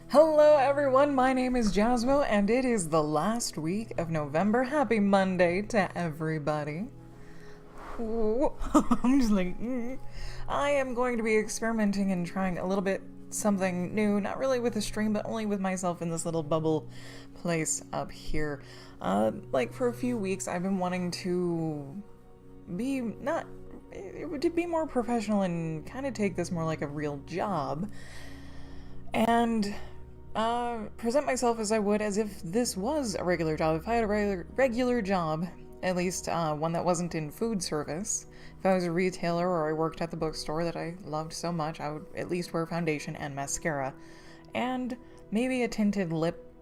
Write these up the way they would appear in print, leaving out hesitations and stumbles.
Hello everyone, my name is Jasmo and it is the last week of November. Happy Monday to everybody. Ooh, I'm just like, I am going to be experimenting and trying a little bit something new, not really with the stream, but only with myself in this little bubble place up here. Like for a few weeks I've been wanting to be not, it would be more professional and kind of take this more like a real job. And present myself as I would as if this was a regular job. If I had a regular job, at least one that wasn't in food service, if I was a retailer or I worked at the bookstore that I loved so much, I would at least wear foundation and mascara. And maybe a tinted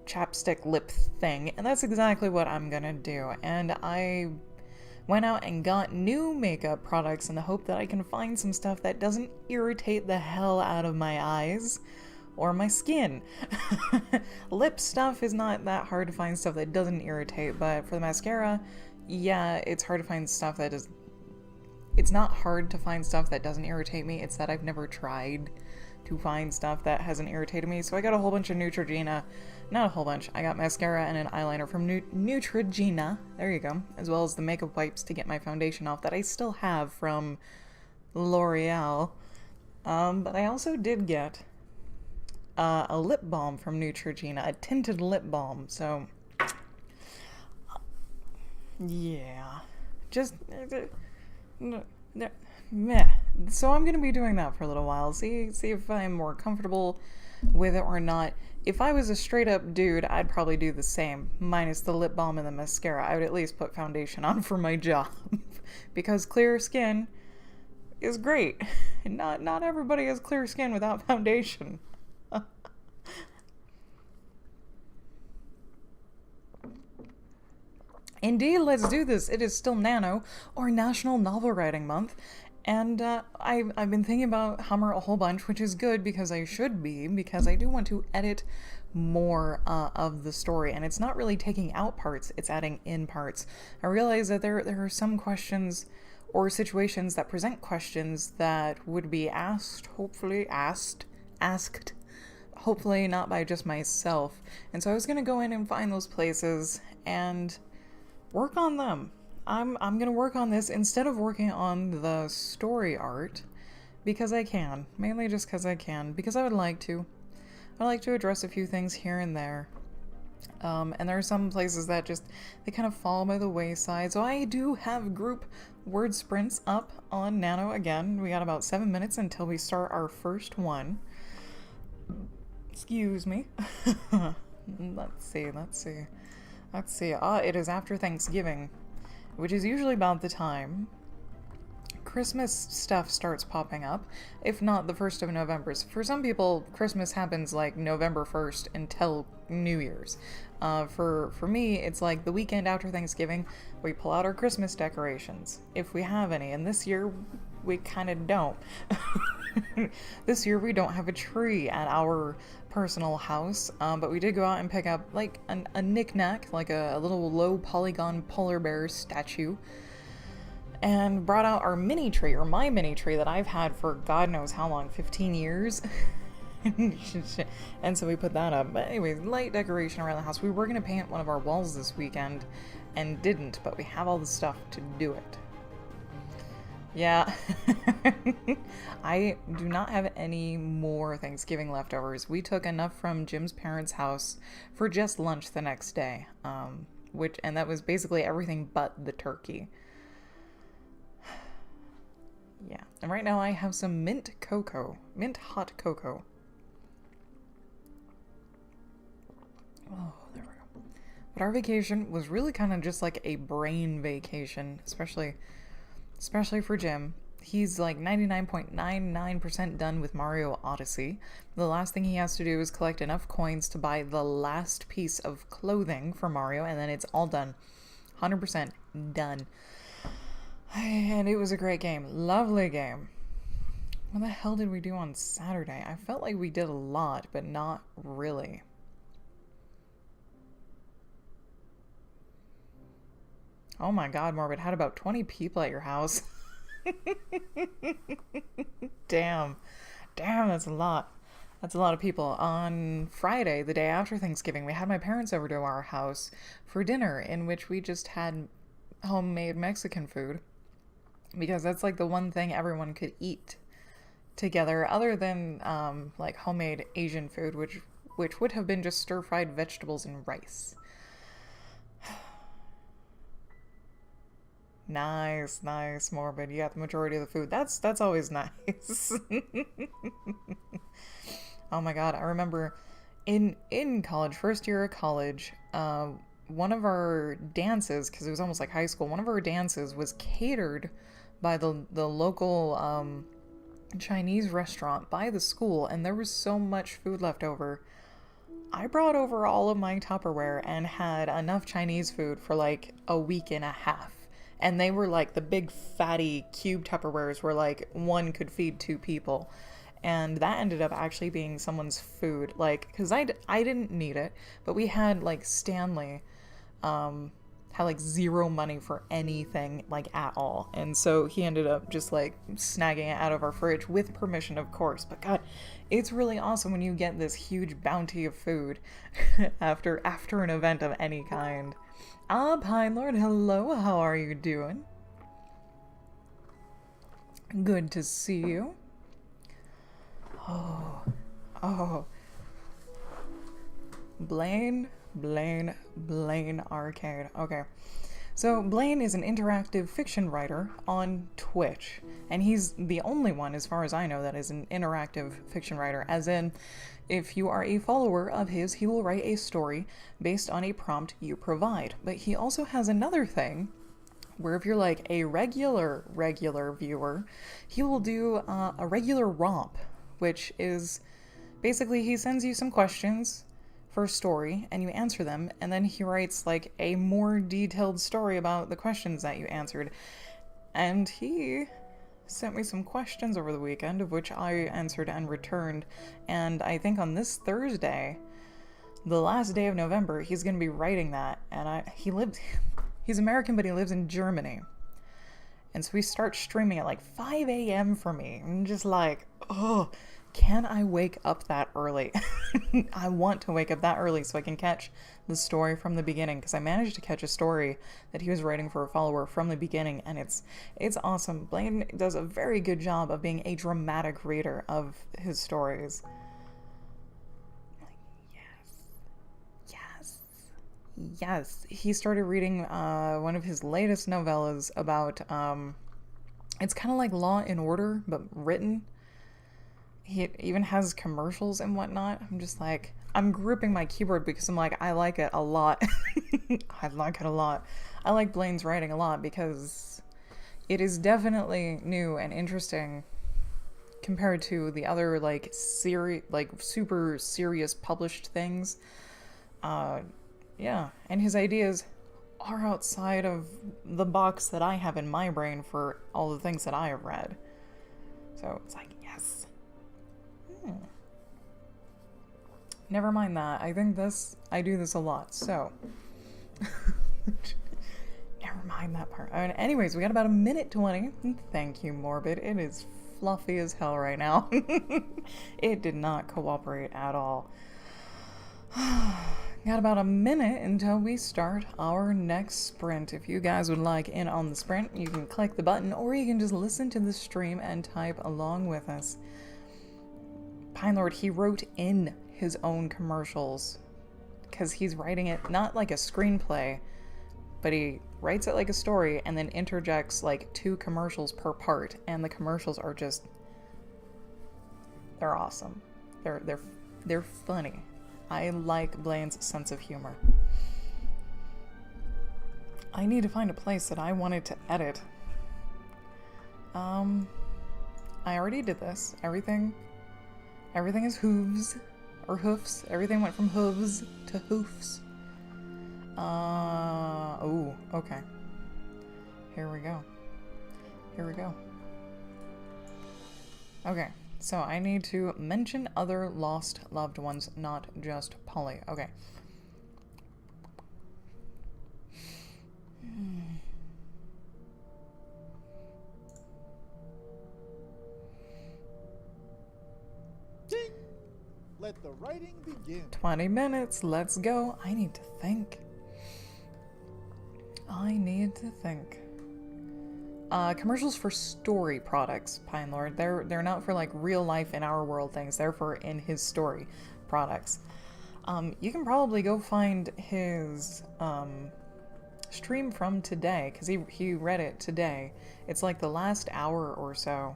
chapstick lip thing. And that's exactly what I'm gonna do. And I went out and got new makeup products in the hope that I can find some stuff that doesn't irritate the hell out of my eyes or my skin. Lip stuff is not that hard to find stuff that doesn't irritate, but for the mascara, yeah, it's hard to find stuff that does. It's not hard to find stuff that doesn't irritate me, it's that I've never tried to find stuff that hasn't irritated me. So I got a whole bunch of Neutrogena, not a whole bunch, I got mascara and an eyeliner from Neutrogena, there you go, as well as the makeup wipes to get my foundation off that I still have from L'Oreal. But I also did get a lip balm from Neutrogena, a tinted lip balm, so yeah, just meh. So I'm gonna be doing that for a little while, see if I'm more comfortable with it or not. If I was a straight up dude, I'd probably do the same, minus the lip balm and the mascara. I would at least put foundation on for my job, because clear skin is great. Not everybody has clear skin without foundation. Indeed, let's do this. It is still Nano, or National Novel Writing Month, and I've been thinking about Hummer a whole bunch, which is good because I should be, because I do want to edit more of the story, and it's not really taking out parts, it's adding in parts. I realize that there are some questions or situations that present questions that would be asked, hopefully not by just myself, and so I was going to go in and find those places and work on them. I'm gonna work on this instead of working on the story art, because I can. Mainly just because I can. Because I would like to. I like to address a few things here and there. And there are some places that just, they kind of fall by the wayside. So I do have group word sprints up on Nano again. We got about 7 minutes until we start our first one. Excuse me. Let's see. It is after Thanksgiving, which is usually about the time Christmas stuff starts popping up, if not the 1st of November. For some people, Christmas happens like November 1st until New Year's. For me, it's like the weekend after Thanksgiving, we pull out our Christmas decorations, if we have any, and this year, we kind of don't. This year we don't have a tree at our personal house, but we did go out and pick up like a knick-knack, like a little low polygon polar bear statue, and brought out our mini tree, or my mini tree that I've had for God knows how long, 15 years. And so we put that up. But anyways, light decoration around the house. We were going to paint one of our walls this weekend and didn't, but we have all the stuff to do it. Yeah, I do not have any more Thanksgiving leftovers. We took enough from Jim's parents' house for just lunch the next day, and that was basically everything but the turkey. Yeah, and right now I have some mint hot cocoa. Oh, there we go. But our vacation was really kind of just like a brain vacation, especially for Jim. He's like 99.99% done with Mario Odyssey. The last thing he has to do is collect enough coins to buy the last piece of clothing for Mario, and then it's all done. 100% done. And it was a great game. Lovely game. What the hell did we do on Saturday? I felt like we did a lot, but not really. Oh my god, Morbid, had about 20 people at your house. Damn, that's a lot. That's a lot of people. On Friday, the day after Thanksgiving, we had my parents over to our house for dinner, in which we just had homemade Mexican food because that's like the one thing everyone could eat together, other than like homemade Asian food, which would have been just stir fried vegetables and rice. Nice, nice, morbid. You got the majority of the food. That's always nice. Oh my god, I remember in college, first year of college, one of our dances, because it was almost like high school, one of our dances was catered by the local Chinese restaurant by the school, and there was so much food left over. I brought over all of my Tupperware and had enough Chinese food for like a week and a half. And they were like the big fatty cube Tupperwares where like one could feed two people. And that ended up actually being someone's food. Like, because I didn't need it, but we had like Stanley had like zero money for anything like at all, and so he ended up just like snagging it out of our fridge with permission, of course. But god, it's really awesome when you get this huge bounty of food after an event of any kind. Ah, Pine Lord, hello, how are you doing? Good to see you. Oh, Blaine Arcade. Okay. So Blaine is an interactive fiction writer on Twitch, and he's the only one, as far as I know, that is an interactive fiction writer, as in, if you are a follower of his, he will write a story based on a prompt you provide. But he also has another thing, where if you're like a regular viewer, he will do a regular romp, which is basically he sends you some questions for a story and you answer them, and then he writes like a more detailed story about the questions that you answered. And he sent me some questions over the weekend, of which I answered and returned, and I think on this Thursday, the last day of November, he's going to be writing that. And he's American, but he lives in Germany, and so we start streaming at like 5 a.m. for me. I'm just like, oh, can I wake up that early? I want to wake up that early so I can catch the story from the beginning, because I managed to catch a story that he was writing for a follower from the beginning, and it's awesome. Blaine does a very good job of being a dramatic reader of his stories. Yes. He started reading one of his latest novellas about it's kind of like Law and Order, but written. He even has commercials and whatnot. I'm just like, I'm gripping my keyboard because I'm like, I like it a lot. I like it a lot. I like Blaine's writing a lot because it is definitely new and interesting compared to the other like super serious published things. Yeah, and his ideas are outside of the box that I have in my brain for all the things that I have read. So it's like, yes. Never mind that. I do this a lot, so. Never mind that part. Anyways, we got about 1:20. Thank you, Morbid. It is fluffy as hell right now. It did not cooperate at all. Got about a minute until we start our next sprint. If you guys would like in on the sprint, you can click the button, or you can just listen to the stream and type along with us. Pine Lord, he wrote in his own commercials because he's writing it not like a screenplay, but he writes it like a story and then interjects like 2 commercials per part, and the commercials are just, they're awesome. They're funny. I like Blaine's sense of humor. I need to find a place that I wanted to edit. I already did this. Everything is hooves. Or hoofs. Everything went from hooves to hoofs. Oh, okay. Here we go. Okay, so I need to mention other lost loved ones, not just Polly. Okay. Let the writing begin. 20 minutes, let's go. I need to think. Commercials for story products, Pine Lord. They're not for like real life in our world things. They're for in his story products. You can probably go find his stream from today, because he read it today. It's like the last hour or so.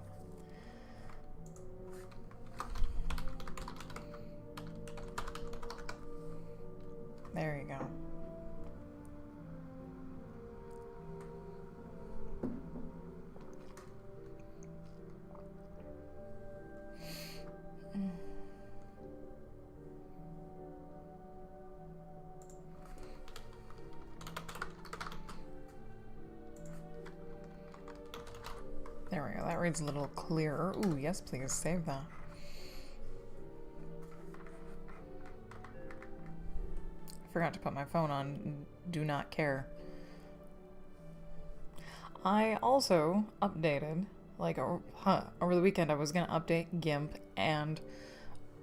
There you go. There we go. That reads a little clearer. Ooh, yes, please save that. Forgot to put my phone on do not care. I also updated, like, over the weekend I was going to update GIMP and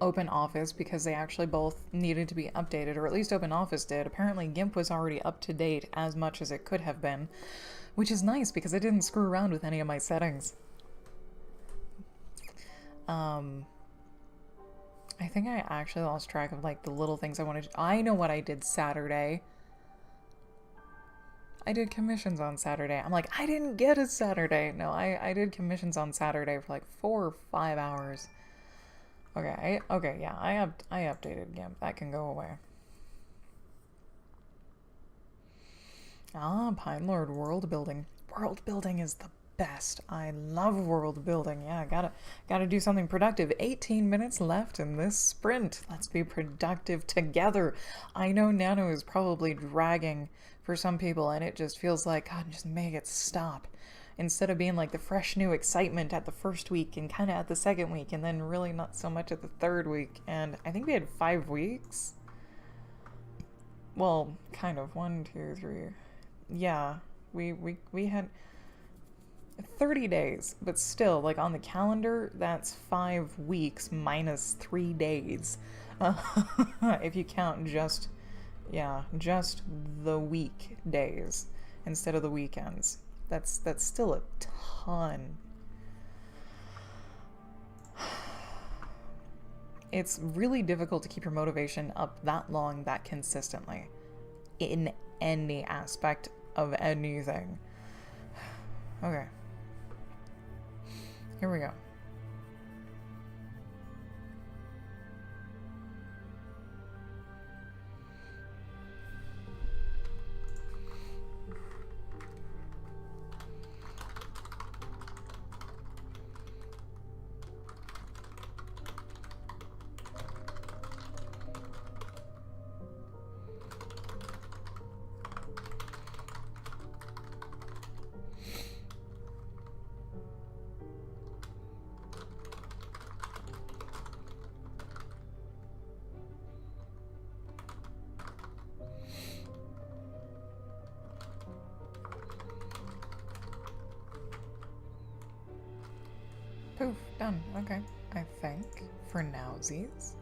OpenOffice because they actually both needed to be updated, or at least OpenOffice did. Apparently GIMP was already up to date as much as it could have been, which is nice because I didn't screw around with any of my settings. I think I actually lost track of like the little things I wanted to. I know what I did Saturday. I did commissions on Saturday. I'm like, I didn't get a Saturday. No, I did commissions on Saturday for like 4 or 5 hours. Okay, yeah, I updated GIMP. That can go away. Ah, Pine Lord world building. World building is the best. I love world building. Yeah, gotta do something productive. 18 minutes left in this sprint. Let's be productive together. I know Nano is probably dragging for some people, and it just feels like, God, just make it stop. Instead of being like the fresh new excitement at the first week and kind of at the second week, and then really not so much at the third week. And I think we had 5 weeks. Well, kind of. 1, 2, 3. Yeah, we had 30 days, but still, like on the calendar, that's 5 weeks minus 3 days. If you count just, yeah, just the weekdays instead of the weekends. That's still a ton. It's really difficult to keep your motivation up that long, that consistently, in any aspect of anything. Okay. Here we go. Poof, done. Okay, I think, for nowsies.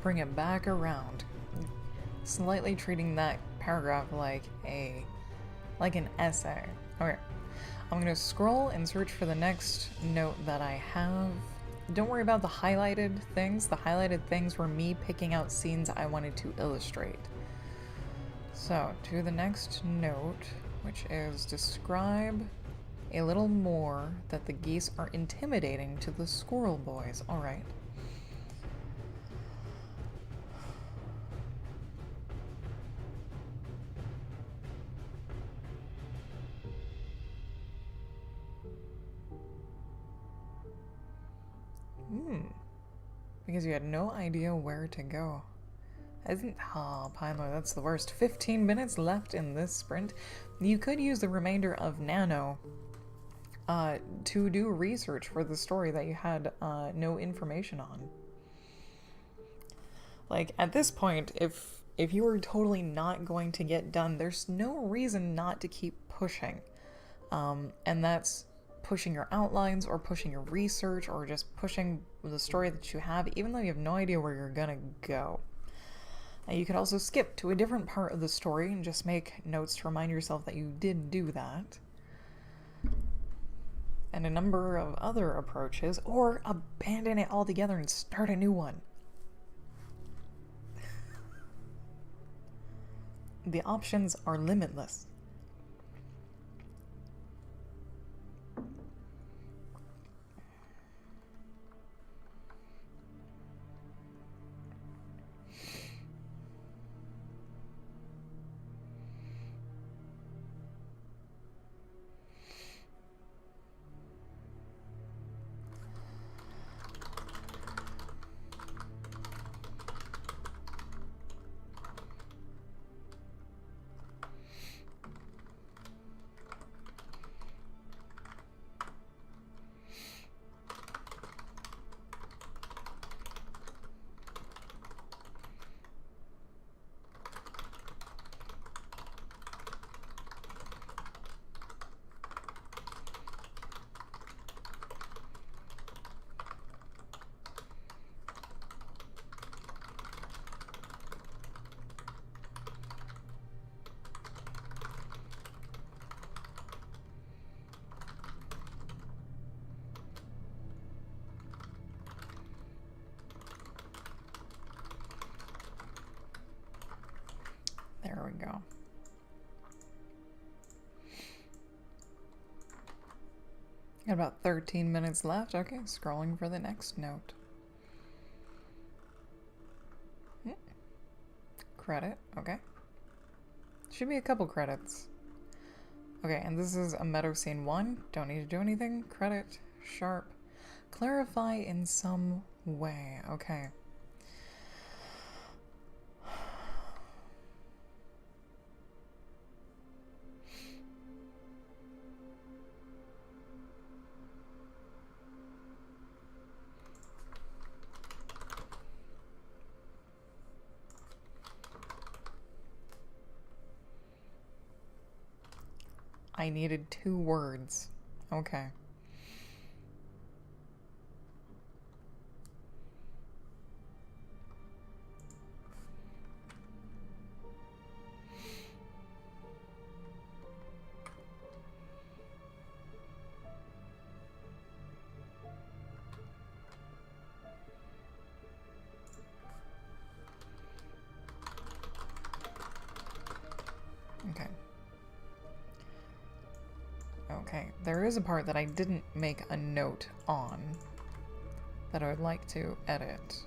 Bring it back around. Slightly treating that paragraph like an essay. Okay. I'm gonna scroll and search for the next note that I have. Don't worry about the highlighted things. The highlighted things were me picking out scenes I wanted to illustrate. So, to the next note, which is describe a little more that the geese are intimidating to the squirrel boys. Alright. Because you had no idea where to go. Isn't... Oh, Pilar, that's the worst. 15 minutes left in this sprint. You could use the remainder of Nano to do research for the story that you had no information on. Like, at this point, if you were totally not going to get done, there's no reason not to keep pushing. And that's pushing your outlines or pushing your research or just pushing the story that you have, even though you have no idea where you're gonna go. You could also skip to a different part of the story and just make notes to remind yourself that you did do that. And a number of other approaches, or abandon it altogether and start a new one. The options are limitless. There we go. Got about 13 minutes left. Okay, scrolling for the next note. Credit, okay. Should be a couple credits. Okay, and this is a meadow scene 1. Don't need to do anything. Credit, sharp. Clarify in some way. Okay. I needed 2 words. Okay. Okay. Okay, there is a part that I didn't make a note on that I would like to edit.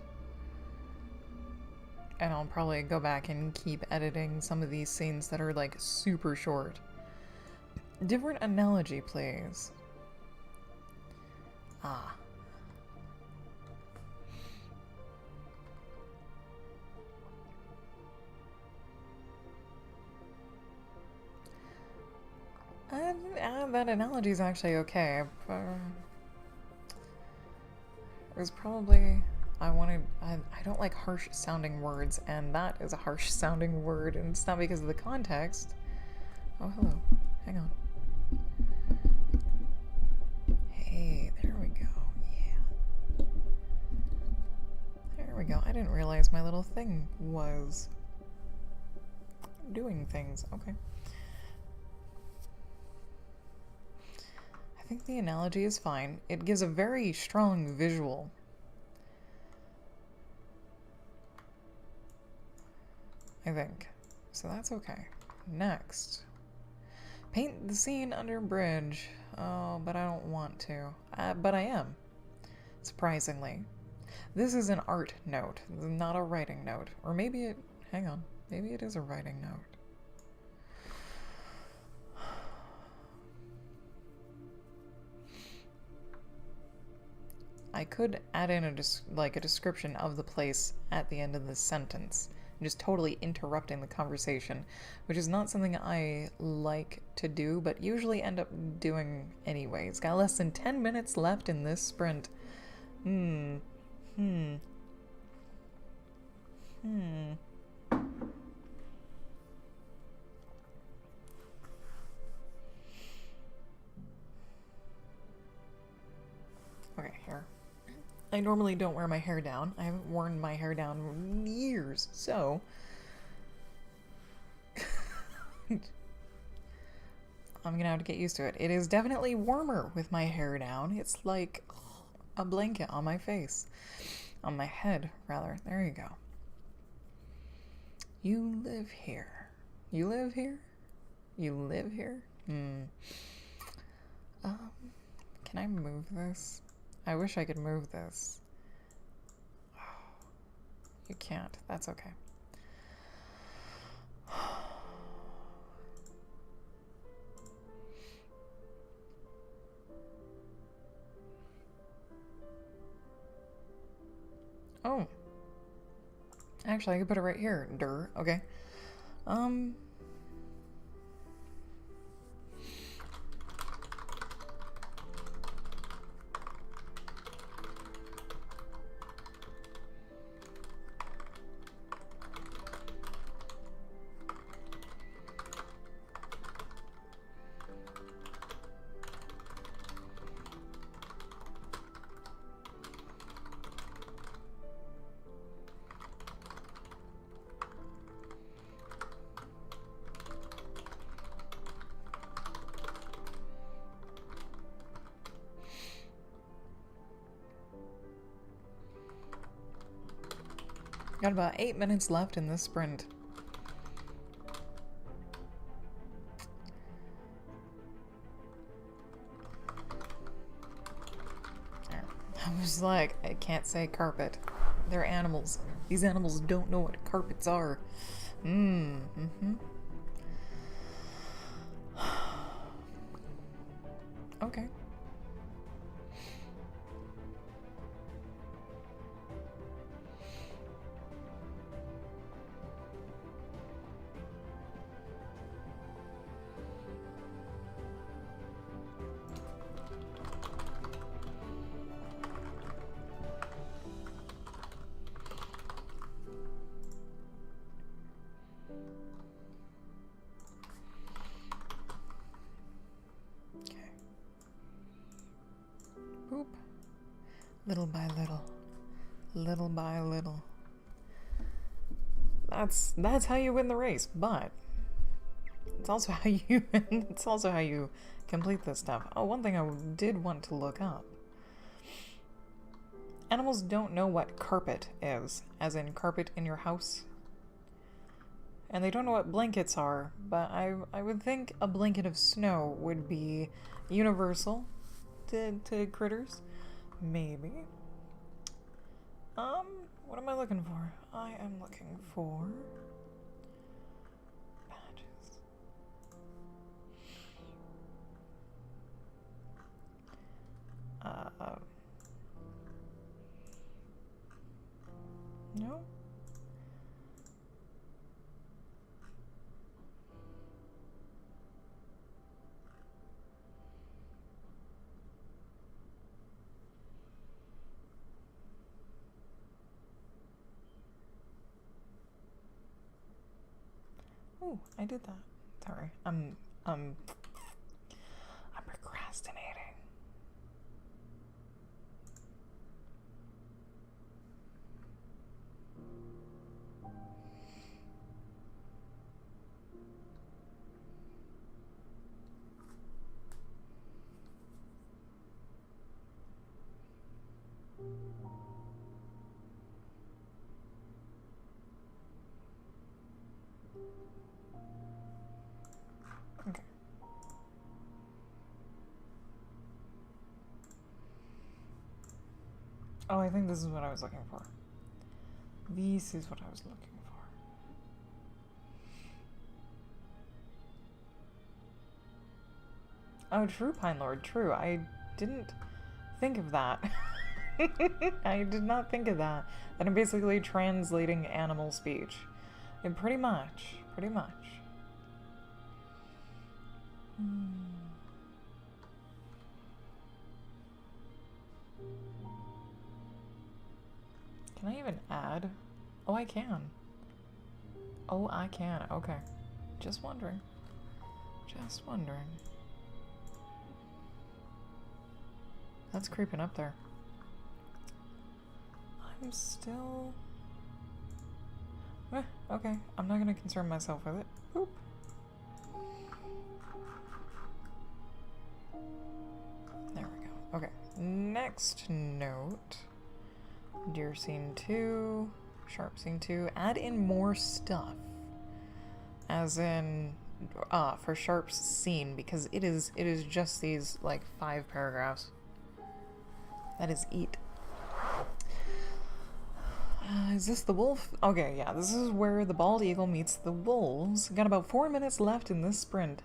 And I'll probably go back and keep editing some of these scenes that are like super short. Different analogy, please. Ah. That analogy is actually okay. It was probably... I don't like harsh sounding words, and that is a harsh sounding word, and it's not because of the context. Oh, hello. Hang on. Hey, there we go. Yeah. There we go. I didn't realize my little thing was doing things. Okay. I think the analogy is fine. It gives a very strong visual. I think. So that's okay. Next. Paint the scene under bridge. Oh, but I don't want to. But I am. Surprisingly. This is an art note, not a writing note. Or maybe it... Hang on. Maybe it is a writing note. I could add in a description of the place at the end of this sentence just totally interrupting the conversation, which is not something I like to do, but usually end up doing anyways. Got less than 10 minutes left in this sprint. Okay, here. I normally don't wear my hair down. I haven't worn my hair down in years, so... I'm gonna have to get used to it. It is definitely warmer with my hair down. It's like a blanket on my face. On my head, rather. There you go. You live here. You live here? You live here? Can I move this? I wish I could move this. You can't. That's okay. Oh. Actually, I could put it right here. Durr. Okay. Got about 8 minutes left in this sprint. I was like, I can't say carpet. They're animals. These animals don't know what carpets are. Okay. Boop. Little by little. Little by little. That's how you win the race, but it's also how you complete this stuff. Oh, one thing I did want to look up. Animals don't know what carpet is, as in carpet in your house. And they don't know what blankets are, but I would think a blanket of snow would be universal to critters. Maybe. What am I looking for? I am looking for badges. No? Oh, I did that. Sorry. I'm procrastinating. Okay. Oh, I think this is what I was looking for. This is what I was looking for. Oh, true, Pine Lord, true. I didn't think of that. I did not think of that. That I'm basically translating animal speech. And pretty much. Pretty much. Can I even add? Oh, I can. Oh, I can. Okay. Just wondering. Just wondering. That's creeping up there. I'm still... okay. I'm not gonna concern myself with it. Boop. There we go. Okay. Next note. Deer scene 2. Sharp scene 2. Add in more stuff. As in... for Sharp's scene, because it is just these, like, 5 paragraphs. That is eat. Is this the wolf? Okay, yeah, this is where the bald eagle meets the wolves. Got about 4 minutes left in this sprint.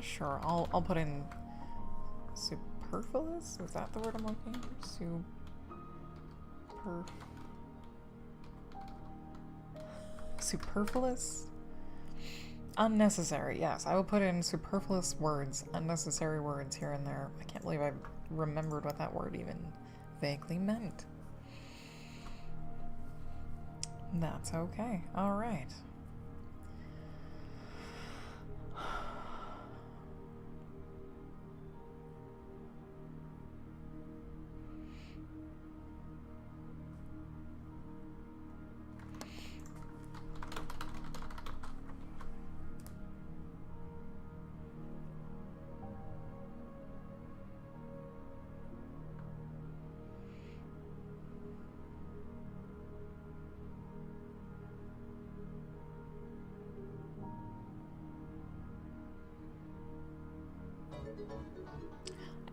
Sure, I'll put in superfluous? Is that the word I'm looking for? Superfluous? Unnecessary, yes. I will put in superfluous words, unnecessary words here and there. I can't believe I remembered what that word even vaguely meant. That's okay. Alright.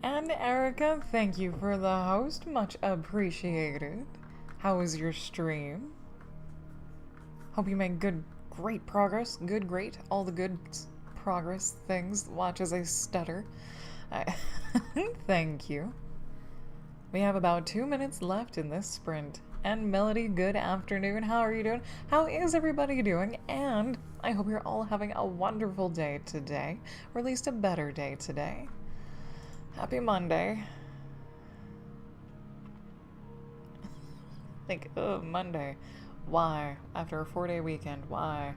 And Erica, thank you for the host. Much appreciated. How was your stream? Hope you made great progress. Great. All the good progress things. Watch as I stutter. Thank you. We have about 2 minutes left in this sprint. And Melody, good afternoon. How are you doing? How is everybody doing? And I hope you're all having a wonderful day today. Or at least a better day today. Happy Monday. Like, oh, Monday. Why? After a 4-day weekend, why?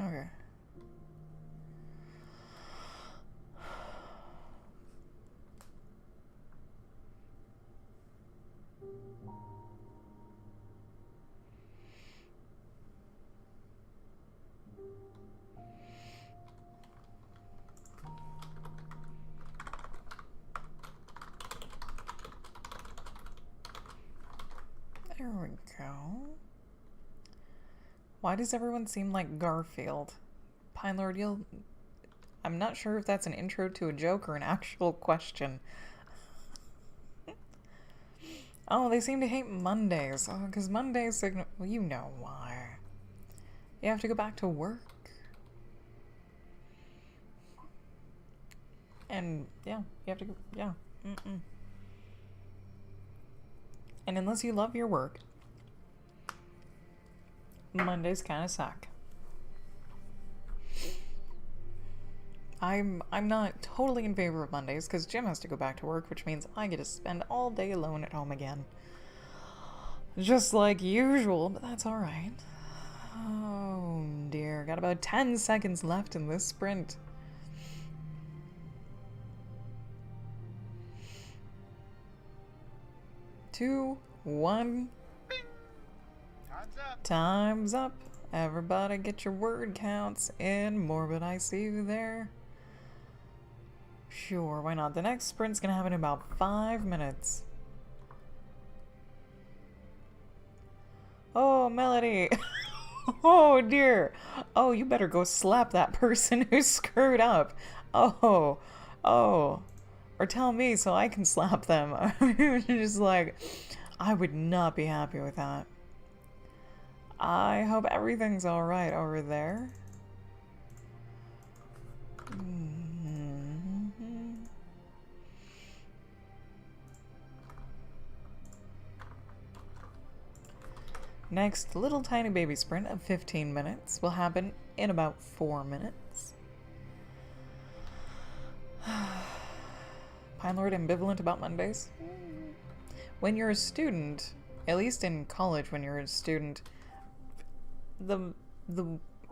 Okay. There we go. Why does everyone seem like Garfield? Pine Lord, I'm not sure if that's an intro to a joke or an actual question. Oh, they seem to hate Mondays. Oh, because Mondays signal... Well, you know why. You have to go back to work. And, yeah, you have to go... Yeah. And unless you love your work, Mondays kind of suck. I'm not totally in favor of Mondays because Jim has to go back to work, which means I get to spend all day alone at home again. Just like usual, but that's alright. Oh dear, got about 10 seconds left in this sprint. 2, 1. Time's up. Time's up. Everybody get your word counts in. Morbid, I see you there. Sure, why not? The next sprint's gonna happen in about 5 minutes. Oh, Melody. Oh, dear. Oh, you better go slap that person who screwed up. Oh, oh. Or tell me so I can slap them. I'm just like, I would not be happy with that. I hope everything's alright over there. Next little tiny baby sprint of 15 minutes will happen in about 4 minutes. Pine Lord ambivalent about Mondays? When you're a student, at least in college when you're a student, the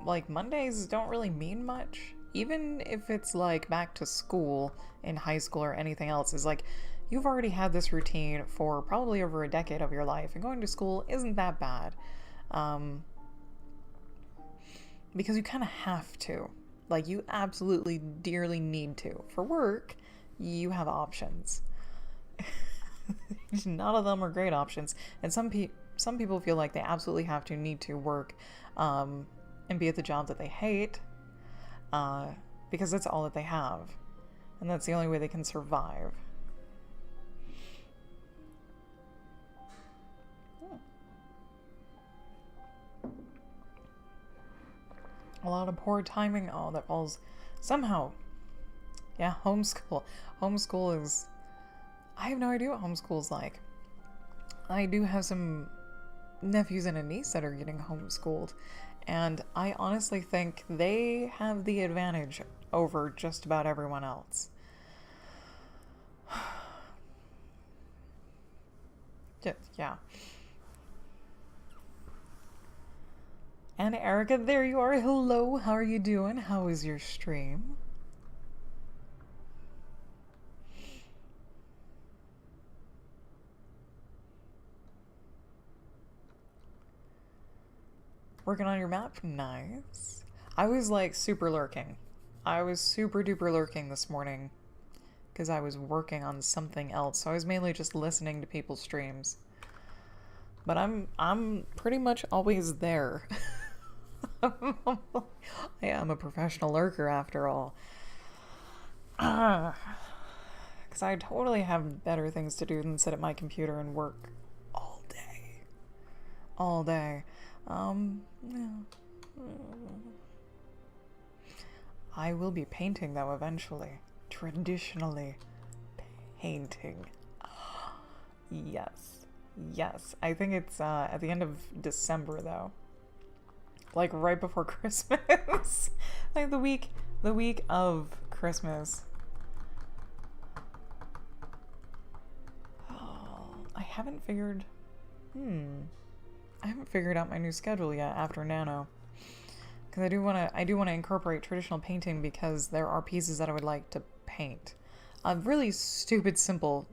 like Mondays don't really mean much. Even if it's like back to school in high school or anything else, is like you've already had this routine for probably over a decade of your life, and going to school isn't that bad. Because you kind of have to. Like, you absolutely dearly need to. For work, you have options. None of them are great options. And some people feel like they absolutely have to, need to work and be at the job that they hate because that's all that they have. And that's the only way they can survive. A lot of poor timing. Oh, that falls somehow. Yeah, homeschool. Homeschool is... I have no idea what homeschool's like. I do have some nephews and a niece that are getting homeschooled, and I honestly think they have the advantage over just about everyone else. Yeah. And Erica, there you are. Hello, how are you doing? How is your stream? Working on your map? Nice. I was like super lurking. I was super duper lurking this morning because I was working on something else. So I was mainly just listening to people's streams. But I'm pretty much always there. I am a professional lurker after all. Because I totally have better things to do than sit at my computer and work all day. All day. Yeah. I will be painting though eventually. Traditionally painting. Yes. Yes. I think it's at the end of December though. Like right before Christmas. Like the week of Christmas. Oh, I haven't figured out my new schedule yet after Nano. Because I do want to incorporate traditional painting because there are pieces that I would like to paint. Really stupid simple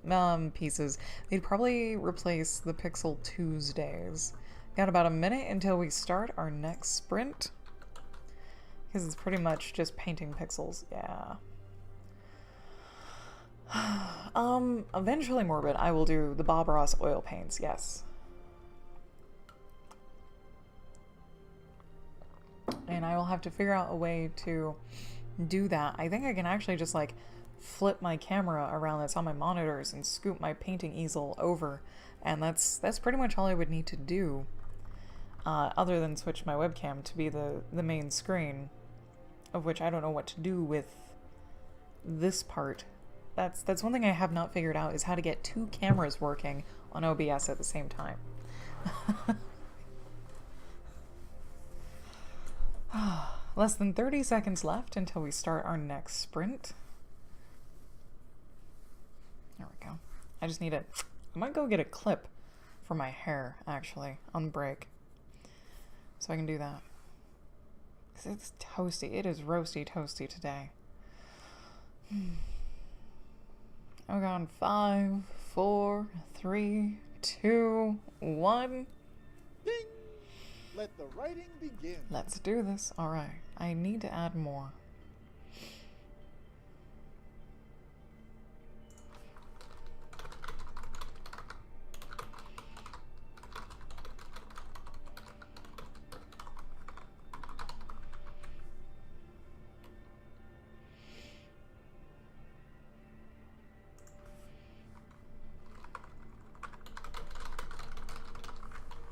pieces. They'd probably replace the Pixel Tuesdays. Got about a minute until we start our next sprint. Because it's pretty much just painting pixels. Yeah. Eventually, Morbid, I will do the Bob Ross oil paints, yes. And I will have to figure out a way to do that. I think I can actually just like flip my camera around that's on my monitors and scoop my painting easel over. And that's pretty much all I would need to do. Other than switch my webcam to be the main screen, of which I don't know what to do with this part. That's one thing I have not figured out, is how to get 2 cameras working on OBS at the same time. Less than 30 seconds left until we start our next sprint. There we go. I just need it. I might go get a clip for my hair, actually, on break. So I can do that. Because it's toasty. It is roasty toasty today. Oh god, 5, 4, 3, 2, 1. Ding! Let the writing begin. Let's do this. Alright, I need to add more.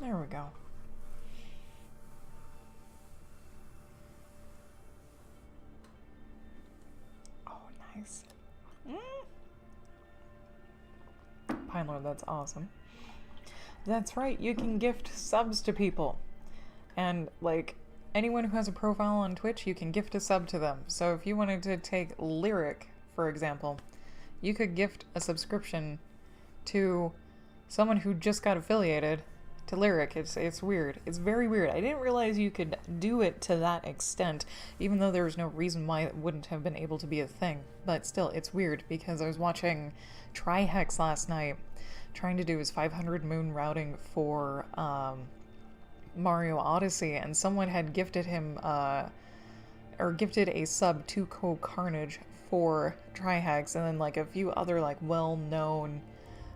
There we go. Oh, nice. Pine Lord, that's awesome. That's right, you can gift subs to people. And, like, anyone who has a profile on Twitch, you can gift a sub to them. So if you wanted to take Lyric, for example, you could gift a subscription to someone who just got affiliated to Lyric. It's weird. It's very weird. I didn't realize you could do it to that extent, even though there was no reason why it wouldn't have been able to be a thing. But still, it's weird because I was watching Trihex last night, trying to do his 500 moon routing for Mario Odyssey, and someone had gifted him or gifted a sub to Carnage for Trihex, and then like a few other like well-known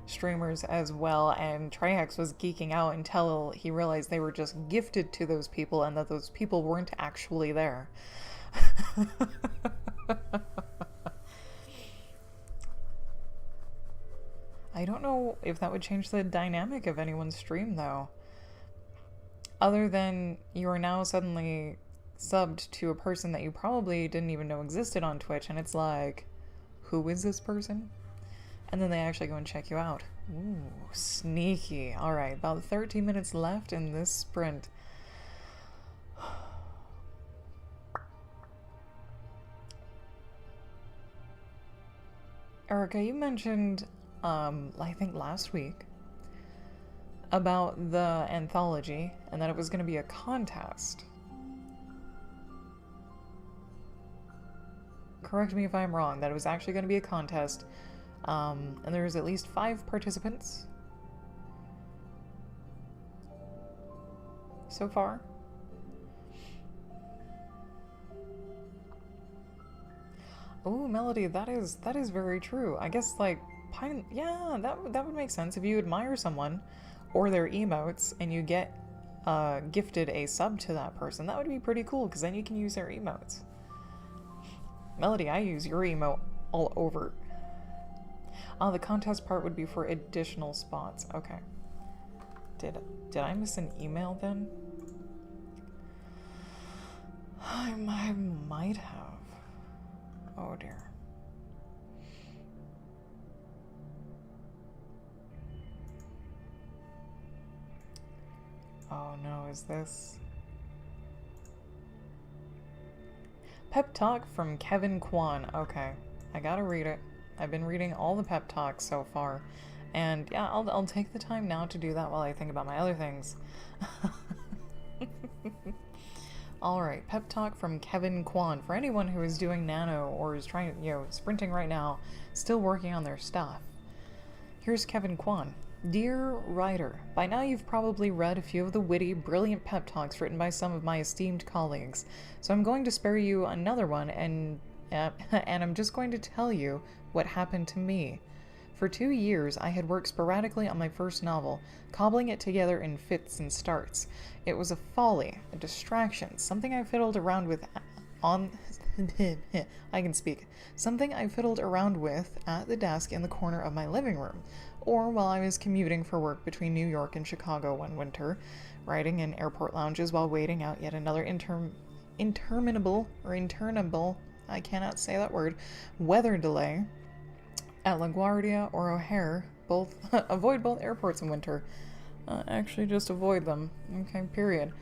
streamers as well, and Trihex was geeking out until he realized they were just gifted to those people and that those people weren't actually there. I don't know if that would change the dynamic of anyone's stream though. Other than you are now suddenly subbed to a person that you probably didn't even know existed on Twitch, and it's like, who is this person? And then they actually go and check you out. Ooh, sneaky. Alright, about 13 minutes left in this sprint. Erica, you mentioned, I think last week, about the anthology, and that it was going to be a contest. Correct me if I'm wrong, that it was actually going to be a contest. And there's at least 5 participants so far. Oh, Melody, that is very true. I guess like yeah, that would make sense if you admire someone or their emotes and you get gifted a sub to that person. That would be pretty cool because then you can use their emotes. Melody, I use your emote all over. Oh, the contest part would be for additional spots. Okay. Did I miss an email then? I might have. Oh dear. Oh no, is this... Pep talk from Kevin Kwan. Okay, I gotta read it. I've been reading all the pep talks so far, and yeah, I'll take the time now to do that while I think about my other things. Alright, pep talk from Kevin Kwan. For anyone who is doing nano or is trying, sprinting right now, still working on their stuff. Here's Kevin Kwan. Dear writer, by now you've probably read a few of the witty, brilliant pep talks written by some of my esteemed colleagues, so I'm going to spare you another one and I'm just going to tell you what happened to me. For 2 years, I had worked sporadically on my first novel, cobbling it together in fits and starts. It was a folly, a distraction, something I fiddled around with I can speak. Something I fiddled around with at the desk in the corner of my living room, or while I was commuting for work between New York and Chicago one winter, writing in airport lounges while waiting out yet another interminable, I cannot say that word, weather delay at LaGuardia or O'Hare. Avoid both airports in winter. Actually, just avoid them. Okay, period.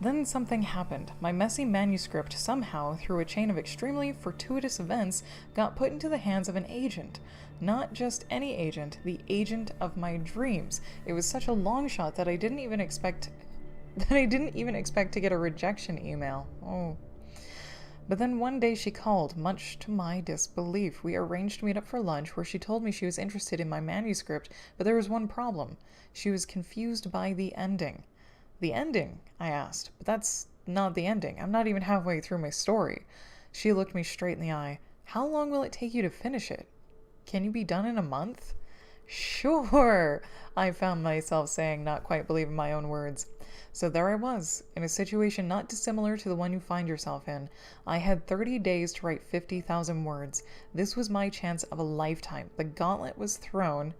Then something happened. My messy manuscript somehow, through a chain of extremely fortuitous events, got put into the hands of an agent. Not just any agent, the agent of my dreams. It was such a long shot that I didn't even expect to get a rejection email. Oh. But then one day she called, much to my disbelief. We arranged to meet up for lunch, where she told me she was interested in my manuscript, but there was one problem. She was confused by the ending. The ending? I asked. But that's not the ending. I'm not even halfway through my story. She looked me straight in the eye. How long will it take you to finish it? Can you be done in a month? Sure, I found myself saying, not quite believing my own words. So there I was, in a situation not dissimilar to the one you find yourself in. I had 30 days to write 50,000 words. This was my chance of a lifetime. The gauntlet was thrown,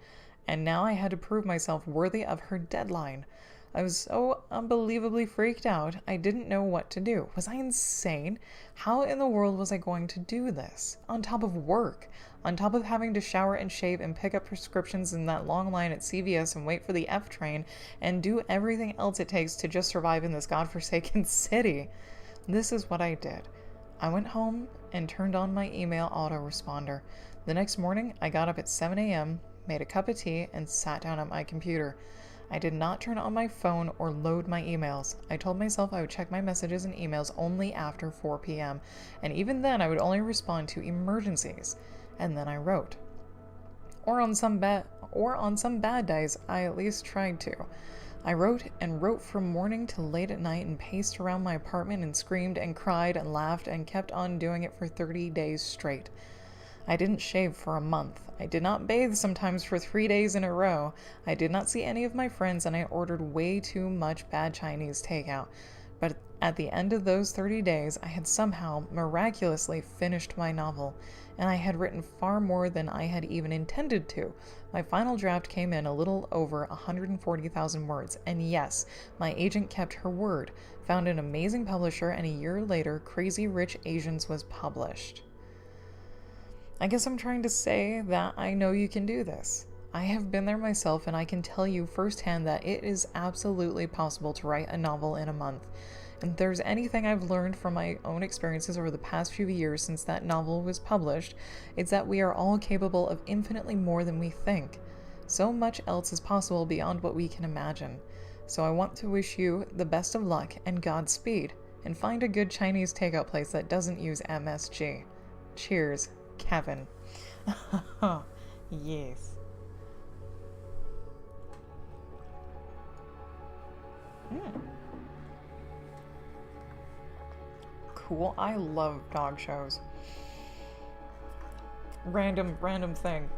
and now I had to prove myself worthy of her deadline. I was so unbelievably freaked out, I didn't know what to do. Was I insane? How in the world was I going to do this? On top of work. On top of having to shower and shave and pick up prescriptions in that long line at CVS and wait for the F train and do everything else it takes to just survive in this godforsaken city. This is what I did. I went home and turned on my email autoresponder. The next morning, I got up at 7 a.m., made a cup of tea, and sat down at my computer. I did not turn on my phone or load my emails. I told myself I would check my messages and emails only after 4 p.m., and even then I would only respond to emergencies. And then I wrote. Or on some bad days, I at least tried to. I wrote and wrote from morning till late at night and paced around my apartment and screamed and cried and laughed and kept on doing it for 30 days straight. I didn't shave for a month. I did not bathe sometimes for 3 days in a row. I did not see any of my friends, and I ordered way too much bad Chinese takeout. But at the end of those 30 days, I had somehow miraculously finished my novel, and I had written far more than I had even intended to. My final draft came in a little over 140,000 words, and yes, my agent kept her word, found an amazing publisher, and a year later, Crazy Rich Asians was published. I guess I'm trying to say that I know you can do this. I have been there myself, and I can tell you firsthand that it is absolutely possible to write a novel in a month. And if there's anything I've learned from my own experiences over the past few years since that novel was published, it's that we are all capable of infinitely more than we think. So much else is possible beyond what we can imagine. So I want to wish you the best of luck and Godspeed, and find a good Chinese takeout place that doesn't use MSG. Cheers, Kevin. Yes. Cool. I love dog shows. Random thingamajig.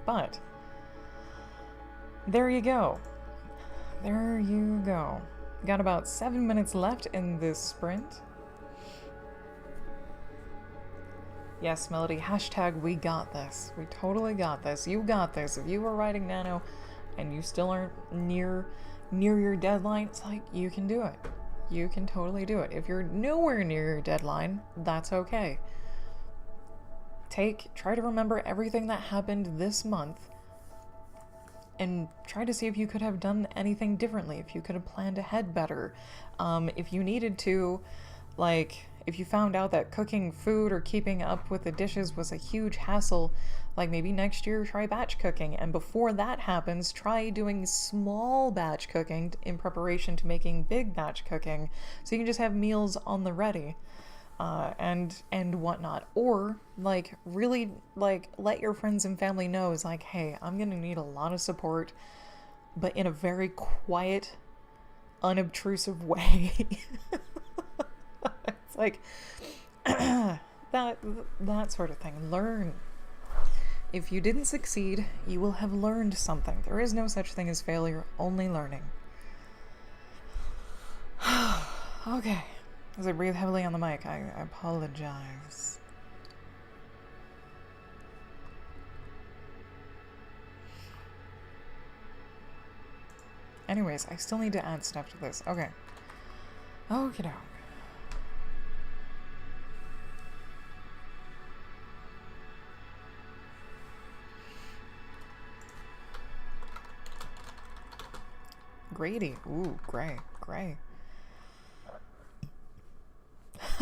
But there you go. There you go. Got about 7 minutes left in this sprint. Yes, Melody, hashtag we got this. We totally got this. You got this. If you were writing Nano and you still aren't near your deadline, it's like, you can do it. You can totally do it. If you're nowhere near your deadline, that's okay. Try to remember everything that happened this month and try to see if you could have done anything differently, if you could have planned ahead better. If you needed to, like, if you found out that cooking food or keeping up with the dishes was a huge hassle, like maybe next year try batch cooking, and before that happens, try doing small batch cooking in preparation to making big batch cooking, so you can just have meals on the ready, and whatnot. Or like really like let your friends and family know, is like, hey, I'm gonna need a lot of support, but in a very quiet, unobtrusive way. It's like that sort of thing. Learn. If you didn't succeed, you will have learned something. There is no such thing as failure, only learning. Okay. As I breathe heavily on the mic, I apologize. Anyways, I still need to add stuff to this. Okay. Okie doke. Grady. Ooh, gray.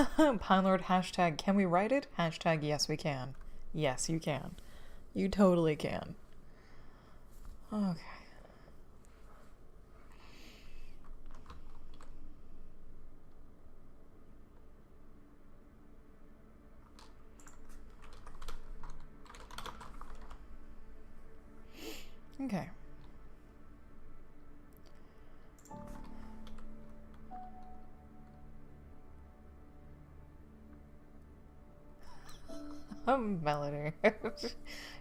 Pinelord hashtag, can we write it? Hashtag, yes we can. Yes, you can. You totally can. Okay. Okay. Melody.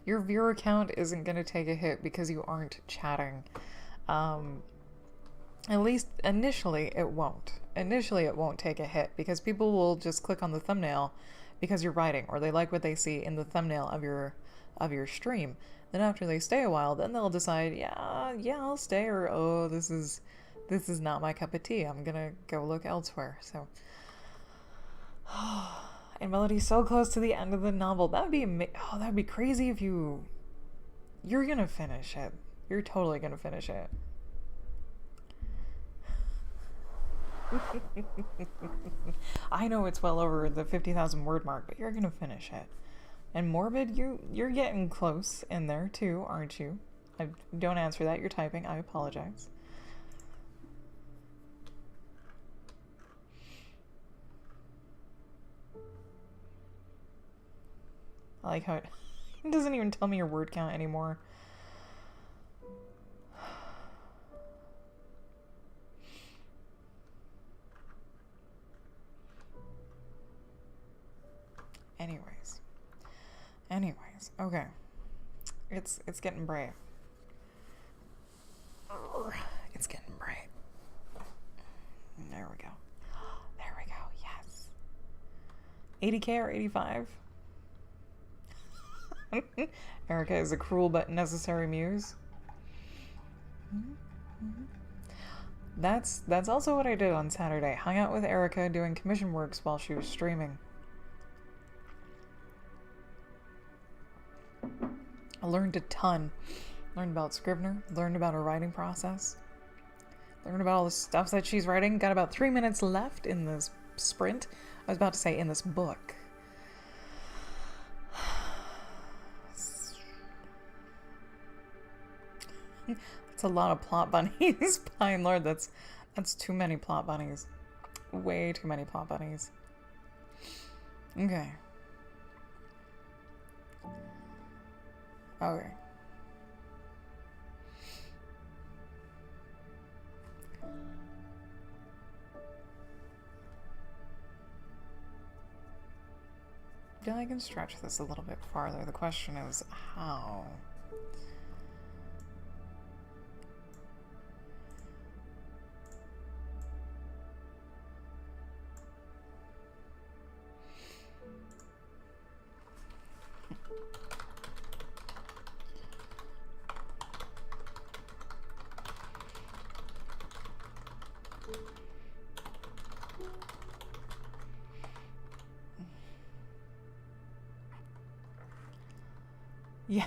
Your viewer count isn't gonna take a hit because you aren't chatting. At least initially it won't. Initially it won't take a hit because people will just click on the thumbnail because you're writing, or they like what they see in the thumbnail of your stream. Then after they stay a while, then they'll decide, yeah, I'll stay, or oh, this is not my cup of tea. I'm gonna go look elsewhere. So and Melody's so close to the end of the novel. That'd be crazy if you're gonna finish it. You're totally gonna finish it. I know it's well over the 50,000 word mark, but you're gonna finish it. And Morbid, you're getting close in there too, aren't you? Don't answer that. You're typing. I apologize. I like how it doesn't even tell me your word count anymore. Anyways, okay. It's getting bright. It's getting bright. There we go. There we go. Yes. 80K or 85? Erica is a cruel but necessary muse. That's also what I did on Saturday. Hung out with Erica doing commission works while she was streaming. I learned a ton. Learned about Scrivener, learned about her writing process, learned about all the stuff that she's writing. Got about 3 minutes left in this sprint. I was about to say in this book. That's a lot of plot bunnies. Pine Lord, that's too many plot bunnies. Way too many plot bunnies. Okay. Okay. Yeah, I can stretch this a little bit farther. The question is how?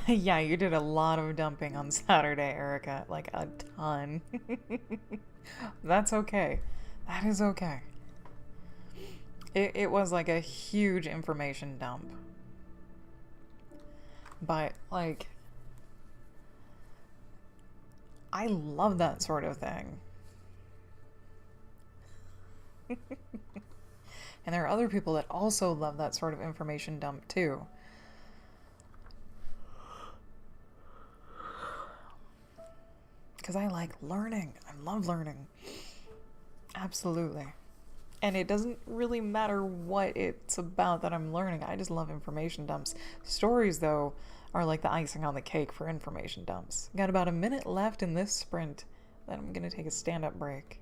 Yeah, you did a lot of dumping on Saturday, Erica. Like, a ton. That's okay. That is okay. It was like a huge information dump. But, like, I love that sort of thing. And there are other people that also love that sort of information dump, too. Because I like learning. I love learning. Absolutely. And it doesn't really matter what it's about that I'm learning. I just love information dumps. Stories, though, are like the icing on the cake for information dumps. Got about a minute left in this sprint. Then I'm going to take a stand-up break.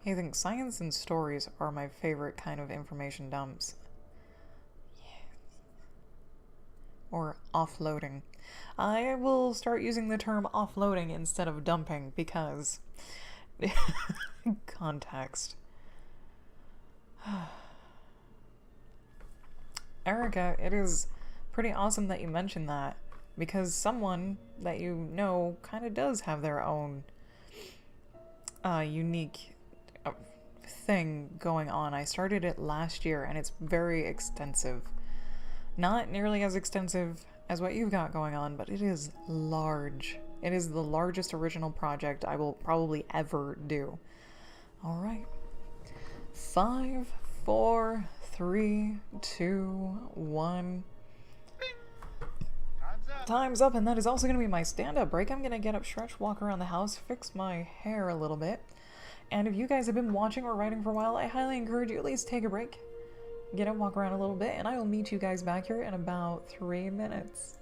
I think science and stories are my favorite kind of information dumps. Or offloading. I will start using the term offloading instead of dumping because context. Erica, it is pretty awesome that you mentioned that because someone that you know kind of does have their own unique thing going on. I started it last year and it's very extensive. Not nearly as extensive as what you've got going on, but it is large. It is the largest original project I will probably ever do. All right. 5, 4, 3, 2, 1. Time's up. Time's up, and that is also going to be my stand-up break. I'm going to get up, stretch, walk around the house, fix my hair a little bit. And if you guys have been watching or writing for a while, I highly encourage you at least take a break. Get up, walk around a little bit, and I will meet you guys back here in about 3 minutes.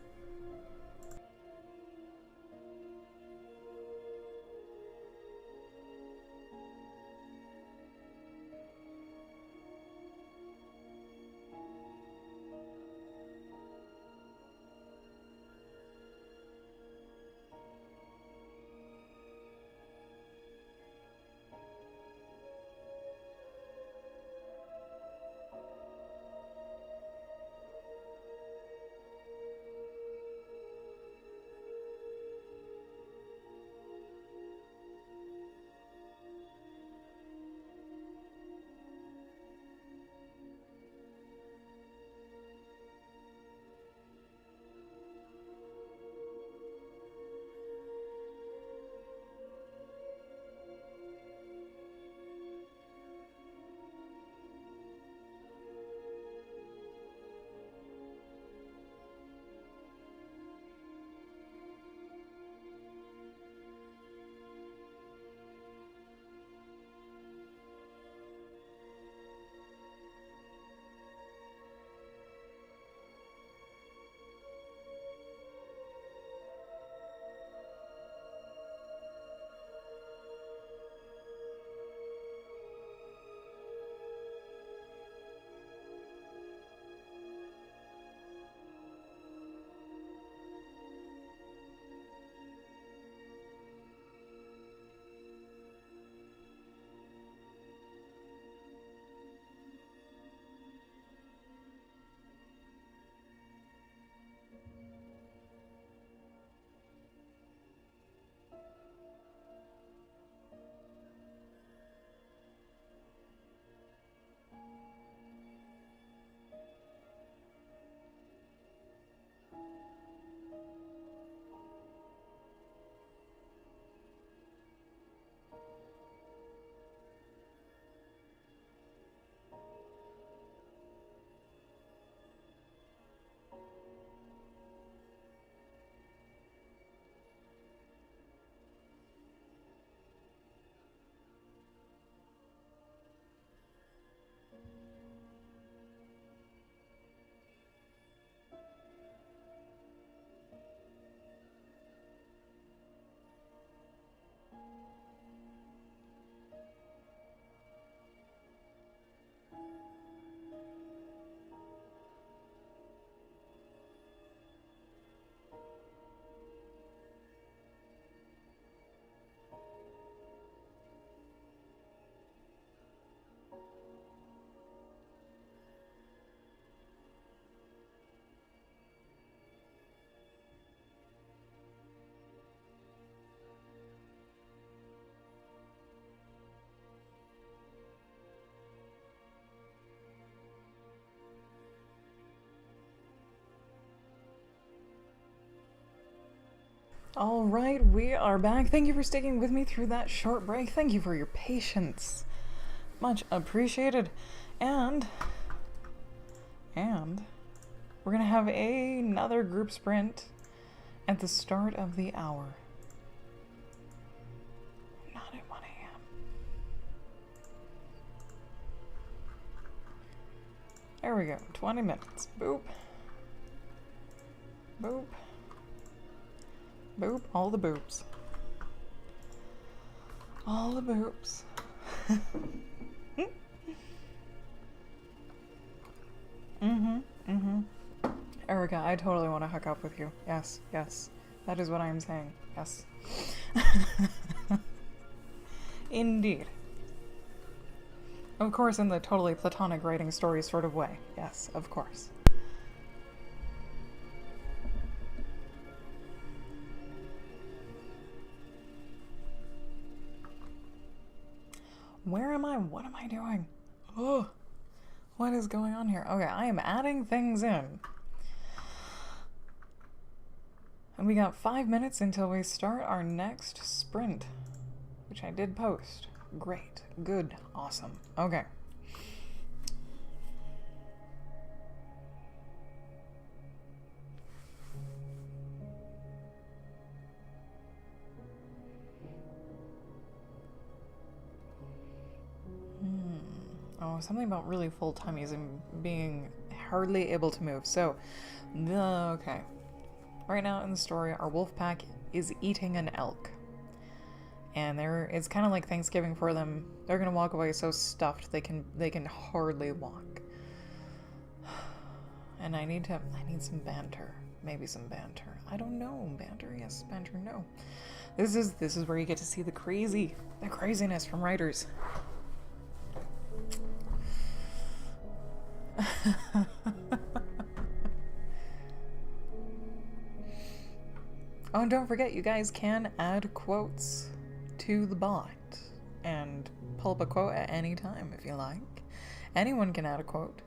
All right, we are back. Thank you for sticking with me through that short break. Thank you for your patience. Much appreciated. And we're gonna have another group sprint at the start of the hour. Not at 1 a.m. There we go. 20 minutes. Boop. Boop. Boop. All the boops. All the boops. Erica, I totally want to hook up with you. Yes, yes. That is what I am saying. Yes. Indeed. Of course, in the totally platonic writing story sort of way. Yes, of course. Where am I? What am I doing? Oh, what is going on here? Okay, I am adding things in. And we got 5 minutes until we start our next sprint, which I did post. Great, good, awesome. Okay. Oh, something about really full tummies and being hardly able to move. So, okay. Right now in the story, our wolf pack is eating an elk. And it's kind of like Thanksgiving for them. They're gonna walk away so stuffed they can hardly walk. And I need some banter. Maybe some banter. I don't know. Banter, yes. Banter, no. This is where you get to see the craziness from writers. Oh, and don't forget, you guys can add quotes to the bot and pull up a quote at any time if you like. Anyone can add a quote.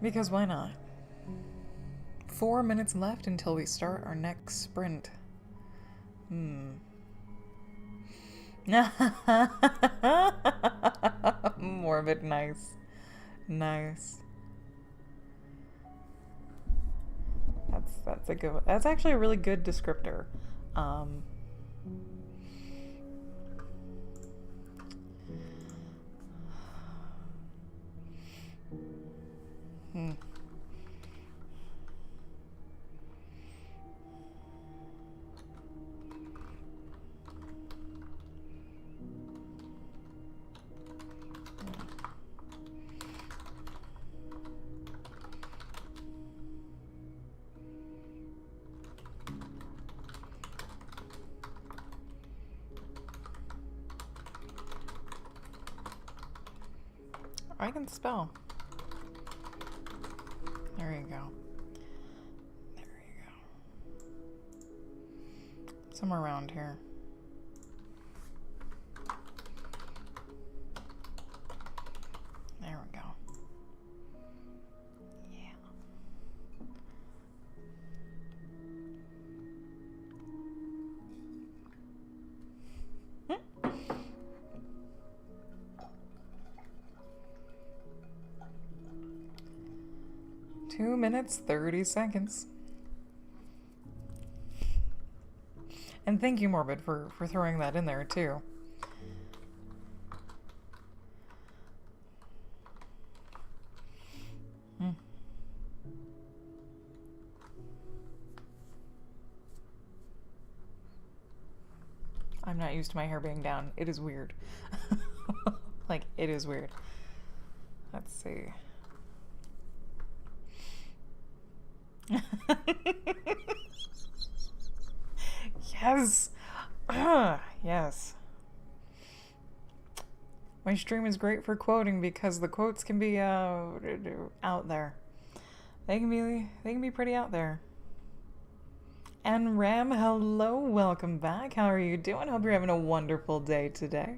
Because why not? 4 minutes left until we start our next sprint. Morbid, nice. Nice. That's a good one. That's actually a really good descriptor. I can spell. There you go. There you go. Somewhere around here. There we go. Yeah. Hmm. 2 minutes, 30 seconds. And thank you, Morbid, for throwing that in there, too. I'm not used to my hair being down. It is weird. Like, it is weird. Let's see. Yes. Yes. My stream is great for quoting because the quotes can be out there. They can be pretty out there. And Ram, hello, welcome back. How are you doing? Hope you're having a wonderful day today.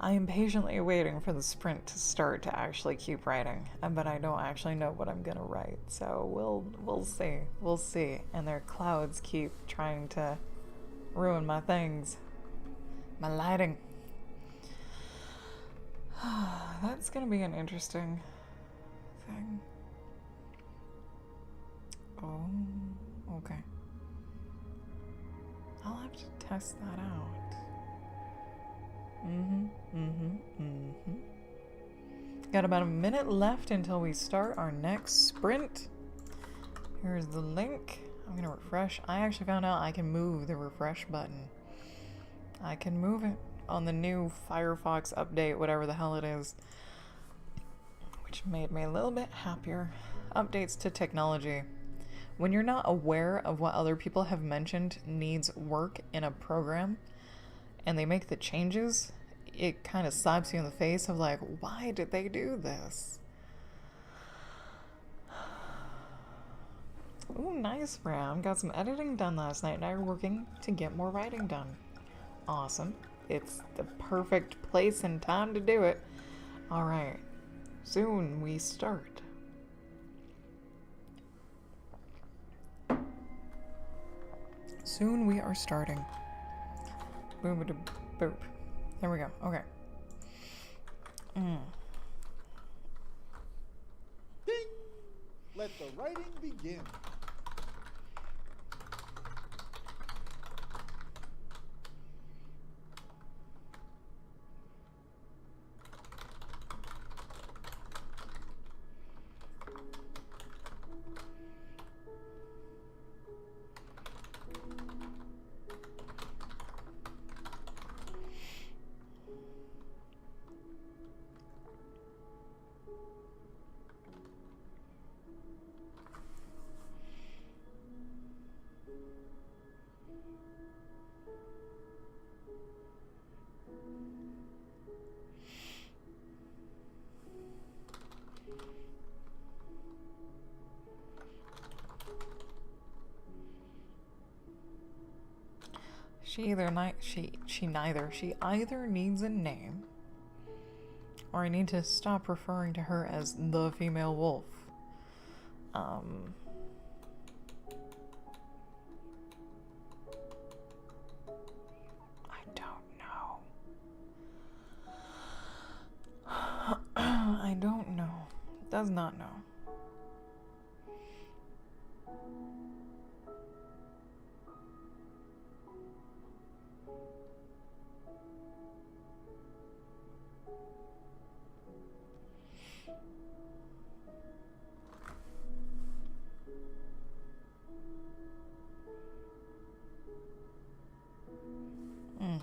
I am patiently waiting for the sprint to start to actually keep writing, but I don't actually know what I'm gonna write, so we'll see. We'll see. And their clouds keep trying to ruin my things. My lighting. That's gonna be an interesting thing. Oh, okay. I'll have to test that out. Got about a minute left until we start our next sprint. Here's the link. I'm gonna refresh. I actually found out I can move the refresh button. I can move it on the new Firefox update, whatever the hell it is, which made me a little bit happier. Updates to technology. When you're not aware of what other people have mentioned needs work in a program, and they make the changes, it kind of slaps you in the face of like, why did they do this? Ooh, nice, Ram. Got some editing done last night, and I'm working to get more writing done. Awesome. It's the perfect place and time to do it. All right. Soon we start. Soon we are starting. Boop, boop, boop. There we go. Okay. Ding! Let the writing begin. She either needs a name, or I need to stop referring to her as the female wolf. I don't know. I don't know. Does not know. Mm.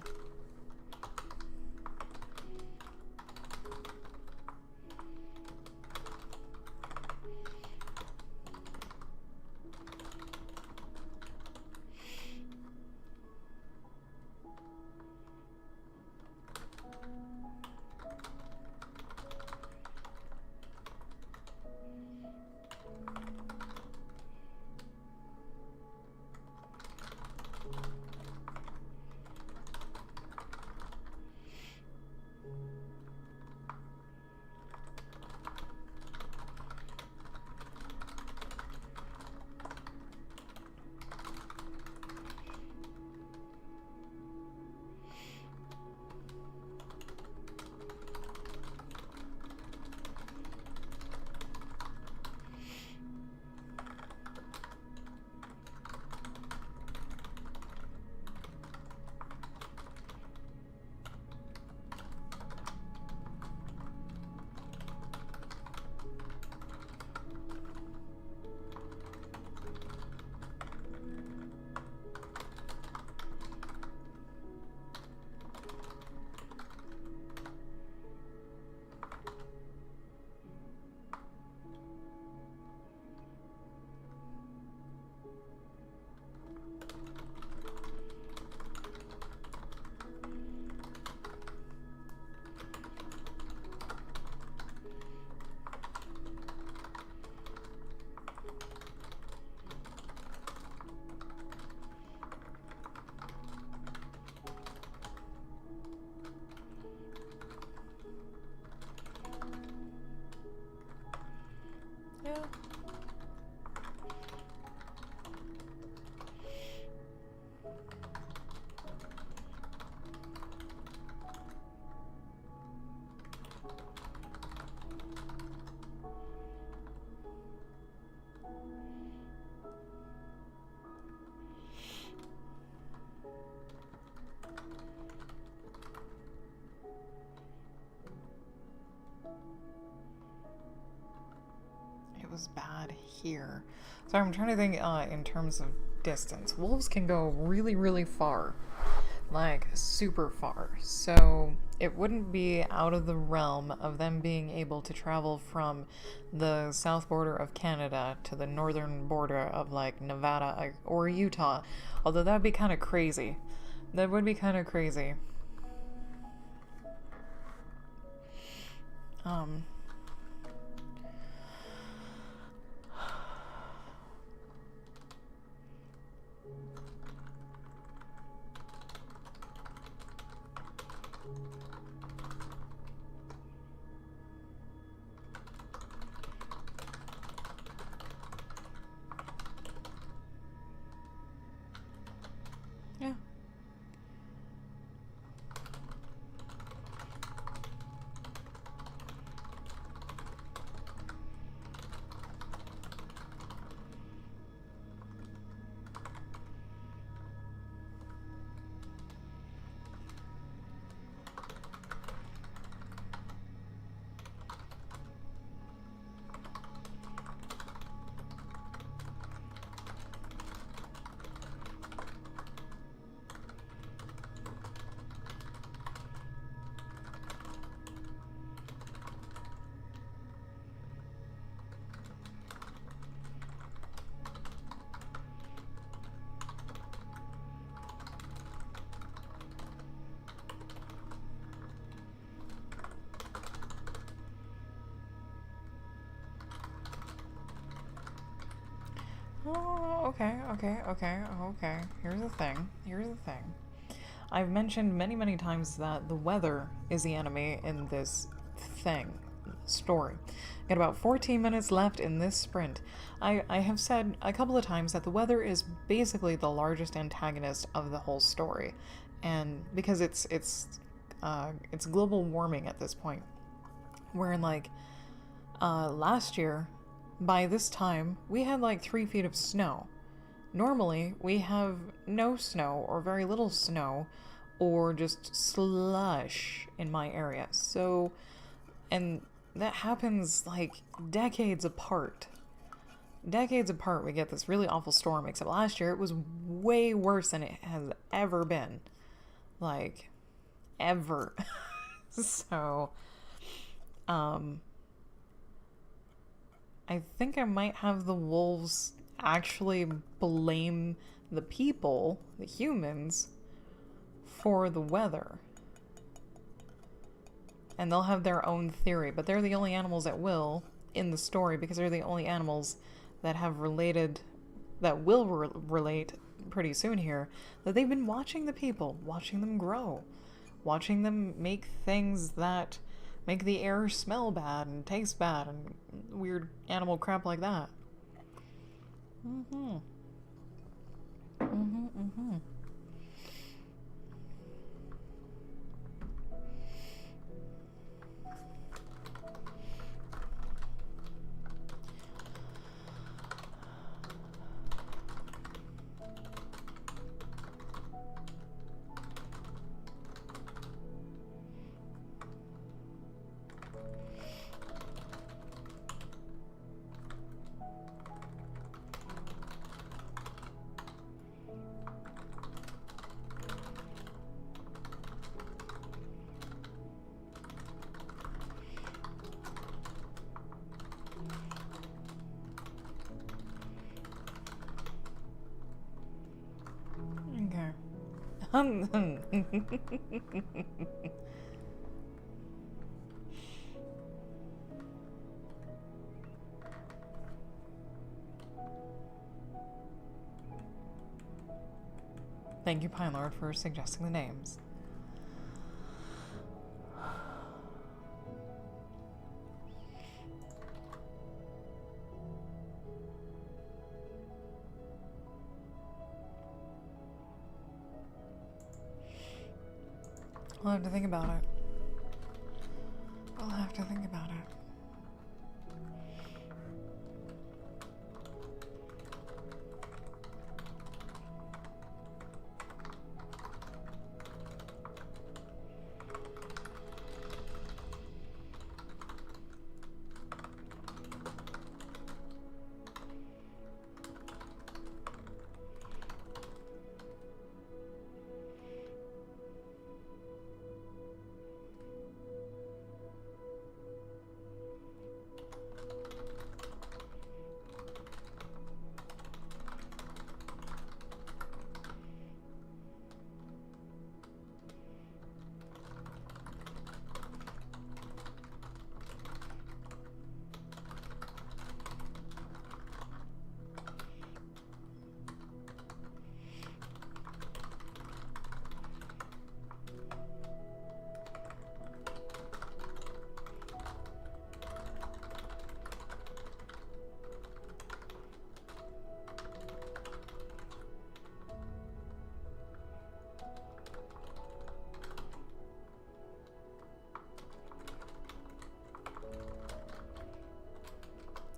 Yeah. It was bad here. So I'm trying to think in terms of distance. Wolves can go really, really far. Like, super far. So it wouldn't be out of the realm of them being able to travel from the south border of Canada to the northern border of, like, Nevada or Utah. Although that would be kind of crazy. That would be kind of crazy. Yeah. Oh, okay. Here's the thing. I've mentioned many, many times that the weather is the enemy in this story. Got about 14 minutes left in this sprint. I have said a couple of times that the weather is basically the largest antagonist of the whole story, and because it's global warming at this point. Where in last year, by this time, we had like 3 feet of snow. Normally, we have no snow or very little snow or just slush in my area. So, and that happens like decades apart. Decades apart, we get this really awful storm, except last year it was way worse than it has ever been. Like, ever. So, I think I might have the wolves actually blame the people, the humans, for the weather. And they'll have their own theory, but they're the only animals that will in the story because they're the only animals that have that will relate pretty soon here, that they've been watching the people, watching them grow, watching them make things that make the air smell bad and taste bad and weird animal crap like that. Thank you, Pine Lord, for suggesting the names. I'll have to think about it. I'll have to think about it.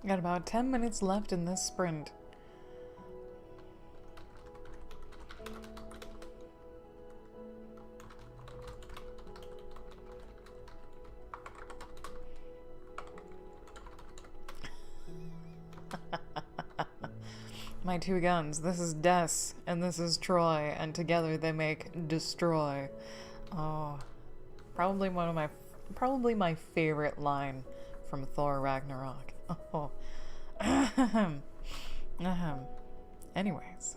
Got about 10 minutes left in this sprint. My two guns. This is Des, and this is Troy, and together they make Destroy. Oh, probably my favorite line from Thor Ragnarok. Oh. Anyways.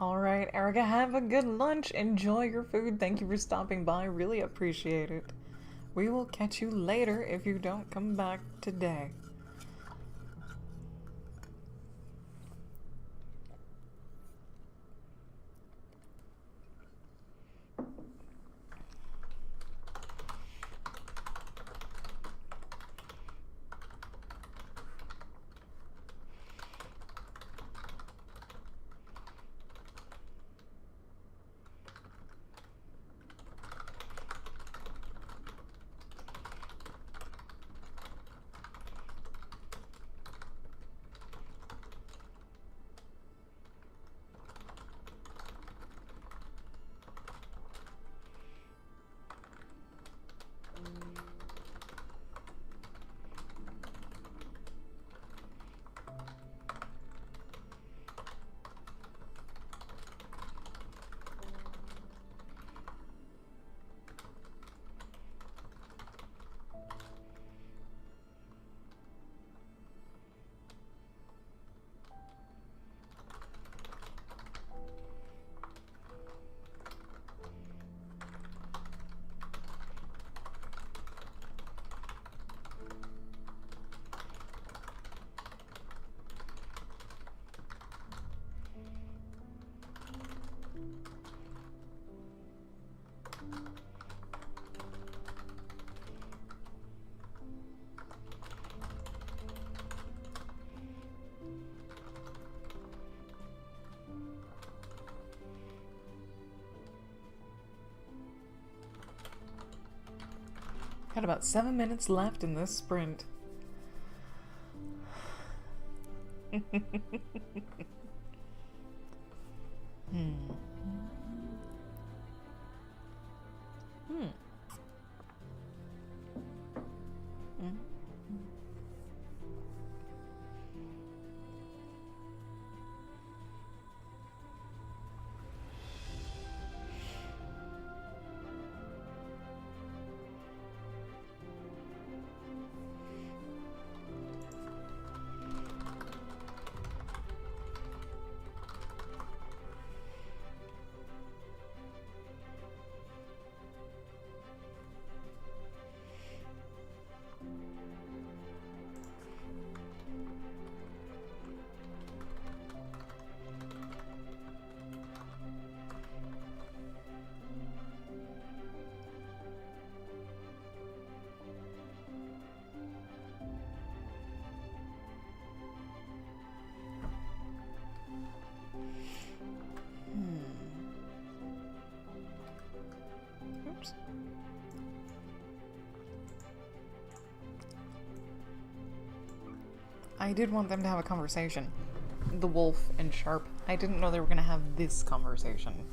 All right, Erica, have a good lunch. Enjoy your food. Thank you for stopping by. Really appreciate it. We will catch you later if you don't come back today. Got about 7 minutes left in this sprint. Oops. I did want them to have a conversation. The wolf and Sharp. I didn't know they were going to have this conversation.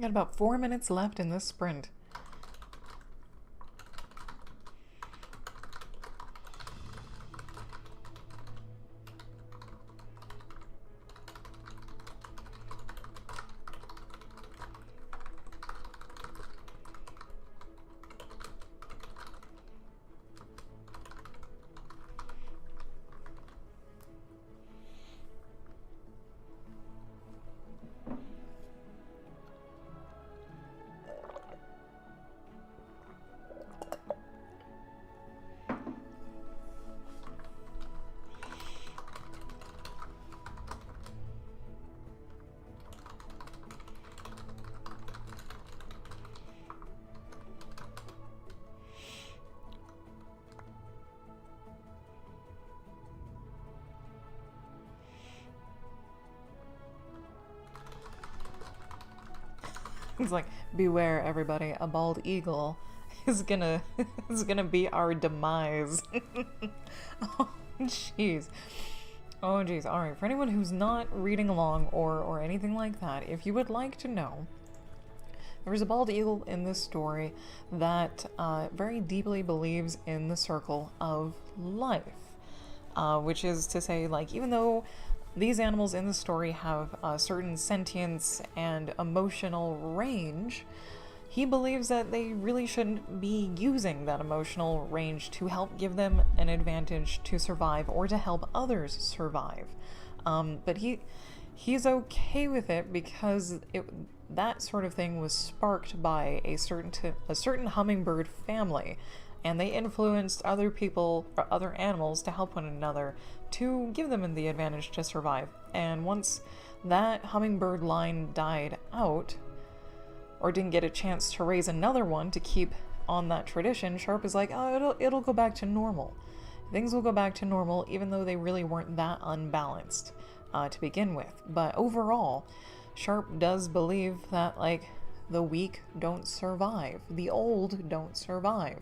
Got about 4 minutes left in this sprint. It's like, beware everybody, a bald eagle is gonna is gonna be our demise. Oh jeez. Oh jeez. Alright, for anyone who's not reading along or anything like that, if you would like to know, there's a bald eagle in this story that very deeply believes in the circle of life. Which is to say, like, even though these animals in the story have a certain sentience and emotional range, he believes that they really shouldn't be using that emotional range to help give them an advantage to survive or to help others survive. But he's okay with it because that sort of thing was sparked by a certain hummingbird family, and they influenced other people or other animals to help one another to give them the advantage to survive. And once that hummingbird line died out, or didn't get a chance to raise another one to keep on that tradition, Sharp is like, oh, it'll go back to normal. Things will go back to normal, even though they really weren't that unbalanced to begin with. But overall, Sharp does believe that, like, the weak don't survive. The old don't survive.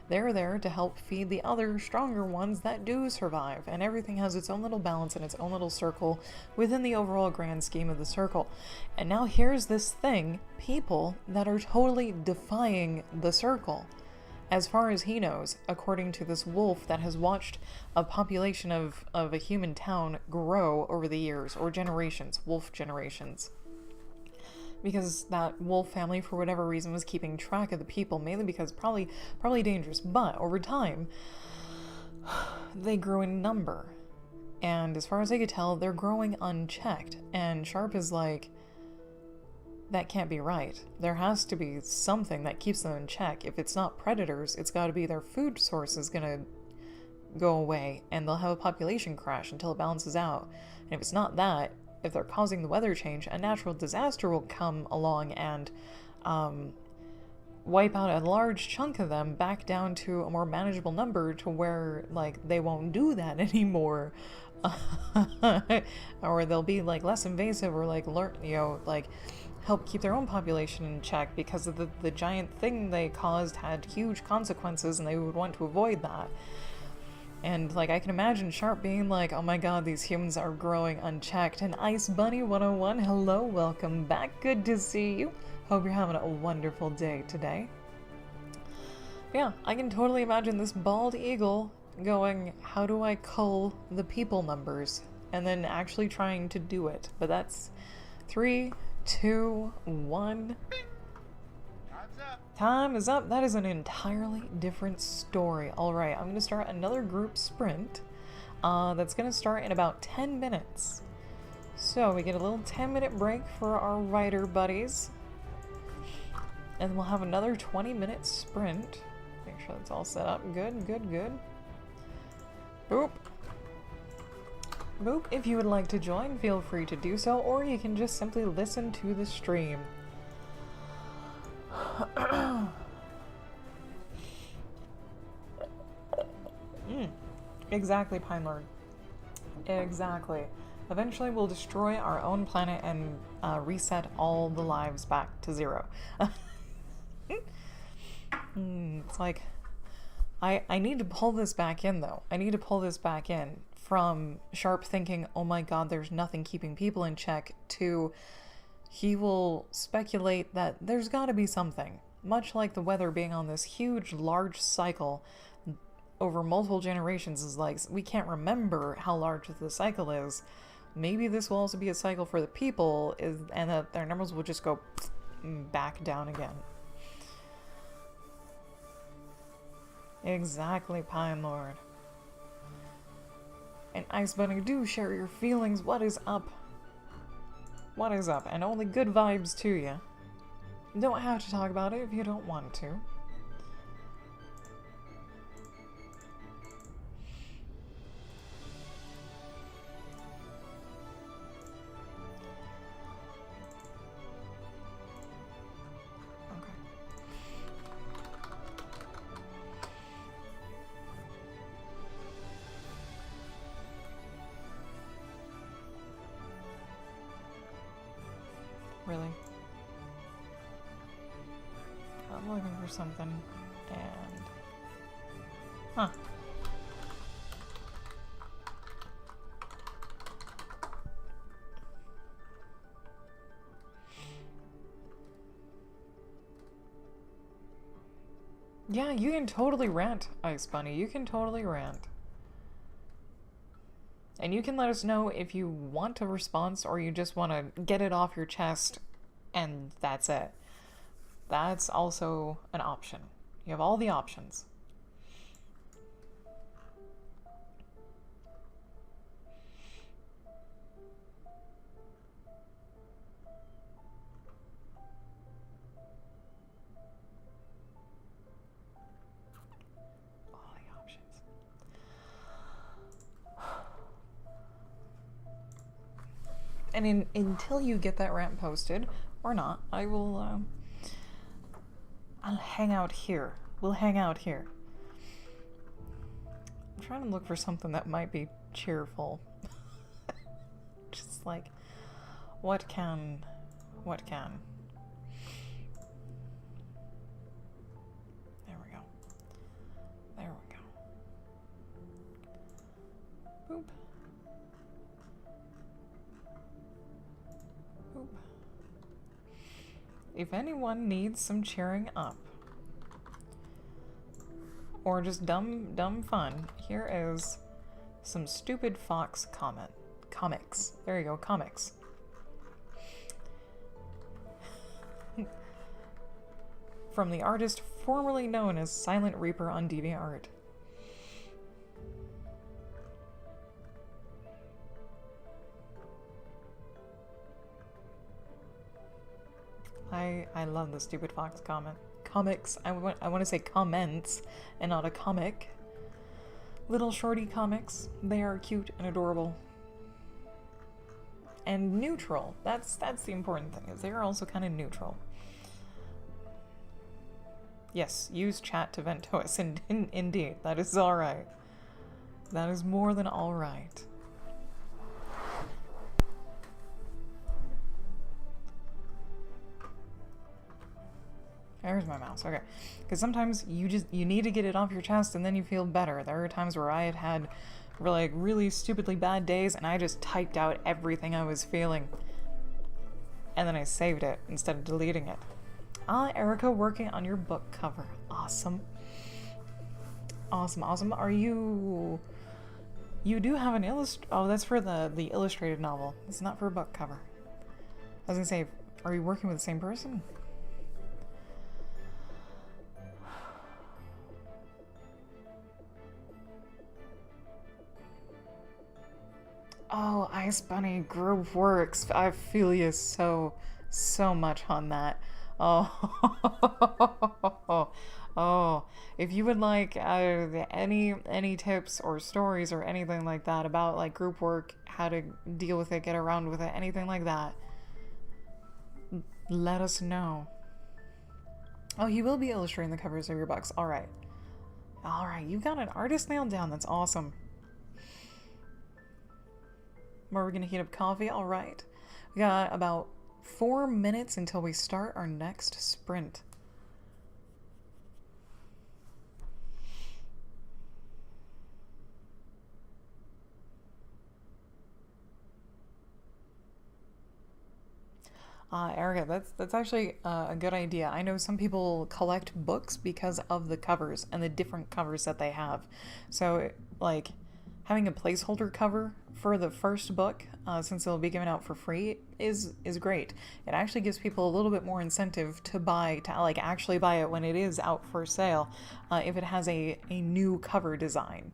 They're there to help feed the other stronger ones that do survive, and everything has its own little balance and its own little circle within the overall grand scheme of the circle. And now here's this thing, people that are totally defying the circle. As far as he knows, according to this wolf that has watched a population of a human town grow over the years, or generations, wolf generations. Because that wolf family, for whatever reason, was keeping track of the people, mainly because probably dangerous. But over time, they grew in number. And as far as I could tell, they're growing unchecked. And Sharp is like, that can't be right. There has to be something that keeps them in check. If it's not predators, it's got to be their food source is going to go away, and they'll have a population crash until it balances out. And if it's not that, if they're causing the weather change, a natural disaster will come along and wipe out a large chunk of them back down to a more manageable number, to where, like, they won't do that anymore. Or they'll be, like, less invasive, or, like, help keep their own population in check, because of the giant thing they caused had huge consequences, and they would want to avoid that. And, like, I can imagine Sharp being like, oh my god, these humans are growing unchecked. And Ice Bunny 101, hello, welcome back, good to see you. Hope you're having a wonderful day today. Yeah, I can totally imagine this bald eagle going, how do I cull the people numbers? And then actually trying to do it. But that's 3, 2, 1... Time is up. That is an entirely different story. Alright, I'm going to start another group sprint. That's going to start in about 10 minutes. So we get a little 10-minute break for our rider buddies. And we'll have another 20-minute sprint. Make sure that's all set up. Good, good, good. Boop. Boop. If you would like to join, feel free to do so, or you can just simply listen to the stream. Exactly, Pine Lord. Exactly. Eventually we'll destroy our own planet and reset all the lives back to 0. It's like, I need to pull this back in, though. I need to pull this back in from Sharp thinking, oh my god, there's nothing keeping people in check, to he will speculate that there's got to be something. Much like the weather being on this huge, large cycle over multiple generations is like, we can't remember how large the cycle is. Maybe this will also be a cycle for the people, and that their numbers will just go back down again. Exactly, Pine Lord. And Ice Bunny, do share your feelings. What is up? What is up? And only good vibes to you. You don't have to talk about it if you don't want to. Okay. Really? for something, and... Huh. Yeah, you can totally rant, Ice Bunny. You can totally rant. And you can let us know if you want a response or you just want to get it off your chest and that's it. That's also an option. You have all the options. All the options. And until you get that rant posted, or not, I will, I'll hang out here. We'll hang out here. I'm trying to look for something that might be cheerful. Just like, what can? There we go. There we go. Boop. Boop. If anyone needs some cheering up, or just dumb fun, here is some Stupid Fox comics. There you go, comics. From the artist formerly known as Silent Reaper on DeviantArt. I love the Stupid Fox comics. I want to say comments and not a comic. Little shorty comics. They are cute and adorable. And neutral. That's the important thing, is they are also kind of neutral. Yes, use chat to vent to us. Indeed, that is alright. That is more than alright. There's my mouse, okay. Because sometimes you need to get it off your chest and then you feel better. There are times where I had like really stupidly bad days and I just typed out everything I was feeling. And then I saved it instead of deleting it. Ah, Erica working on your book cover. Awesome. Awesome. Are you do have an oh, that's for the illustrated novel. It's not for a book cover. I was gonna say, are you working with the same person? Oh, Ice Bunny group works. I feel you so much on that. Oh, oh, if you would like any tips or stories or anything like that about like group work, how to deal with it, get around with it, anything like that, let us know. Oh, he will be illustrating the covers of your books. All right, you've got an artist nailed down. That's awesome. We're gonna heat up coffee. All right, we got about 4 minutes until we start our next sprint. Erica, that's actually a good idea. I know some people collect books because of the covers and the different covers that they have. So, like, having a placeholder cover for the first book, since it'll be given out for free, is great. It actually gives people a little bit more incentive to actually buy it when it is out for sale, if it has a new cover design.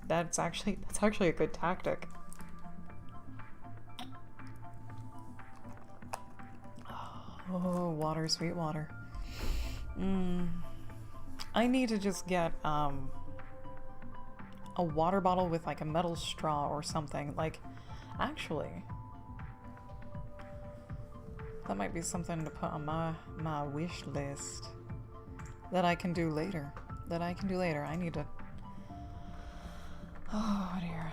That's actually a good tactic. Oh, water, sweet water. I need to just get a water bottle with like a metal straw or something. Like, actually, that might be something to put on my wish list that I can do later. I need to... Oh dear.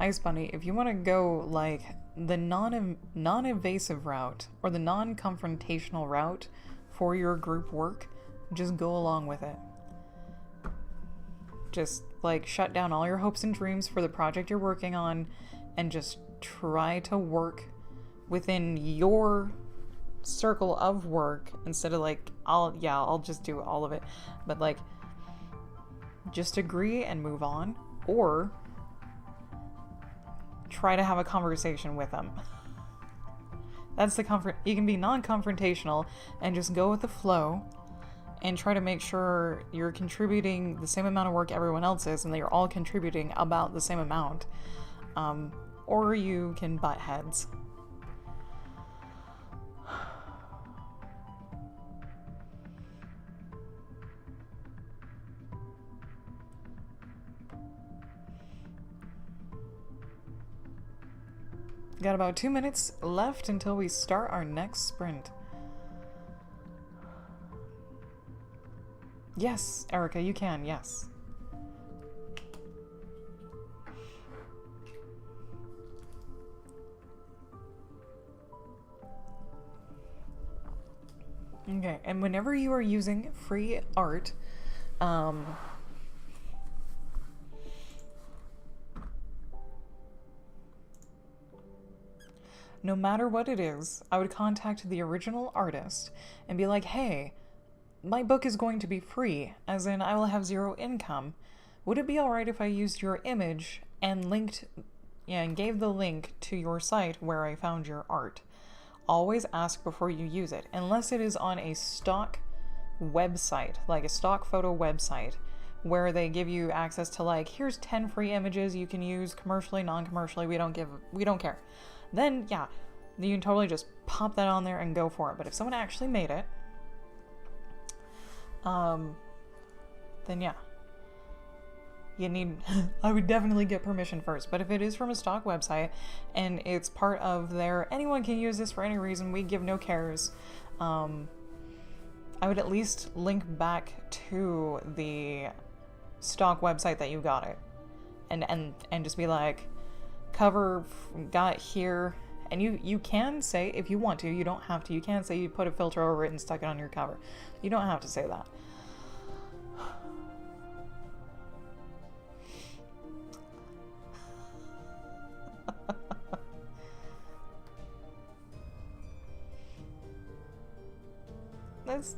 Ice Bunny, if you want to go like the non-invasive route or the non-confrontational route for your group work, just go along with it. Just like shut down all your hopes and dreams for the project you're working on and just try to work within your circle of work instead of like I'll just do all of it, but like just agree and move on, or try to have a conversation with them. That's the comfort. You can be non-confrontational and just go with the flow and try to make sure you're contributing the same amount of work everyone else is and that you're all contributing about the same amount. Or you can butt heads. Got about 2 minutes left until we start our next sprint. Yes, Erica, you can, yes. Okay, and whenever you are using free art, no matter what it is, I would contact the original artist and be like, hey, my book is going to be free, as in I will have 0 income. Would it be alright if I used your image and gave the link to your site where I found your art? Always ask before you use it, unless it is on a stock website, like a stock photo website, where they give you access to like, here's 10 free images you can use commercially, non-commercially, we don't care. Then, yeah, you can totally just pop that on there and go for it. But if someone actually made it, then yeah, you need, I would definitely get permission first. But if it is from a stock website and it's part of their, anyone can use this for any reason, we give no cares, I would at least link back to the stock website that you got it. And just be like, cover got here, and you can say, if you want to, you don't have to, you can say you put a filter over it and stuck it on your cover. You don't have to say that.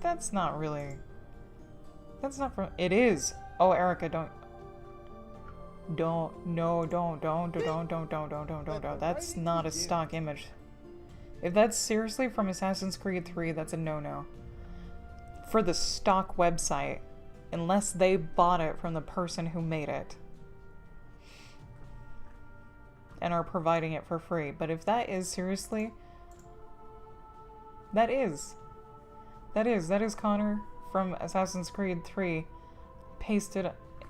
That's not really, that's not from, it is. Oh, Erica, don't. That's not a stock image. If that's seriously from Assassin's Creed 3, that's a no-no. For the stock website, unless they bought it from the person who made it and are providing it for free. But if that is seriously, that is Connor from Assassin's Creed 3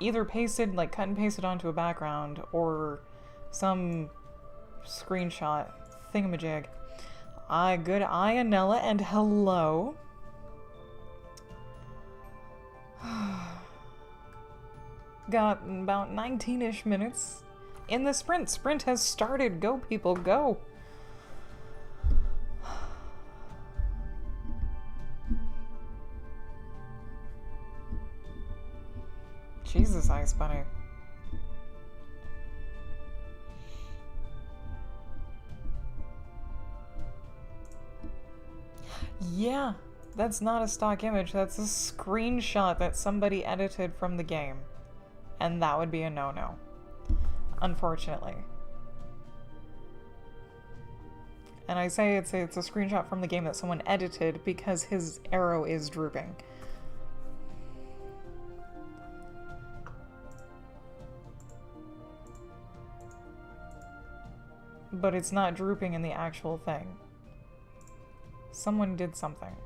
either pasted, like cut and pasted onto a background, or some screenshot thingamajig. Good eye, Anella, and hello. Got about 19-ish minutes in the sprint. Sprint has started. Go, people, go. Jesus, Ice Bunny. Yeah, that's not a stock image. That's a screenshot that somebody edited from the game. And that would be a no-no. Unfortunately. And I say it's a screenshot from the game that someone edited because his arrow is drooping. But it's not drooping in the actual thing. Someone did something.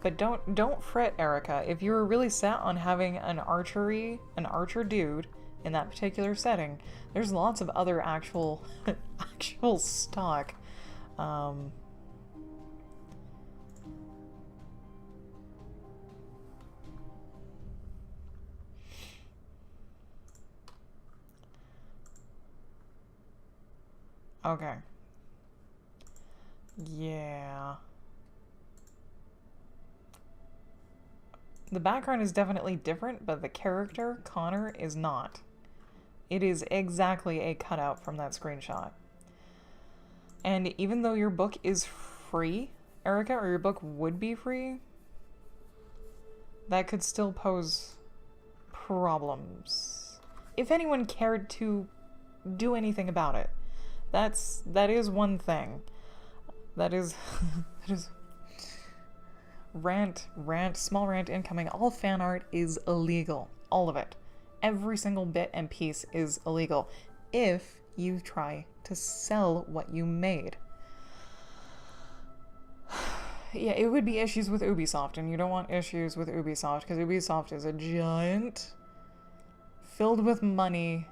But don't fret, Erica. If you were really set on having an archer dude in that particular setting, there's lots of other actual stock. Okay. Yeah. The background is definitely different, but the character, Connor, is not. It is exactly a cutout from that screenshot. And even though your book is free, Erica, or your book would be free, that could still pose problems. If anyone cared to do anything about it. That is one thing. That is that is small rant incoming. All fan art is illegal. All of it. Every single bit and piece is illegal if you try to sell what you made. Yeah, it would be issues with Ubisoft, and you don't want issues with Ubisoft because Ubisoft is a giant, filled with money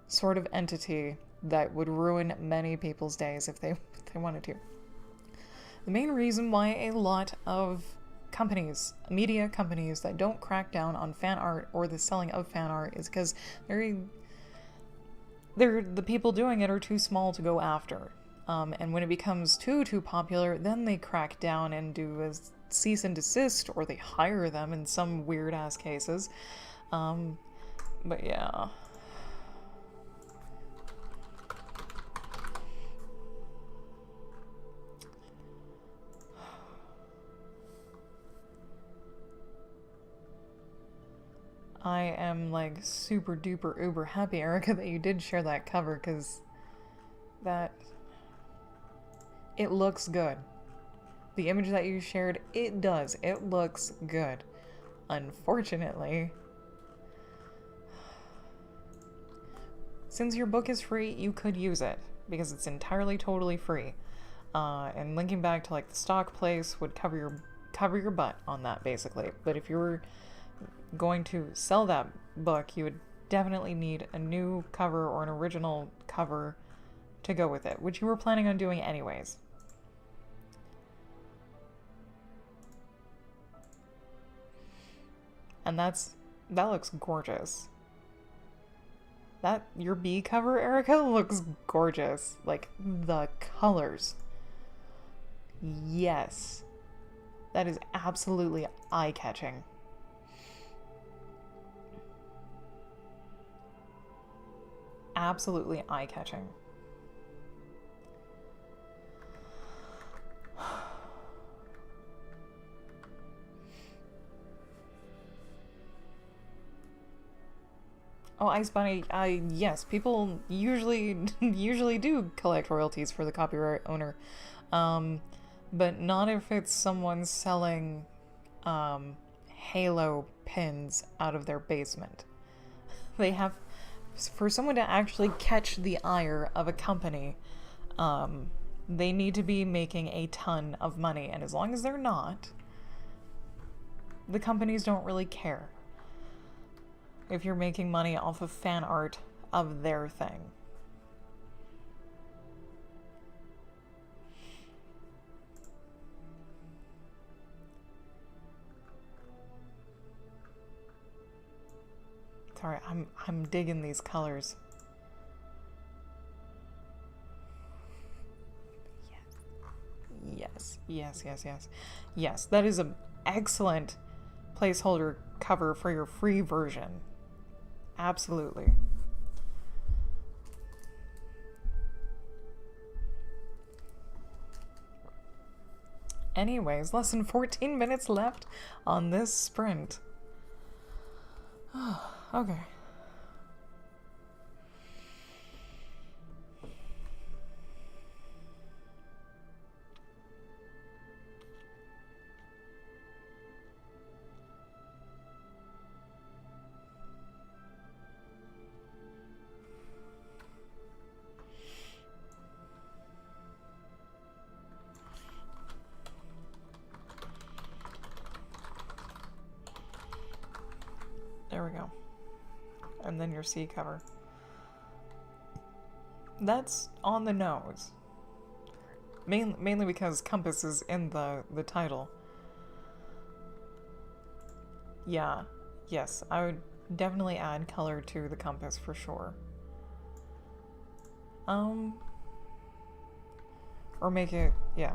sort of entity that would ruin many people's days if they wanted to. The main reason why a lot of companies, media companies that don't crack down on fan art or the selling of fan art is because the people doing it are too small to go after. And when it becomes too popular, then they crack down and do a cease and desist, or they hire them in some weird ass cases. But yeah. I am like super duper uber happy, Erica, that you did share that cover, because it looks good. The image that you shared, it does. It looks good. Unfortunately, since your book is free, you could use it because it's entirely totally free. And linking back to like the stock place would cover your butt on that basically. But if you were going to sell that book, you would definitely need a new cover or an original cover to go with it, which you were planning on doing anyways. And that looks gorgeous. Your bee cover, Erica, looks gorgeous. Like, the colors. Yes. That is absolutely eye-catching. Absolutely eye-catching. Oh, Ice Bunny, yes, people usually do collect royalties for the copyright owner. But not if it's someone selling Halo pins out of their basement. They have, for someone to actually catch the ire of a company, they need to be making a ton of money, and as long as they're not, the companies don't really care if you're making money off of fan art of their thing. Sorry, I'm digging these colors. Yes, that is an excellent placeholder cover for your free version. Absolutely. Anyways, less than 14 minutes left on this sprint. Okay. There we go. And then your C cover. That's on the nose. Mainly because Compass is in the title. Yeah. Yes, I would definitely add color to the Compass for sure. Or make it, yeah.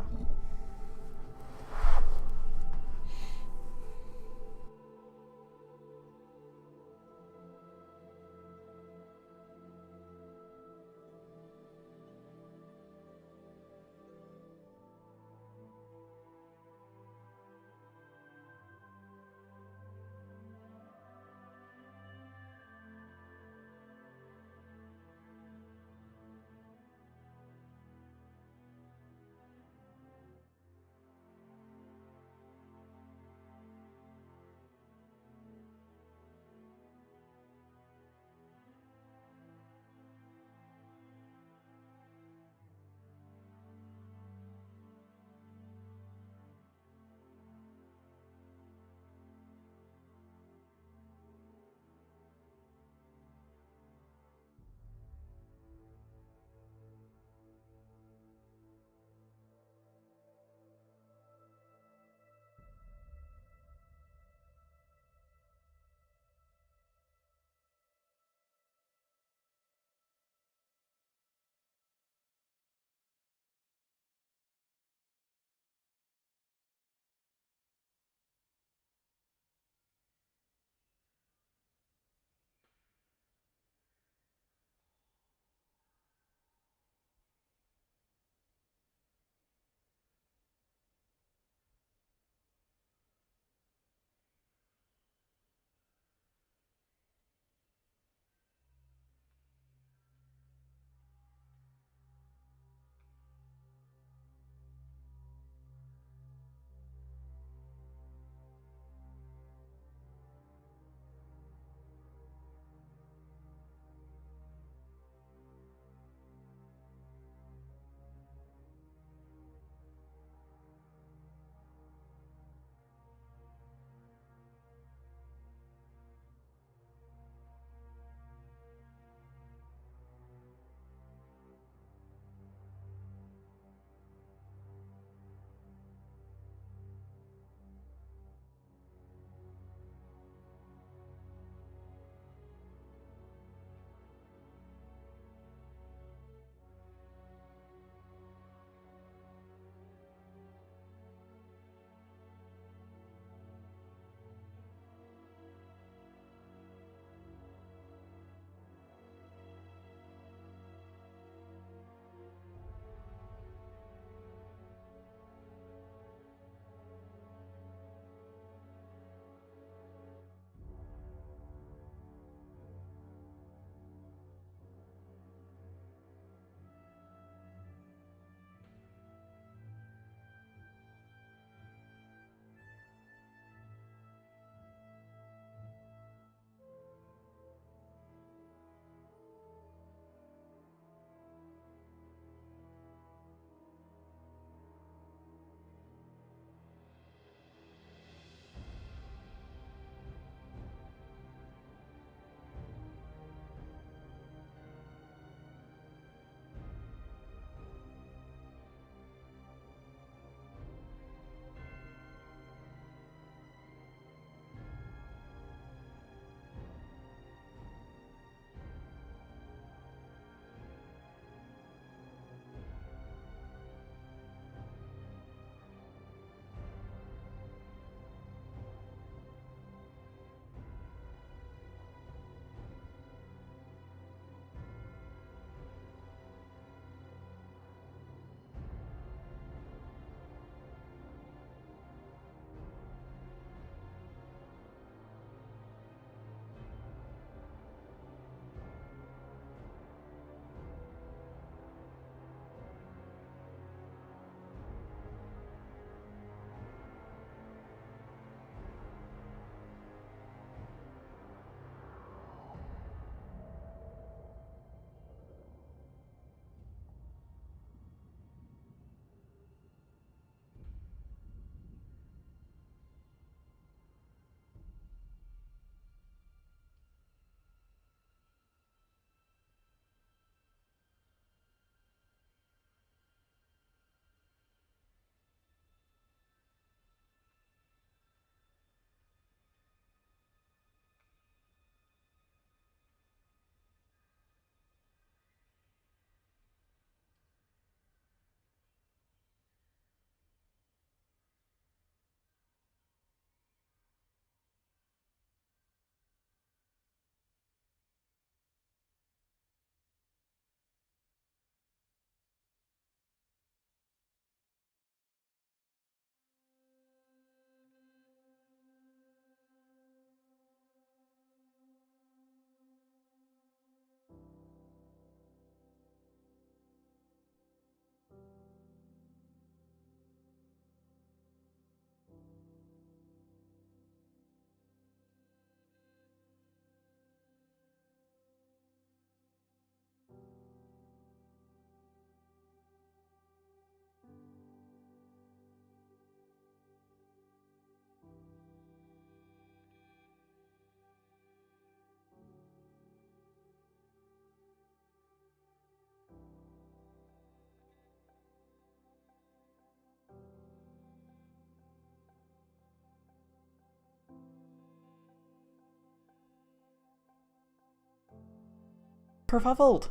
kerfuffled.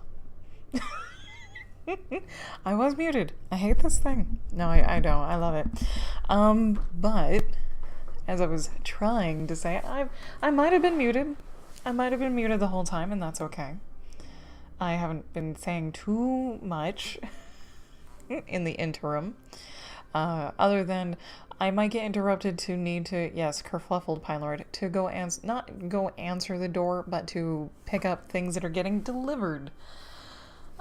I was muted. I hate this thing. No, I don't. I love it. But as I was trying to say, I might have been muted. I might have been muted the whole time, and that's okay. I haven't been saying too much in the interim. Other than I might get interrupted to need to, yes, kerfluffled, Pylord, to go not go answer the door, but to pick up things that are getting delivered.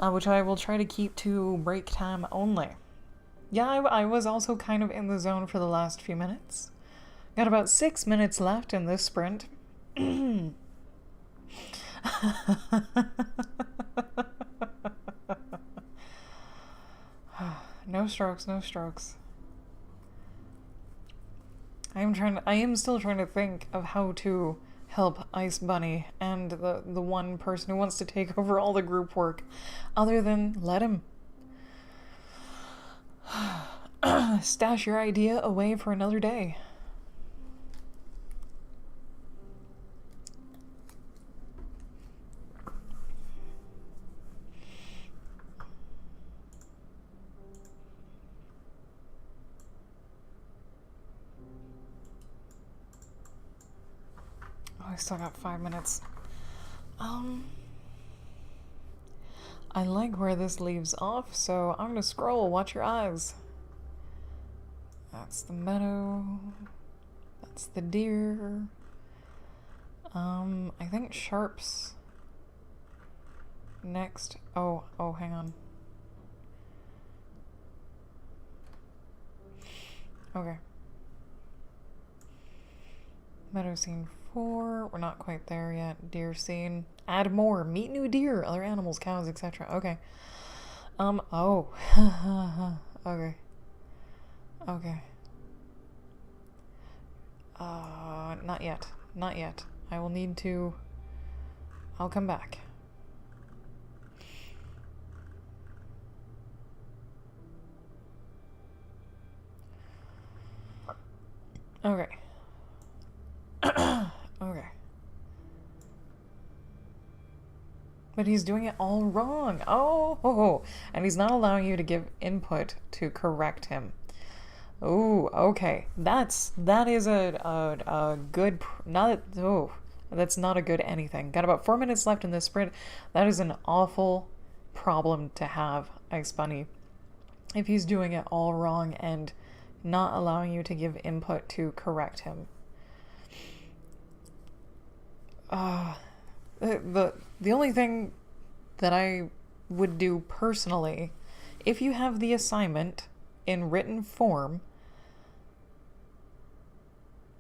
Which I will try to keep to break time only. Yeah, I was also kind of in the zone for the last few minutes. Got about 6 minutes left in this sprint. No strokes, no strokes. I am still trying to think of how to help Ice Bunny and the one person who wants to take over all the group work, other than let him. Stash your idea away for another day. I still got 5 minutes. I like where this leaves off, so I'm gonna scroll. Watch your eyes. That's the meadow. That's the deer. I think Sharp's next. Oh, hang on. Okay. Meadow scene 4. We're not quite there yet. Deer scene. Add more. Meet new deer, other animals, cows, etc. Okay. Oh. Okay. Okay. Not yet. Not yet. I will need to... I'll come back. Okay. Okay. But he's doing it all wrong. Oh, and he's not allowing you to give input to correct him. Oh, okay. That is a good that's not a good anything. Got about 4 minutes left in this sprint. That is an awful problem to have, Ice Bunny. If he's doing it all wrong and not allowing you to give input to correct him. The only thing that I would do personally, if you have the assignment in written form,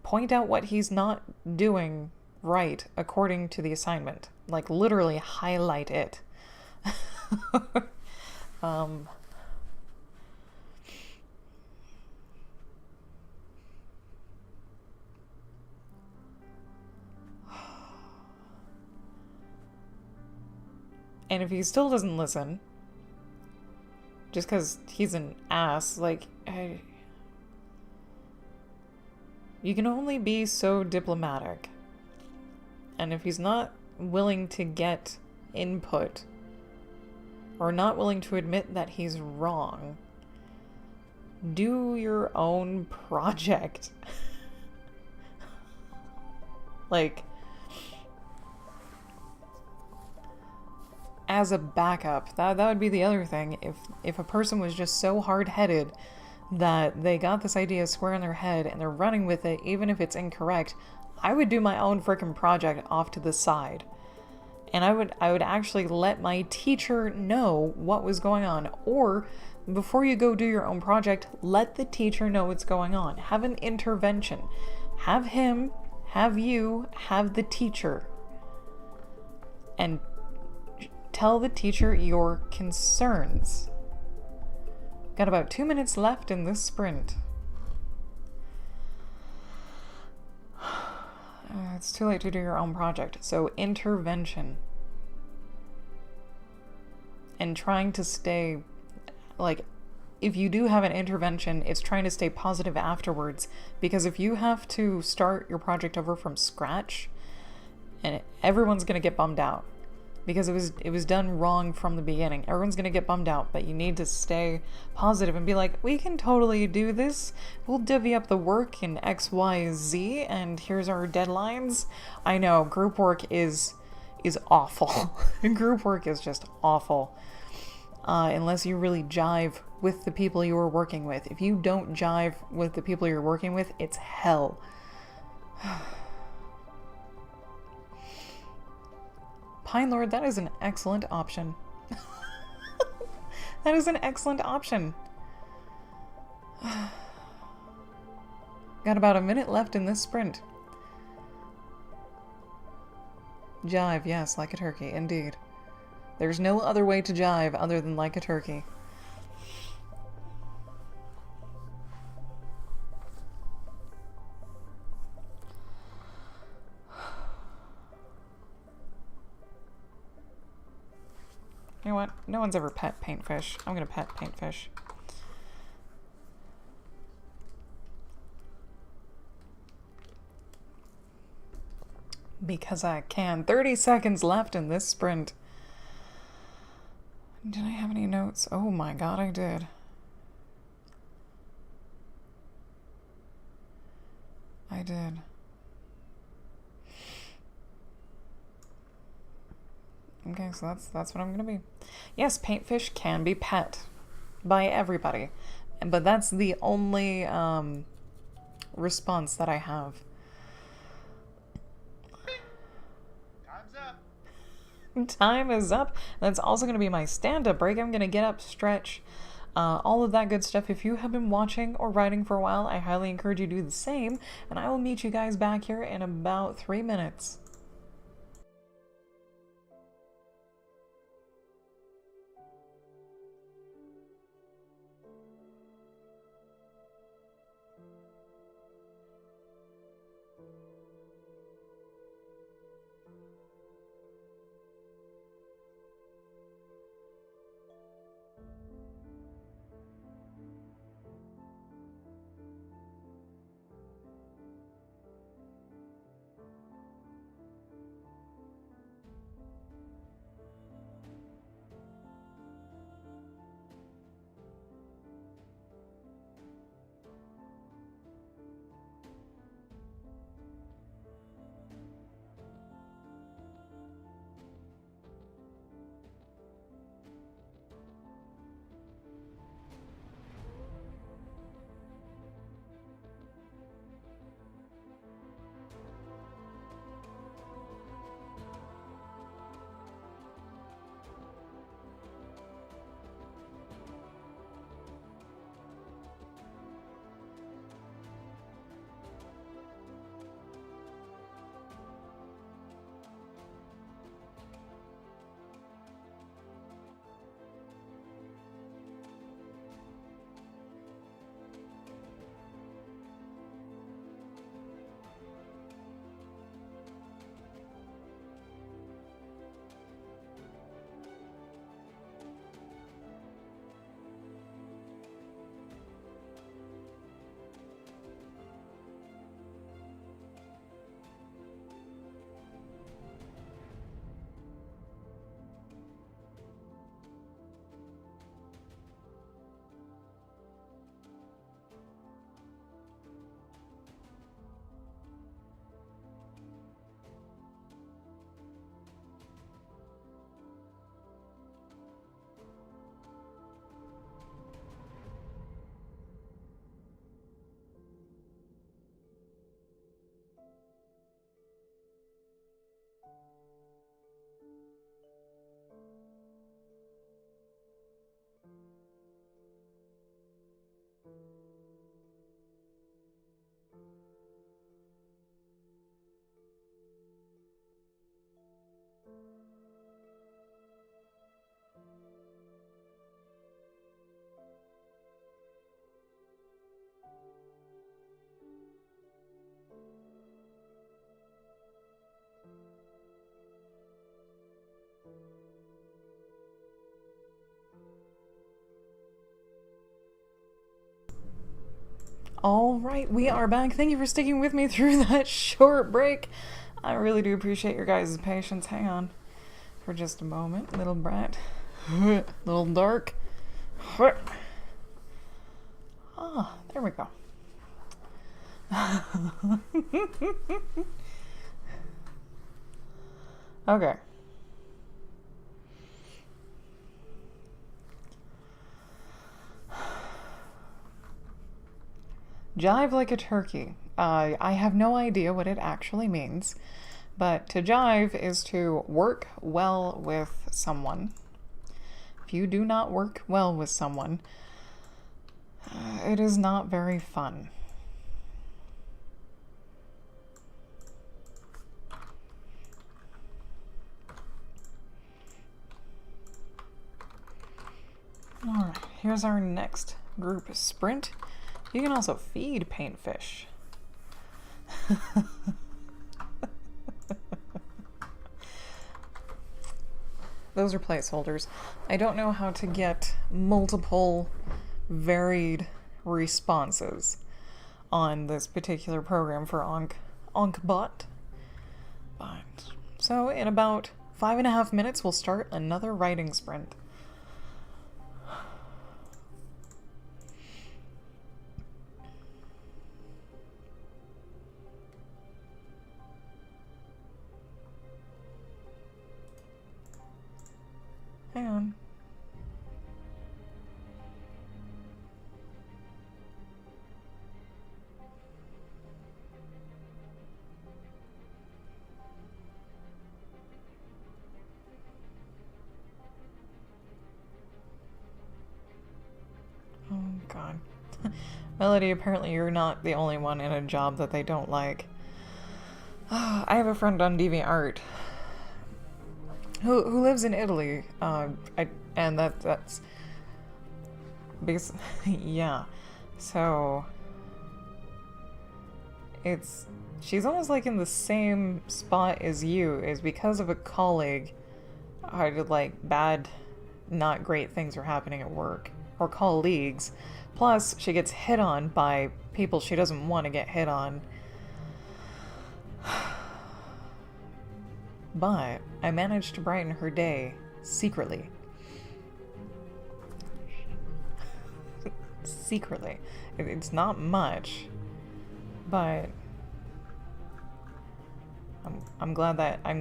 point out what he's not doing right according to the assignment. Like, literally highlight it. And if he still doesn't listen, just because he's an ass, like, you can only be so diplomatic. And if he's not willing to get input, or not willing to admit that he's wrong, do your own project. Like, as a backup. That would be the other thing. If a person was just so hard-headed that they got this idea square in their head and they're running with it, even if it's incorrect, I would do my own frickin' project off to the side. And I would actually let my teacher know what was going on. Or, before you go do your own project, let the teacher know what's going on. Have an intervention. Have him, have you, have the teacher. And tell the teacher your concerns. Got about 2 minutes left in this sprint. It's too late to do your own project. So intervention. And trying to stay, like, if you do have an intervention, it's trying to stay positive afterwards. Because if you have to start your project over from scratch, and everyone's going to get bummed out. because it was done wrong from the beginning. Everyone's gonna get bummed out, but you need to stay positive and be like, we can totally do this. We'll divvy up the work in X, Y, Z, and here's our deadlines. I know group work is awful. Group work is just awful. Unless you really jive with the people you are working with. If you don't jive with the people you're working with, it's hell. Pine Lord, that is an excellent option. That is an excellent option. Got about a minute left in this sprint. Jive, yes, like a turkey, indeed. There's no other way to jive other than like a turkey. You know what? No one's ever pet paintfish. I'm gonna pet paintfish. Because I can. 30 seconds left in this sprint. Did I have any notes? Oh my god, I did. I did. Okay, so that's what I'm gonna be. Yes, paintfish can be pet by everybody, but that's the only response that I have. Time's up. Time is up. That's also gonna be my stand-up break. I'm gonna get up, stretch, all of that good stuff. If you have been watching or writing for a while, I highly encourage you to do the same, and I will meet you guys back here in about 3 minutes. All right, we are back. Thank you for sticking with me through that short break. I really do appreciate your guys' patience. Hang on. for just a moment, little brat. Little dark. Ah, there we go. Okay. Jive like a turkey. I have no idea what it actually means, but to jive is to work well with someone. If you do not work well with someone, it is not very fun. Alright, here's our next group sprint. You can also feed paintfish. Those are placeholders. I don't know how to get multiple varied responses on this particular program for OnkBot. But, so in about 5.5 minutes, we'll start another writing sprint. Hang on. Oh, God. Melody, apparently you're not the only one in a job that they don't like. I have a friend on DeviantArt who lives in Italy, and that's because yeah, so she's almost like in the same spot as you, is because of a colleague, like bad, not great things are happening at work, or colleagues. Plus, she gets hit on by people she doesn't want to get hit on. But I managed to brighten her day secretly. Secretly. It's not much, but I'm glad. I'm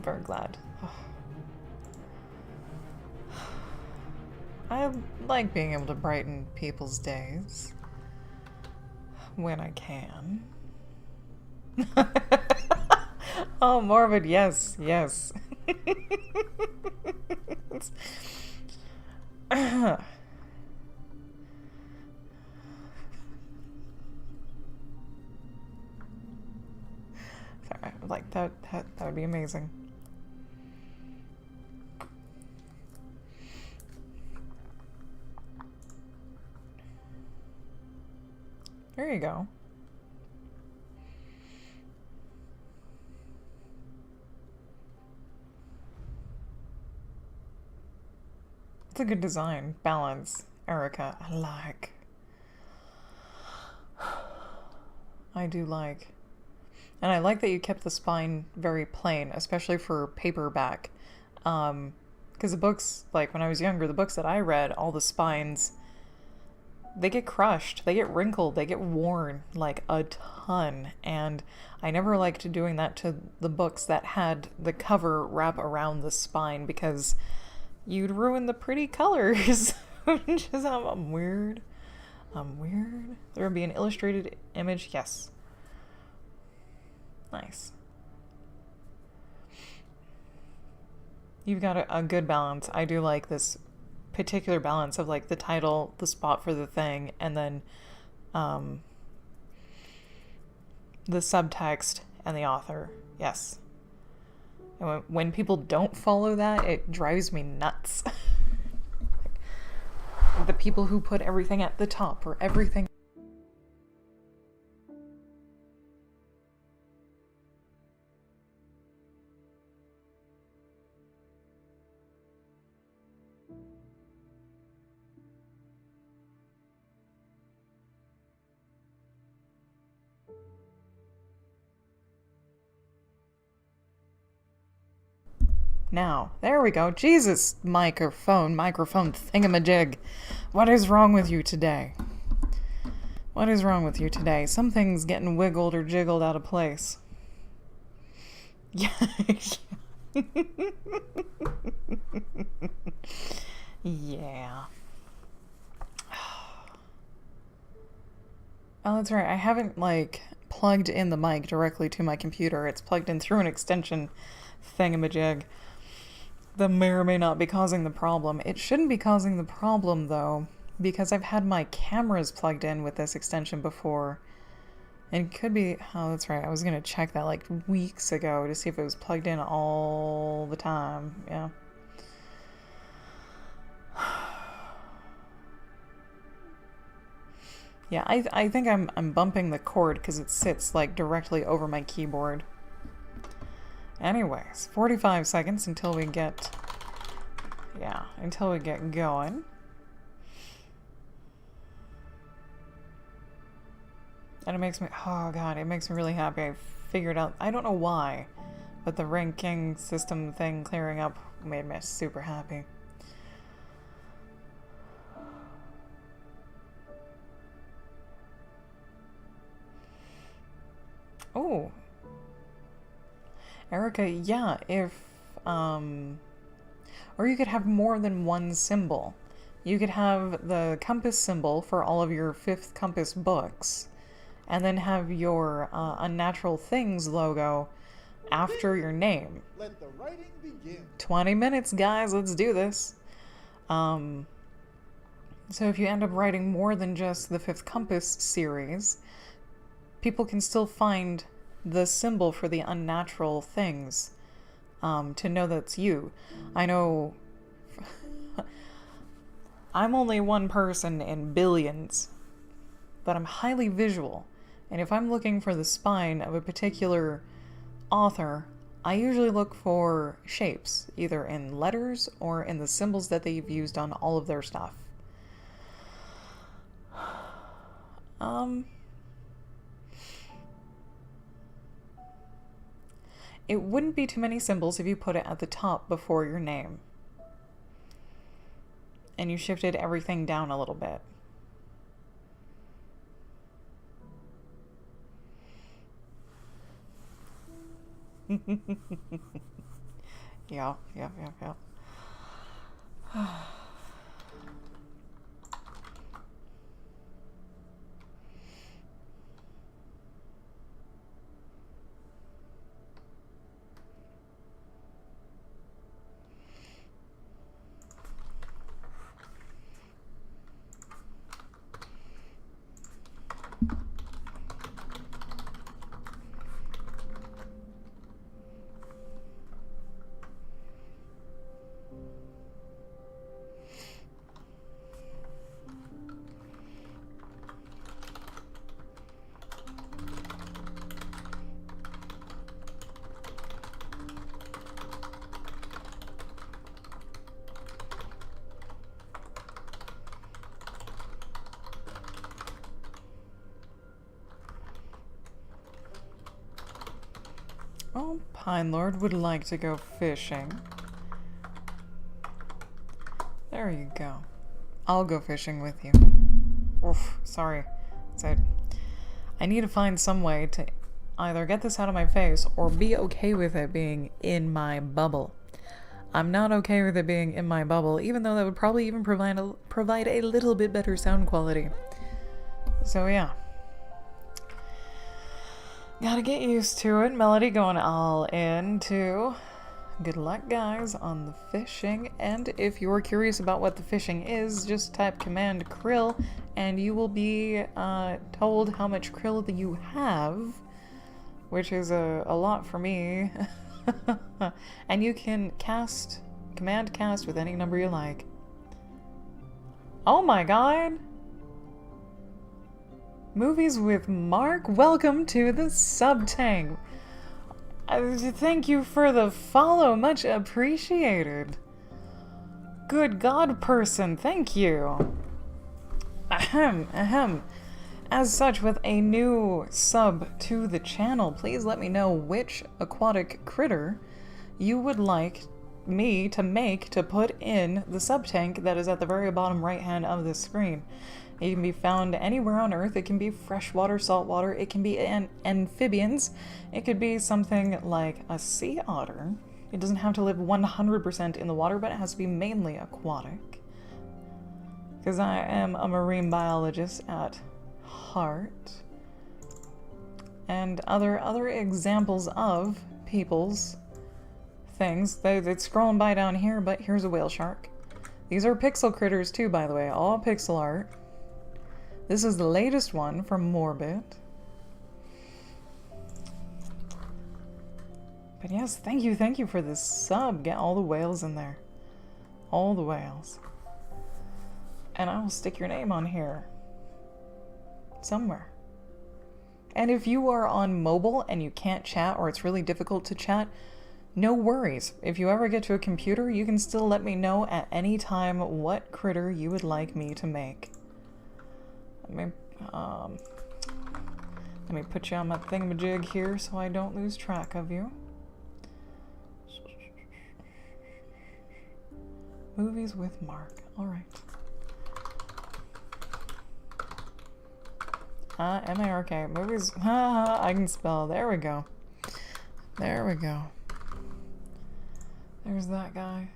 very glad. I like being able to brighten people's days when I can. Oh, Morbid, yes, yes. Sorry, like that would be amazing. There you go. It's a good design. Balance. Erica. I like. I do like. And I like that you kept the spine very plain, especially for paperback. Because the books, like when I was younger, the books that I read, all the spines, they get crushed, they get wrinkled, they get worn, like a ton. And I never liked doing that to the books that had the cover wrap around the spine, because you'd ruin the pretty colors. Just I'm weird. I'm weird. There would be an illustrated image. Yes. Nice. You've got a good balance. I do like this particular balance of like the title, the spot for the thing, and then the subtext and the author. Yes. And when people don't follow that, it drives me nuts. The people who put everything at the top or everything. Now, there we go. Jesus, microphone thingamajig. What is wrong with you today? What is wrong with you today? Something's getting wiggled or jiggled out of place. Yeah. Yeah. Oh, that's right. I haven't, like, plugged in the mic directly to my computer. It's plugged in through an extension thingamajig that may or may not be causing the problem. It shouldn't be causing the problem, though, because I've had my cameras plugged in with this extension before. And it could be... Oh, that's right. I was going to check that, like, weeks ago to see if it was plugged in all the time. Yeah. Yeah, I think I'm bumping the cord because it sits, like, directly over my keyboard. Anyways, 45 seconds until we get... Yeah, until we get going. And it makes me... Oh, God, it makes me really happy. I figured out... I don't know why, but the ranking system thing clearing up made me super happy. Oh. Erica, yeah, if, or you could have more than one symbol. You could have the compass symbol for all of your fifth compass books, and then have your Unnatural Things logo after your name. Let the writing begin. 20 minutes, guys, let's do this. So if you end up writing more than just the Fifth Compass series, people can still find the symbol for the unnatural things to know that's you. I know I'm only one person in billions, but I'm highly visual. And if I'm looking for the spine of a particular author, I usually look for shapes, either in letters or in the symbols that they've used on all of their stuff. It wouldn't be too many symbols if you put it at the top before your name. And you shifted everything down a little bit. Yeah. Oh, Pine Lord would like to go fishing. There you go. I'll go fishing with you. Oof, sorry. I need to find some way to either get this out of my face or be okay with it being in my bubble. I'm not okay with it being in my bubble, even though that would probably even provide a little bit better sound quality. So yeah. Gotta get used to it. Melody going all in too. Good luck, guys, on the fishing. And if you're curious about what the fishing is, just type command krill and you will be told how much krill that you have, which is a lot for me. And you can command cast with any number you like. Oh my god! Movies with Mark, welcome to the sub-tank. Thank you for the follow, much appreciated. Good God, person, thank you. Ahem. As such, with a new sub to the channel, please let me know which aquatic critter you would like me to put in the sub tank that is at the very bottom right hand of this screen. It can be found anywhere on Earth. It can be freshwater, saltwater, it can be amphibians, it could be something like a sea otter. It doesn't have to live 100% in the water, but it has to be mainly aquatic. Because I am a marine biologist at heart. And other examples of people's things. They're scrolling by down here, but here's a whale shark. These are pixel critters too, by the way, all pixel art. This is the latest one from Morbid. But yes, thank you for this sub. Get all the whales in there. All the whales. And I will stick your name on here. Somewhere. And if you are on mobile and you can't chat, or it's really difficult to chat, no worries. If you ever get to a computer, you can still let me know at any time what critter you would like me to make. Let me put you on my thingamajig here so I don't lose track of you. Movies with Mark. Alright. M-A-R-K. Movies. I can spell. There we go. There we go. There's that guy.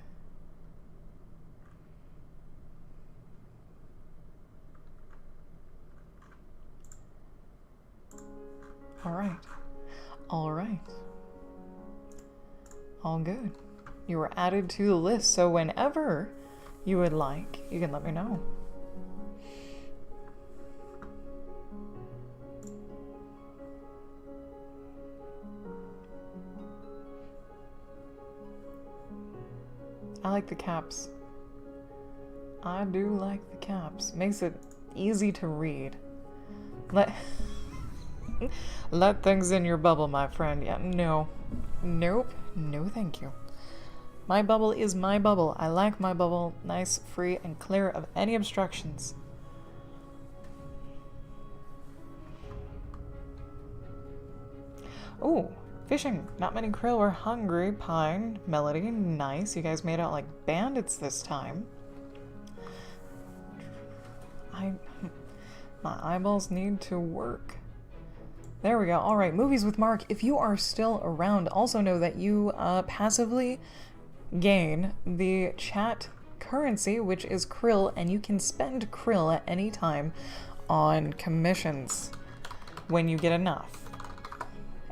Alright. Alright. All good. You were added to the list, so whenever you would like, you can let me know. I like the caps. I do like the caps. Makes it easy to read. Let things in your bubble, my friend. Yeah, no. Nope. No thank you. My bubble is my bubble. I like my bubble nice, free, and clear of any obstructions. Oh, fishing. Not many krill were hungry. Pine. Melody. Nice. You guys made out like bandits this time. My eyeballs need to work. There we go. Alright, Movies with Mark. If you are still around, also know that you passively gain the chat currency, which is krill, and you can spend krill at any time on commissions when you get enough.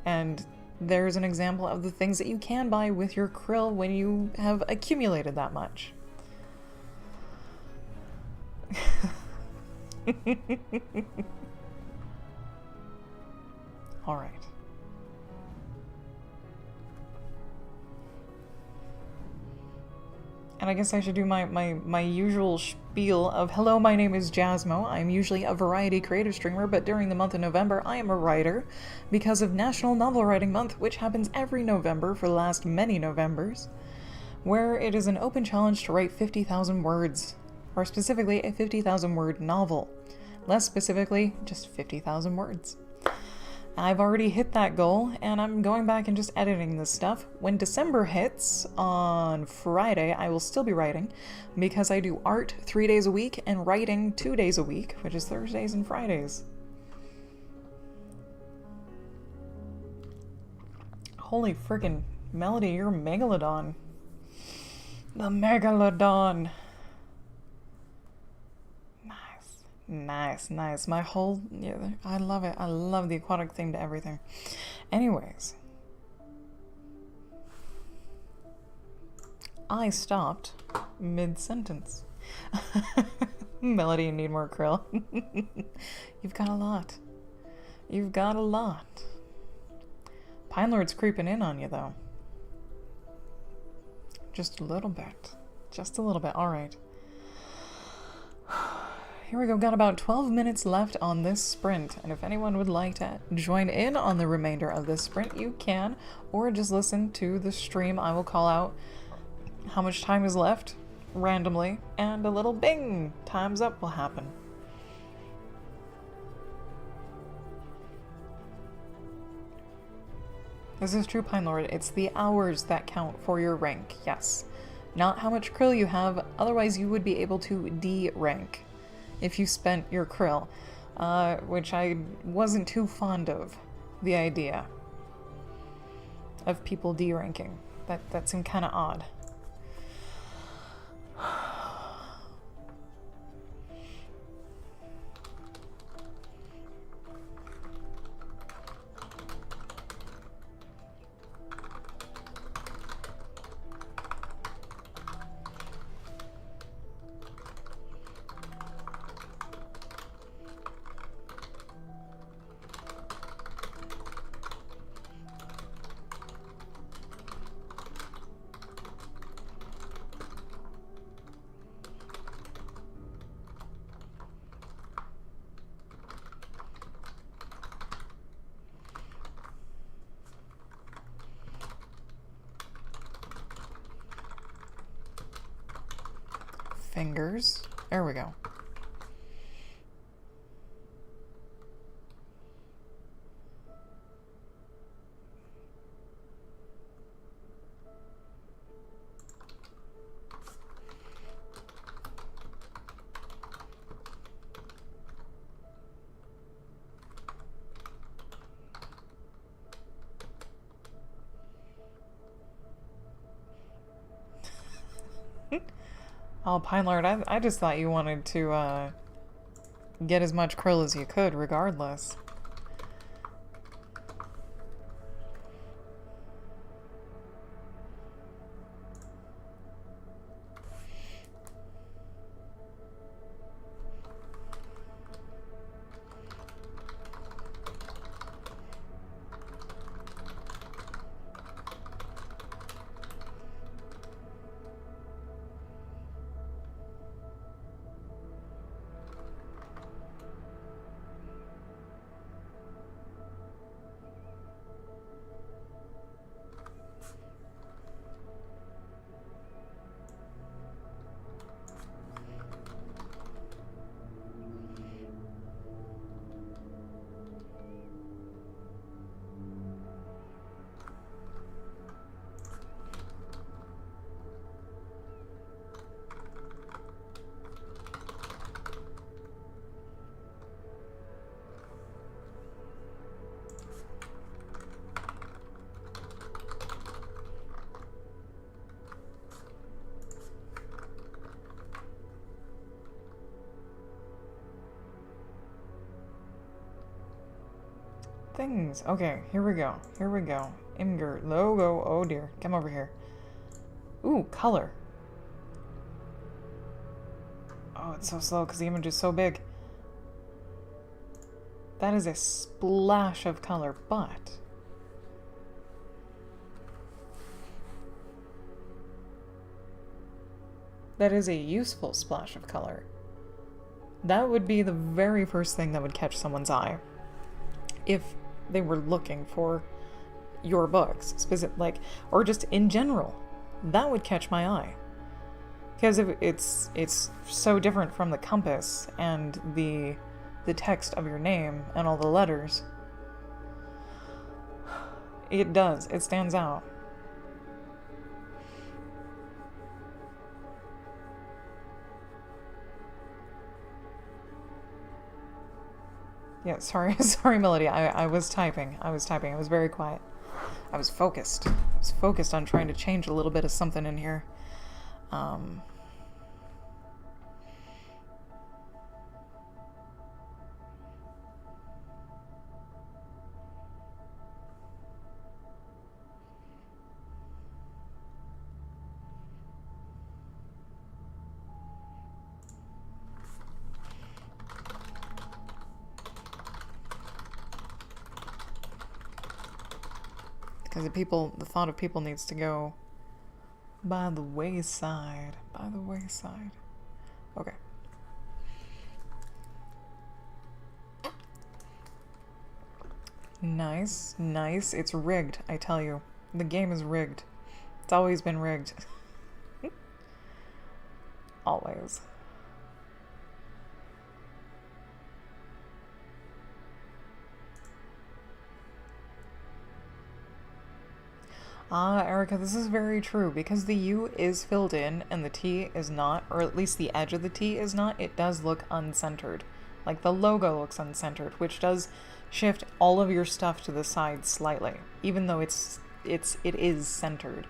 And there's an example of the things that you can buy with your krill when you have accumulated that much. All right. And I guess I should do my usual spiel of, hello, my name is Jasmo. I'm usually a variety creative streamer, but during the month of November, I am a writer because of National Novel Writing Month, which happens every November for the last many Novembers, where it is an open challenge to write 50,000 words, or specifically a 50,000 word novel. Less specifically, just 50,000 words. I've already hit that goal, and I'm going back and just editing this stuff. When December hits, on Friday, I will still be writing, because I do art 3 days a week and writing 2 days a week, which is Thursdays and Fridays. Holy frickin' Melody, you're a megalodon. The megalodon! Nice. My whole... yeah, I love it. I love the aquatic theme to everything. Anyways. I stopped mid-sentence. Melody, you need more krill. You've got a lot. You've got a lot. Pine Lord's creeping in on you, though. Just a little bit. Just a little bit. Alright. Here we go, got about 12 minutes left on this sprint, and if anyone would like to join in on the remainder of this sprint, you can, or just listen to the stream. I will call out how much time is left randomly, and a little bing, time's up will happen. This is true, Pine Lord. It's the hours that count for your rank, yes. Not how much krill you have, otherwise you would be able to D-rank if you spent your krill, which I wasn't too fond of the idea of people D-ranking. That seemed kind of odd. Fingers. There we go. Oh, Pine Lord, I just thought you wanted to, get as much krill as you could, regardless. Things. Okay, here we go. Here we go. Imgur. Logo. Oh dear. Come over here. Ooh, color. Oh, it's so slow because the image is so big. That is a splash of color, but... that is a useful splash of color. That would be the very first thing that would catch someone's eye. If they were looking for your books, specific, like, or just in general, that would catch my eye. Because if it's so different from the compass and the text of your name and all the letters. It does. It stands out. Yeah, sorry, sorry, Melody. I was typing. I was typing. I was very quiet. I was focused. I was focused on trying to change a little bit of something in here. Because the thought of people needs to go by the wayside. By the wayside. Okay. Nice, nice. It's rigged, I tell you. The game is rigged. It's always been rigged. Always. Ah, Erica, this is very true. Because the U is filled in and the T is not, or at least the edge of the T is not, it does look uncentered. Like the logo looks uncentered, which does shift all of your stuff to the side slightly, even though it is centered.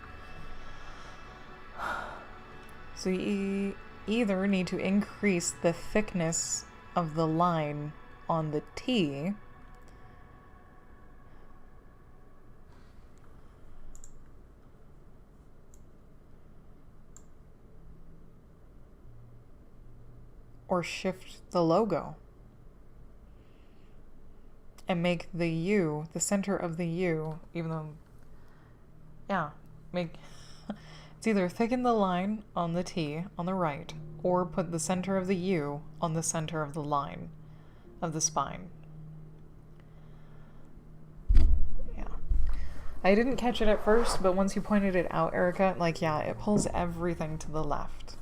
So you either need to increase the thickness of the line on the T, or shift the logo and make the U, the center of the U, even though, yeah, make, it's either thicken the line on the T on the right, or put the center of the U on the center of the line of the spine. Yeah. I didn't catch it at first, but once you pointed it out, Erica, like, yeah, it pulls everything to the left.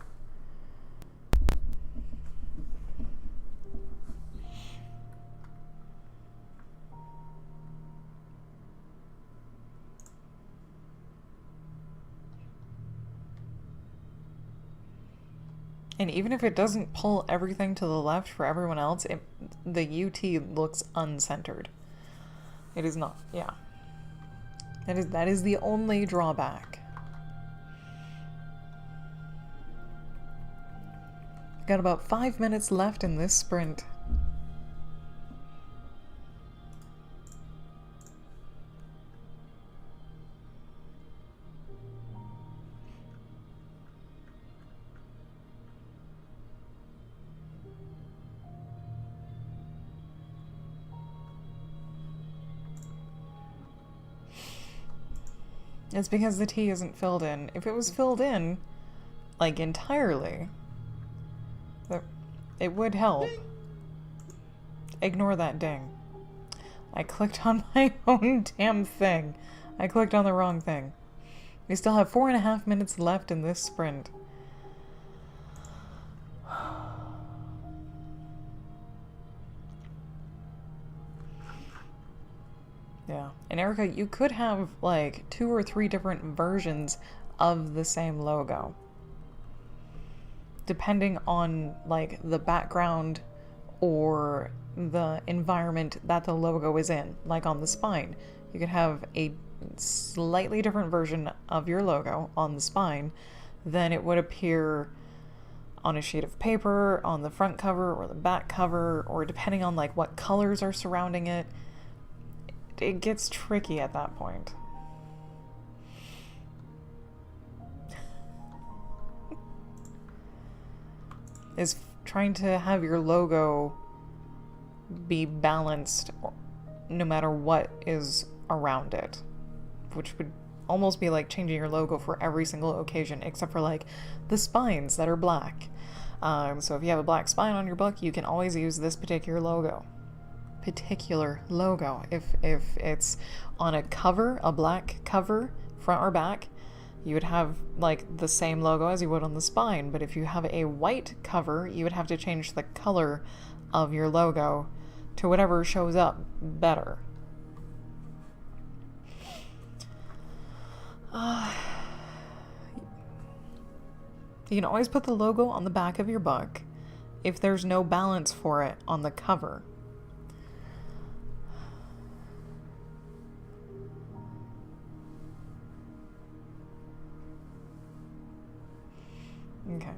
And even if it doesn't pull everything to the left for everyone else, the UT looks uncentered. It is not, yeah. That is the only drawback. Got about 5 minutes left in this sprint. It's because the T isn't filled in. If it was filled in, like, entirely, it would help. Ignore that ding. I clicked on my own damn thing. I clicked on the wrong thing. We still have 4.5 minutes left in this sprint. Yeah. And Erica, you could have like 2 or 3 different versions of the same logo, depending on like the background or the environment that the logo is in. Like on the spine, you could have a slightly different version of your logo on the spine than it would appear on a sheet of paper, on the front cover or the back cover, or depending on like what colors are surrounding it. It gets tricky at that point. Is trying to have your logo be balanced no matter what is around it, which would almost be like changing your logo for every single occasion, except for like the spines that are black. So if you have a black spine on your book, you can always use this particular logo. If it's on a cover, a black cover, front or back, you would have like the same logo as you would on the spine. But if you have a white cover, you would have to change the color of your logo to whatever shows up better. You can always put the logo on the back of your book if there's no balance for it on the cover. Okay.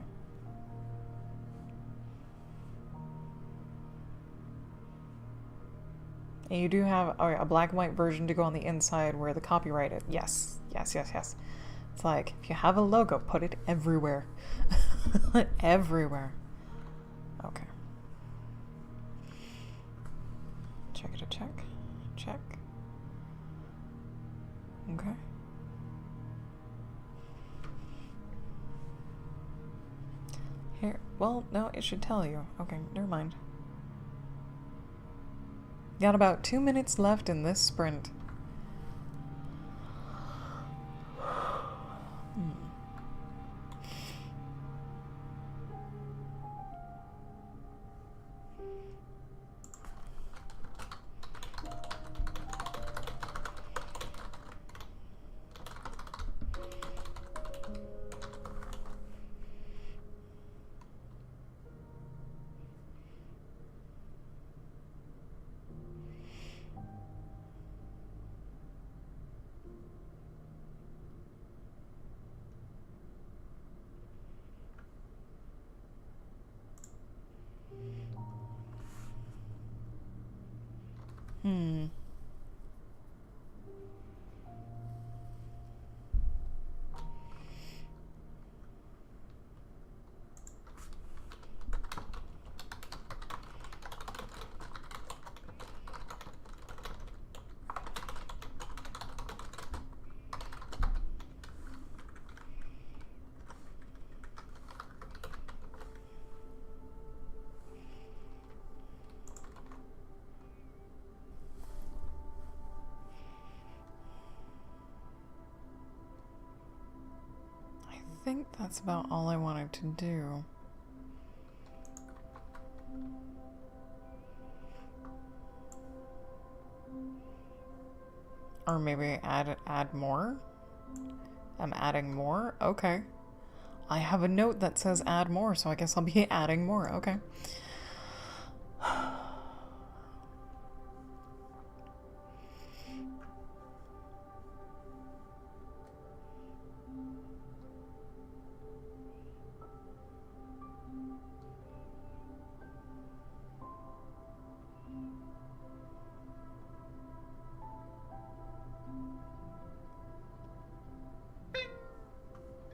And you do have a black and white version to go on the inside where the copyright is. Yes. It's like, if you have a logo, put it everywhere. Everywhere. Okay. Check it a check. Check. Okay. Here, well, no, it should tell you. Okay, never mind. Got about 2 minutes left in this sprint. Hmm. I think that's about all I wanted to do. Or maybe add more? I'm adding more? Okay. I have a note that says add more, so I guess I'll be adding more. Okay.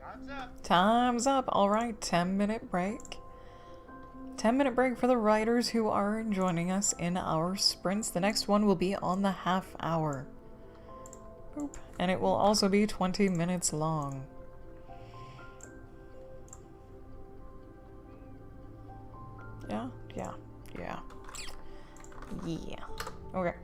Time's up. Time's up. All right, 10-minute break. 10-minute break for the riders who are joining us in our sprints. The next one will be on the half hour. Boop. And it will also be 20 minutes long. Yeah. Okay.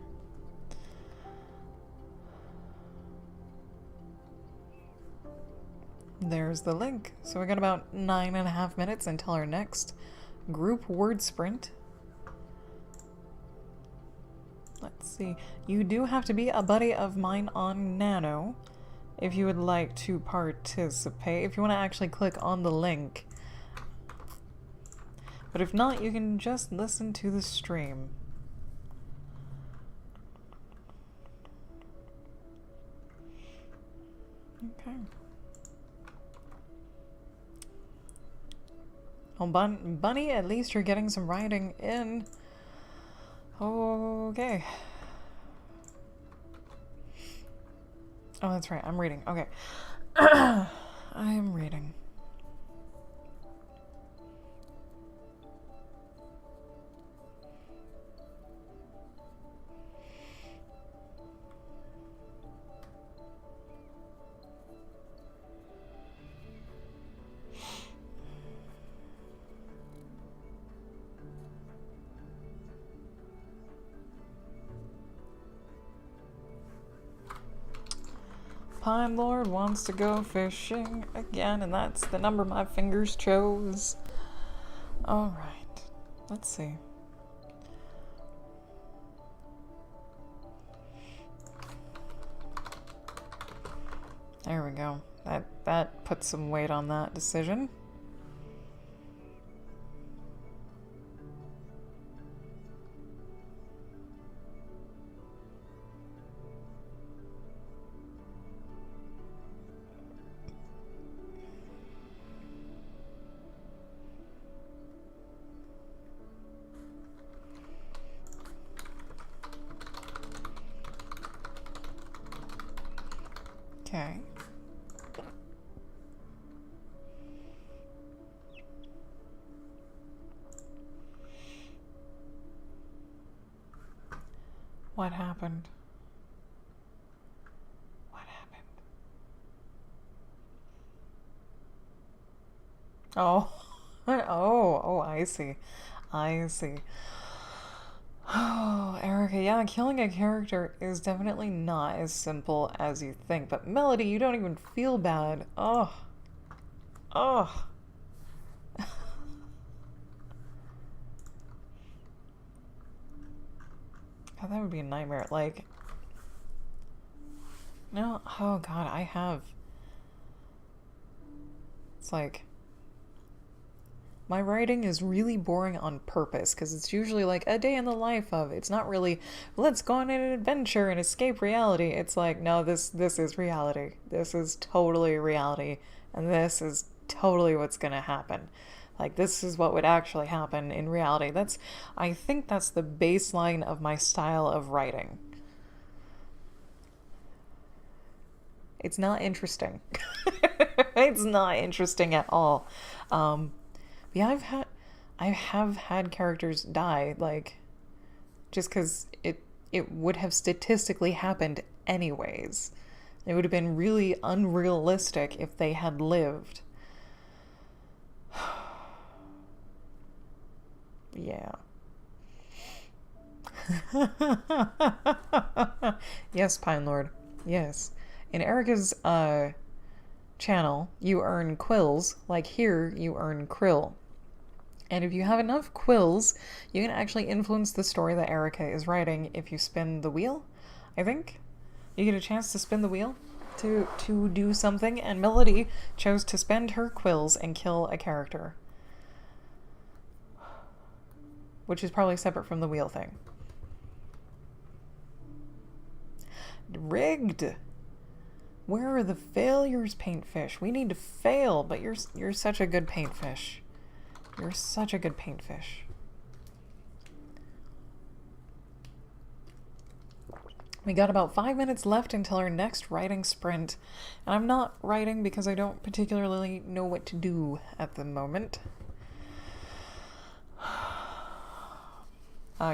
There's the link. So we got about 9.5 minutes until our next group word sprint. Let's see. You do have to be a buddy of mine on Nano if you would like to participate. If you want to actually click on the link. But if not, you can just listen to the stream. Okay. Well, Bunny, at least you're getting some riding in. Okay. Oh, that's right. I'm reading. Okay. I am reading. Pine Lord wants to go fishing again, and that's the number my fingers chose. Alright, let's see. There we go. That puts some weight on that decision. Okay. What happened? What happened? Oh. Oh, I see. I see. Oh, Erica, yeah, killing a character is definitely not as simple as you think. But Melody, you don't even feel bad. Oh. Oh. God, that would be a nightmare. Like, no, oh God, I have. It's like, my writing is really boring on purpose because it's usually like a day in the life of. It's not really, let's go on an adventure and escape reality. It's like, no, this is reality. This is totally reality, and this is totally what's gonna happen. Like, this is what would actually happen in reality. I think that's the baseline of my style of writing. It's not interesting. It's not interesting at all. Yeah, I have had characters die, like, just because it would have statistically happened anyways. It would have been really unrealistic if they had lived. Yeah. Yes, Pine Lord. Yes. In Erica's channel, you earn quills. Like here, you earn krill. And if you have enough quills, you can actually influence the story that Erica is writing if you spin the wheel, I think. You get a chance to spin the wheel to do something, and Melody chose to spend her quills and kill a character. Which is probably separate from the wheel thing. Rigged! Where are the failures, Paintfish? We need to fail, but you're such a good Paintfish. You're such a good Paintfish. We got about 5 minutes left until our next writing sprint. And I'm not writing because I don't particularly know what to do at the moment.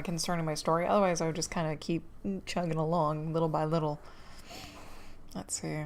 Concerning my story. Otherwise, I would just kind of keep chugging along little by little. Let's see.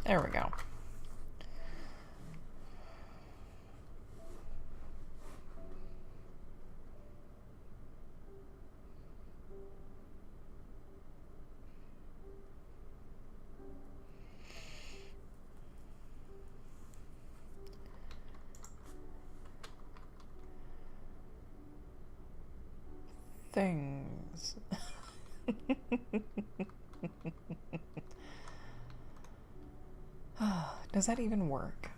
There we go. Things. Does that even work?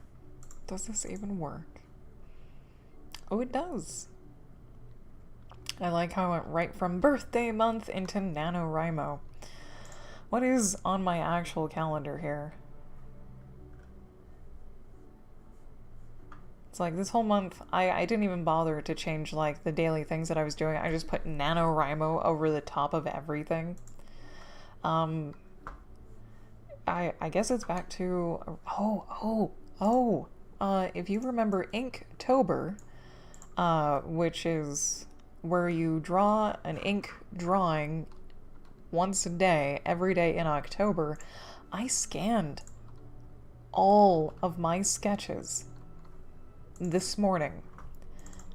Does this even work? Oh, it does. I like how it went right from birthday month into NaNoWriMo. What is on my actual calendar here? It's like this whole month, I didn't even bother to change like the daily things that I was doing. I just put NaNoWriMo over the top of everything. I guess it's back to, if you remember Inktober, which is where you draw an ink drawing once a day, every day in October, I scanned all of my sketches this morning.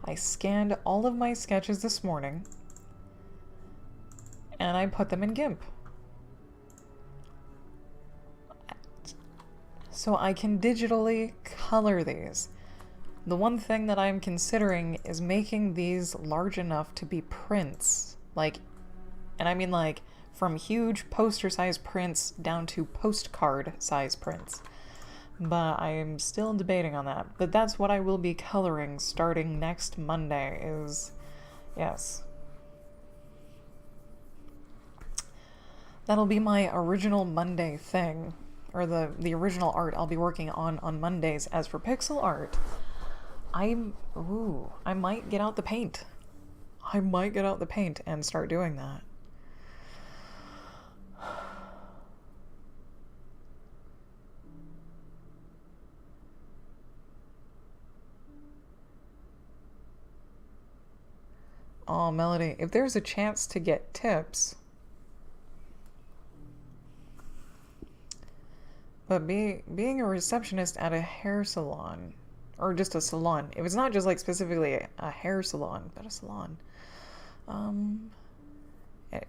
I scanned all of my sketches this morning, and I put them in GIMP. So I can digitally color these. The one thing that I'm considering is making these large enough to be prints. Like, and I mean like from huge poster size prints down to postcard size prints. But I'm still debating on that. But that's what I will be coloring starting next Monday is, yes. That'll be my original Monday thing. Or the original art I'll be working on Mondays. As for pixel art, I might get out the paint. I might get out the paint and start doing that. Oh, Melody, if there's a chance to get tips... But being a receptionist at a hair salon, or just a salon, if it's not just like specifically a hair salon, but a salon,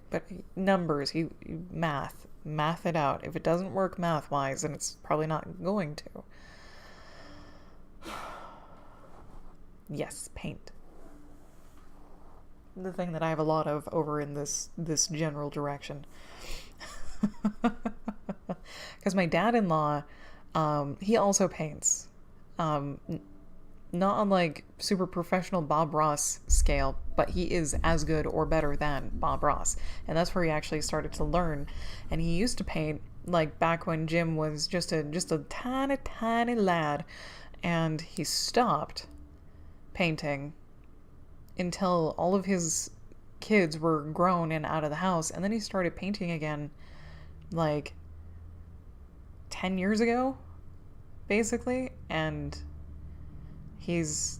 but numbers, you math it out. If it doesn't work math-wise, then it's probably not going to. Yes, paint. The thing that I have a lot of over in this general direction. Because my dad-in-law, he also paints. Um, Not on like super professional Bob Ross scale, but he is as good or better than Bob Ross. And that's where he actually started to learn. And he used to paint like back when Jim was just a tiny lad, and he stopped painting until all of his kids were grown and out of the house, and then he started painting again like 10 years ago basically. And he's,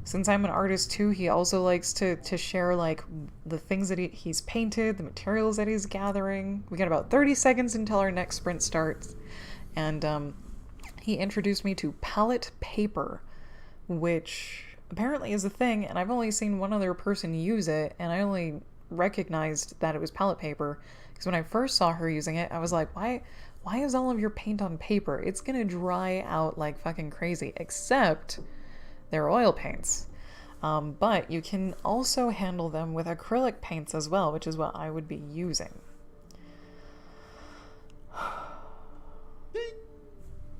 since I'm an artist too, he also likes to share like the things that he's painted, the materials that he's gathering. We got about 30 seconds until our next sprint starts, and he introduced me to palette paper, which apparently is a thing, and I've only seen one other person use it, and I only recognized that it was palette paper because when I first saw her using it, I was like, why is all of your paint on paper? It's gonna dry out like fucking crazy, except they're oil paints. But you can also handle them with acrylic paints as well, which is what I would be using. Ding!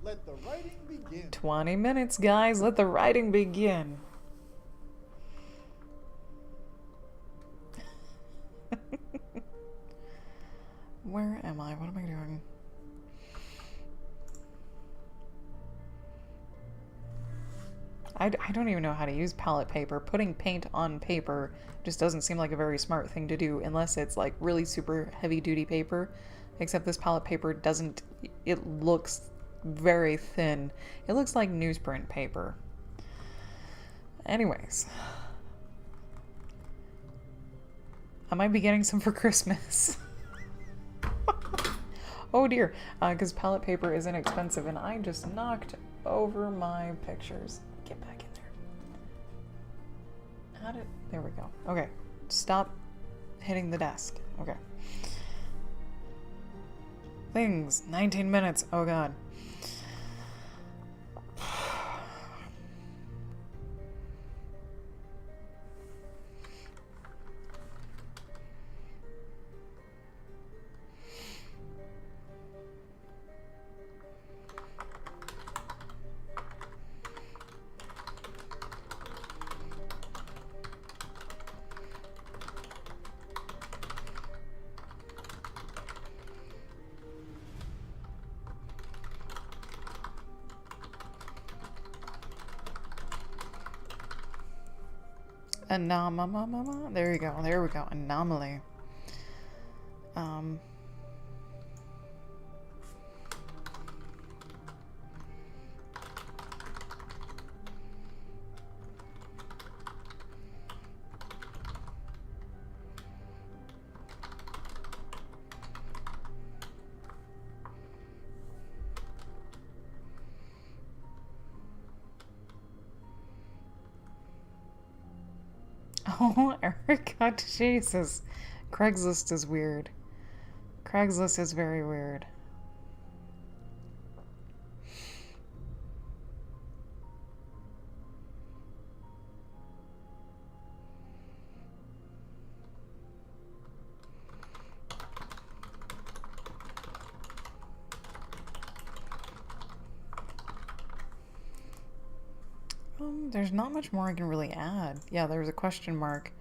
Let the writing begin. 20 minutes, guys. Let the writing begin. Where am I? What am I doing? I don't even know how to use palette paper. Putting paint on paper just doesn't seem like a very smart thing to do unless it's like really super heavy duty paper. Except this palette paper doesn't, it looks very thin. It looks like newsprint paper. Anyways. I might be getting some for Christmas. Oh dear, because palette paper is inexpensive and I just knocked over my pictures. Get back in there. How did, there we go. Okay, stop hitting the desk. Okay. Things, 19 minutes, oh god. There you go. There we go. Anomaly. Oh, Erica, Jesus. Craigslist is weird. Craigslist is very weird. There's not much more I can really add. Yeah, there's a question mark.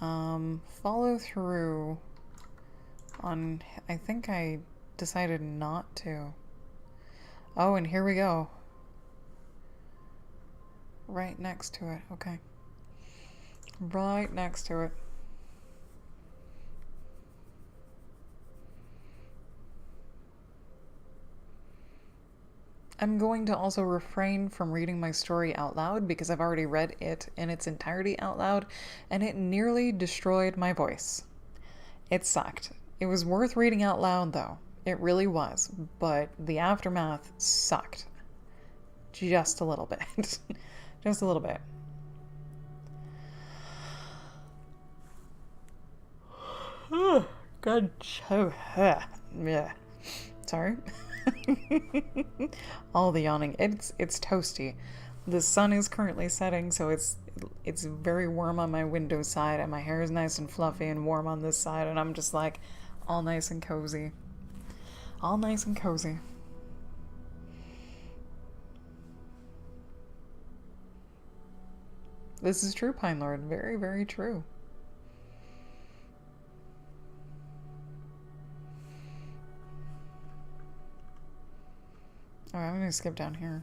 Follow through on, I think I decided not to. Oh, and here we go. Right next to it, okay. Right next to it. I'm going to also refrain from reading my story out loud because I've already read it in its entirety out loud, and it nearly destroyed my voice. It sucked. It was worth reading out loud though. It really was, but the aftermath sucked. Just a little bit. Just a little bit. Good show. Yeah. Sorry. All the yawning. It's toasty. The sun is currently setting, so it's very warm on my window side, and my hair is nice and fluffy and warm on this side, and I'm just like all nice and cozy. All nice and cozy. This is true, Pine Lord. Very, very true. Alright, I'm gonna skip down here.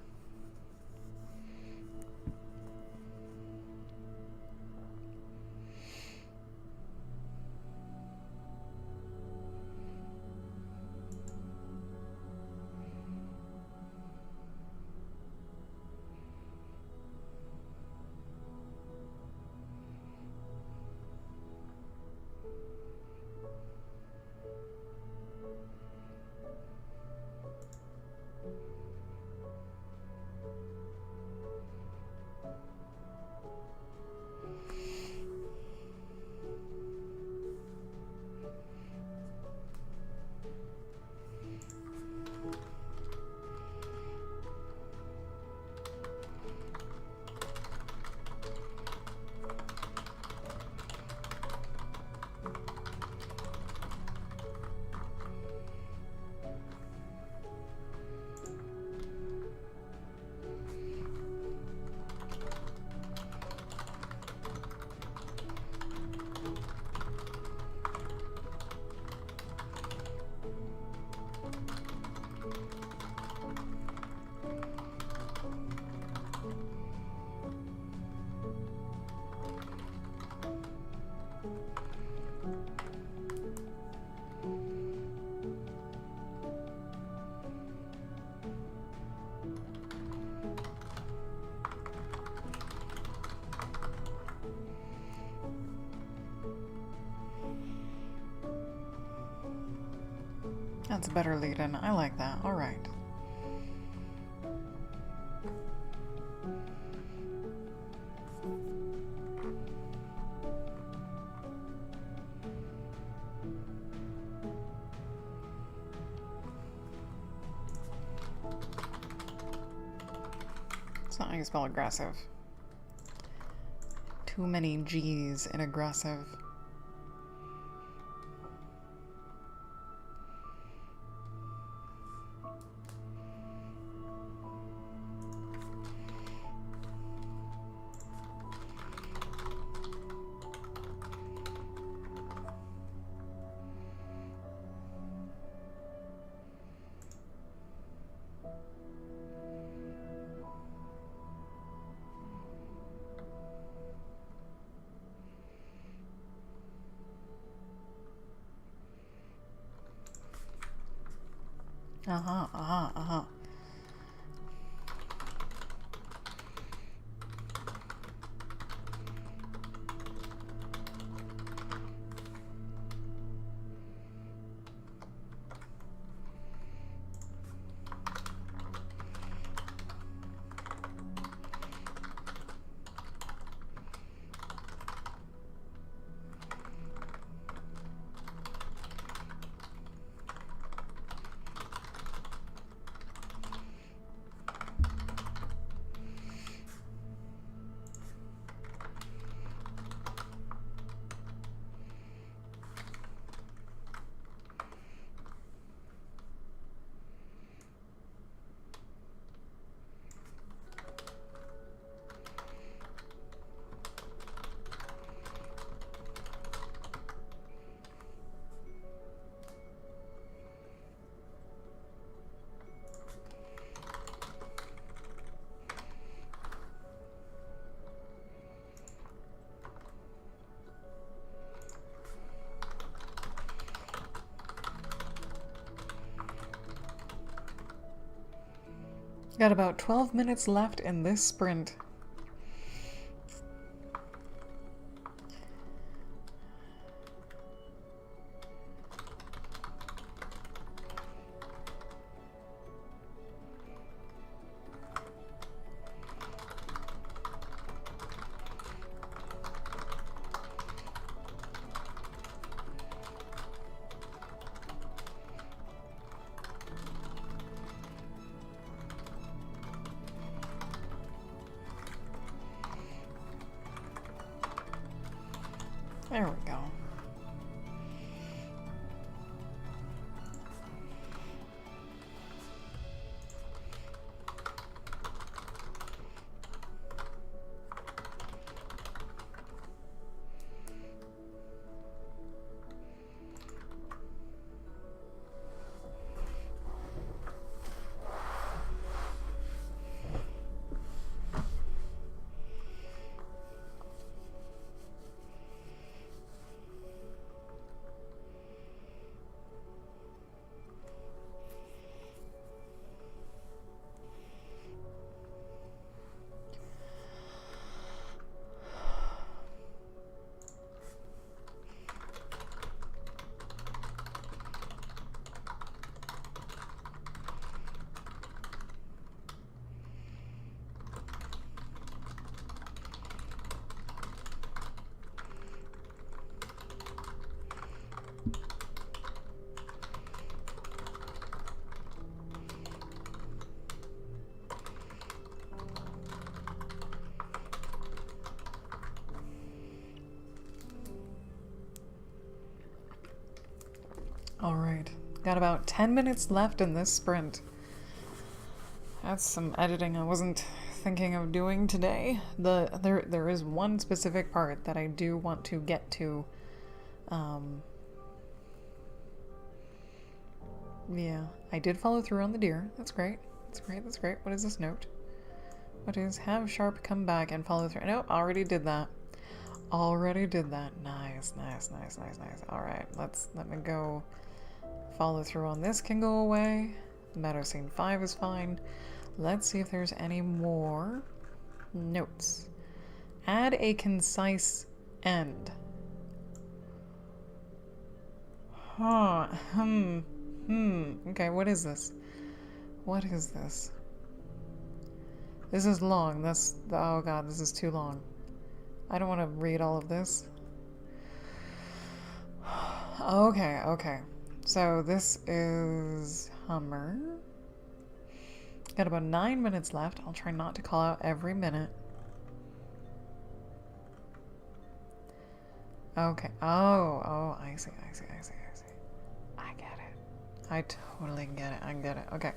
That's a better lead-in. I like that. Alright. It's not how you spell aggressive. Too many G's in aggressive. Uh-huh, uh-huh, uh-huh. Got about 12 minutes left in this sprint. There we go. Alright, got about 10 minutes left in this sprint. That's some editing I wasn't thinking of doing today. There is one specific part that I do want to get to. Yeah, I did follow through on the deer. That's great. That's great, that's great. What is this note? What is have Sharp come back and follow through? Nope, already did that. Already did that. Nice, nice, nice, nice, nice. Alright, let me go. Follow through on this can go away. Meadow scene 5 is fine. Let's see if there's any more notes. Add a concise end. Huh. Okay, what is this? What is this? This is long. Oh god, this is too long. I don't want to read all of this. Okay, okay. So this is Hummer. Got about 9 minutes left. I'll try not to call out every minute. Okay. Oh, I see. I get it. I totally get it. I get it. Okay.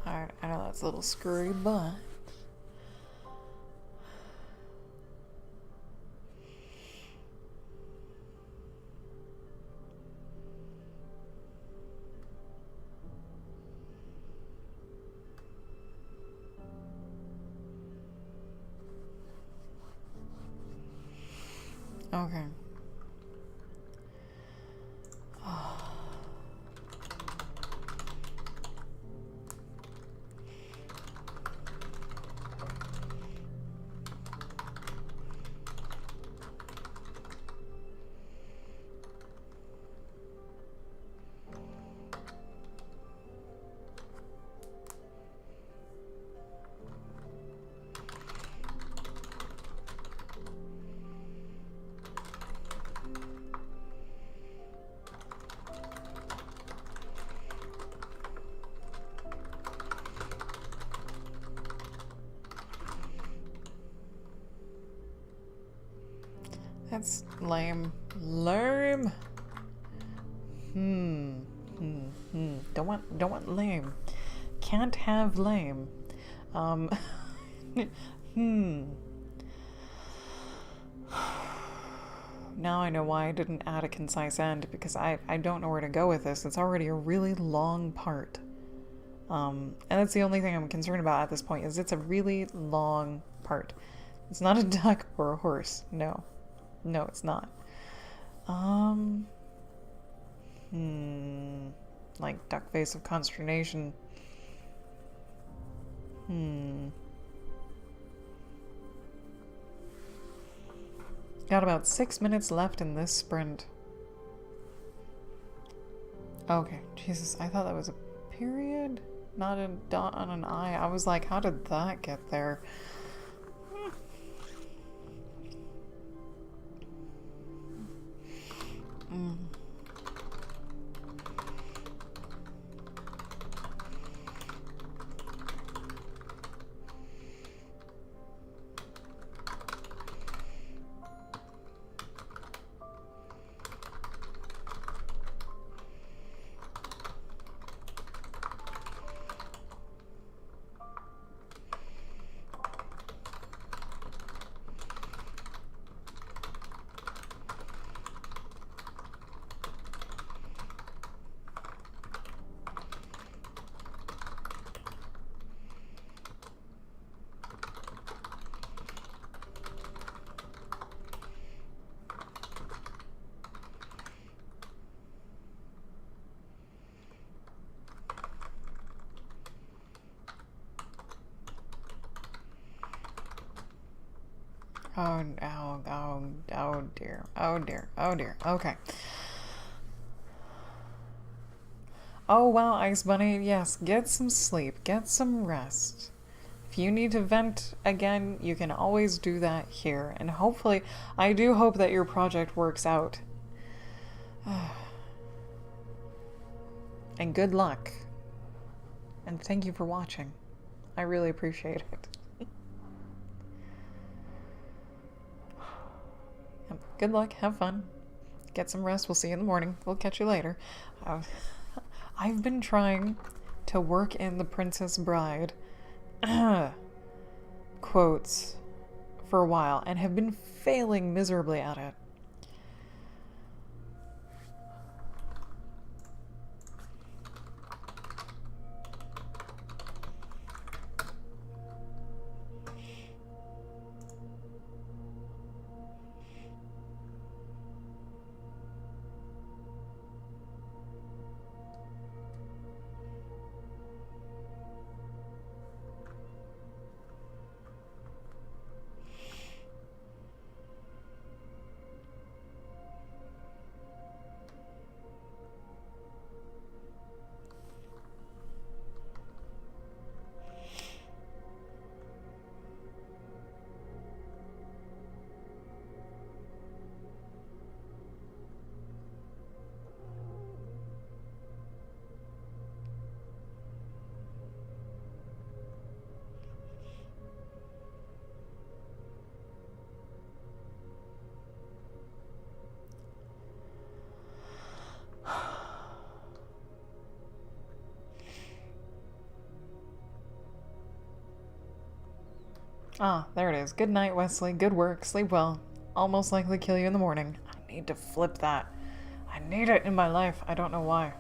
Alright, I know that's a little screwy, but... Okay. That's lame. Lame. Don't want lame. Can't have lame. Now I know why I didn't add a concise end, because I don't know where to go with this. It's already a really long part. And that's the only thing I'm concerned about at this point, is it's a really long part. It's not a duck or a horse. No. No, it's not. Um, like duck face of consternation. Got about 6 minutes left in this sprint. Okay, Jesus, I thought that was a period, not a dot on an I. I was like, how did that get there? Oh dear. Oh dear. Oh dear. Okay. Oh wow, Ice Bunny, yes, get some sleep, get some rest. If you need to vent again, you can always do that here. And hopefully, I do hope that your project works out. And good luck. And thank you for watching. I really appreciate it. Good luck, have fun, get some rest. We'll see you in the morning. We'll catch you later. I've been trying to work in the Princess Bride quotes for a while and have been failing miserably at it. Ah, there it is. Good night, Wesley. Good work. Sleep well. Almost likely kill you in the morning. I need to flip that. I need it in my life. I don't know why.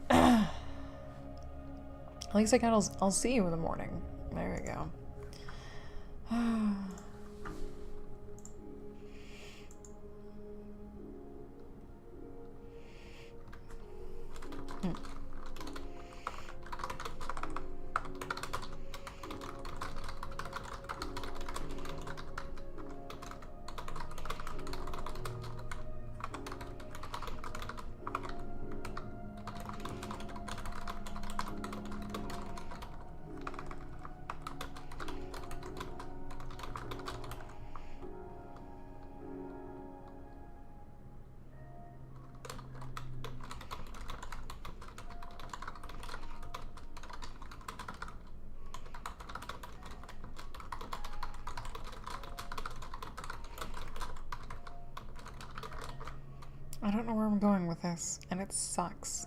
At least I'll see you in the morning. There you go. I don't know where I'm going with this, and it sucks.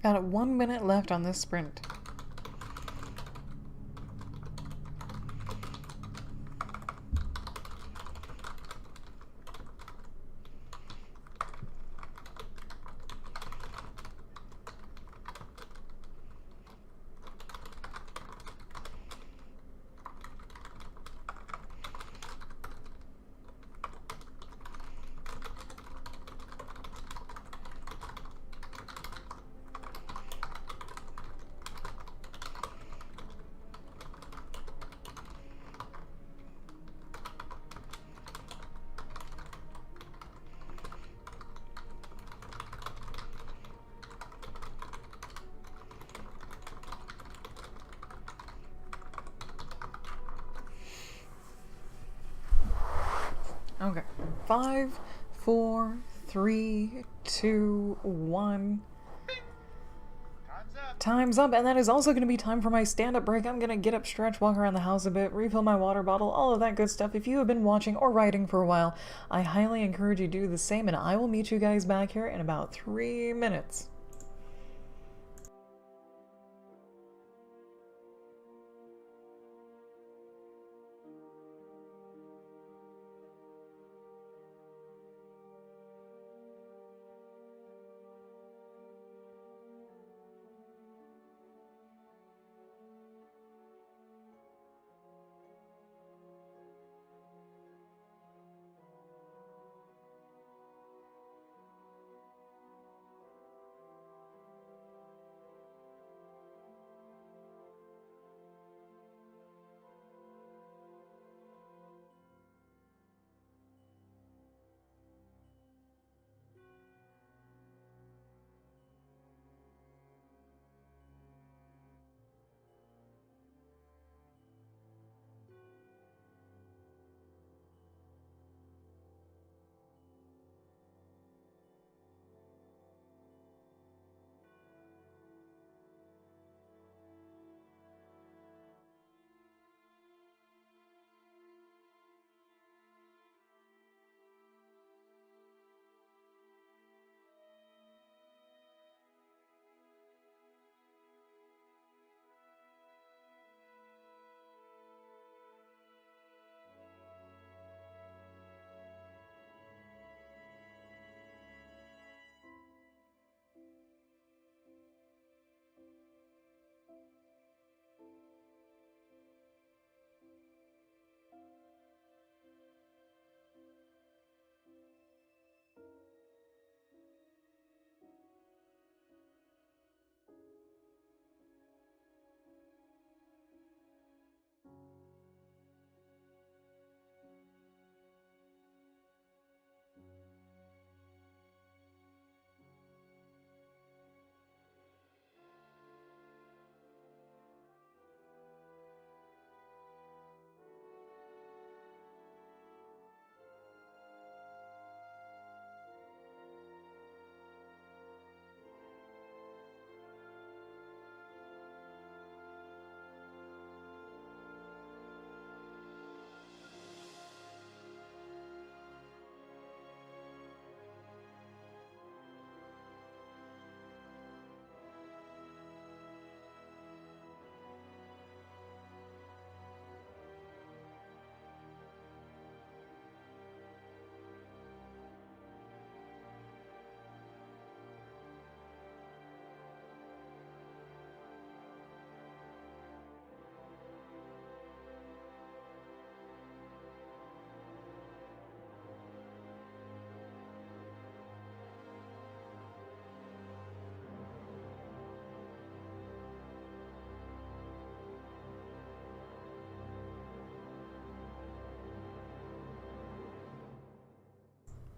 Got 1 minute left on this sprint. Okay. 5, 4, 3, 2, 1. Time's up, and that is also going to be time for my stand-up break. I'm going to get up, stretch, walk around the house a bit, refill my water bottle, all of that good stuff. If you have been watching or writing for a while, I highly encourage you to do the same, and I will meet you guys back here in about 3 minutes.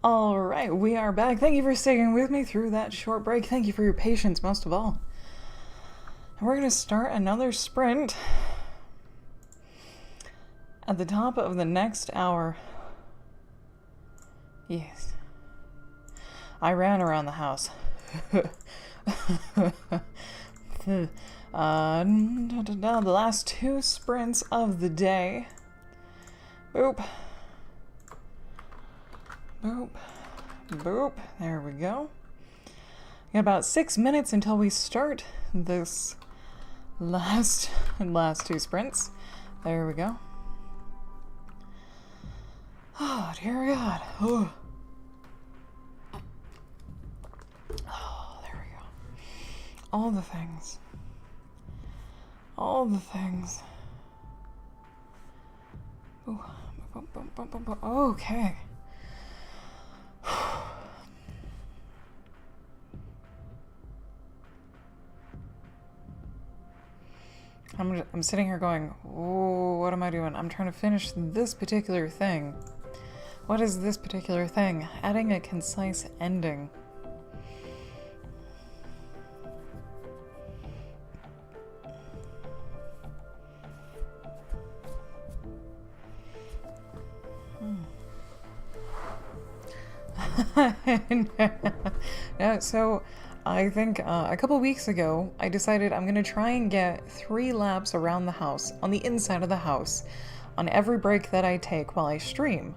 Alright, we are back. Thank you for sticking with me through that short break. Thank you for your patience, most of all. And we're going to start another sprint at the top of the next hour. Yes. I ran around the house. The last 2 sprints of the day. Boop. Boop. Boop. There we go. got about 6 minutes until we start this last two sprints. There we go. Oh, dear God. Oh. Oh, there we go. All the things. All the things. Ooh. Okay. I'm sitting here going, oh, what am I doing? I'm trying to finish this particular thing. What is this particular thing? Adding a concise ending. No, so I think a couple weeks ago I decided I'm gonna try and get 3 laps around the house, on the inside of the house, on every break that I take while I stream.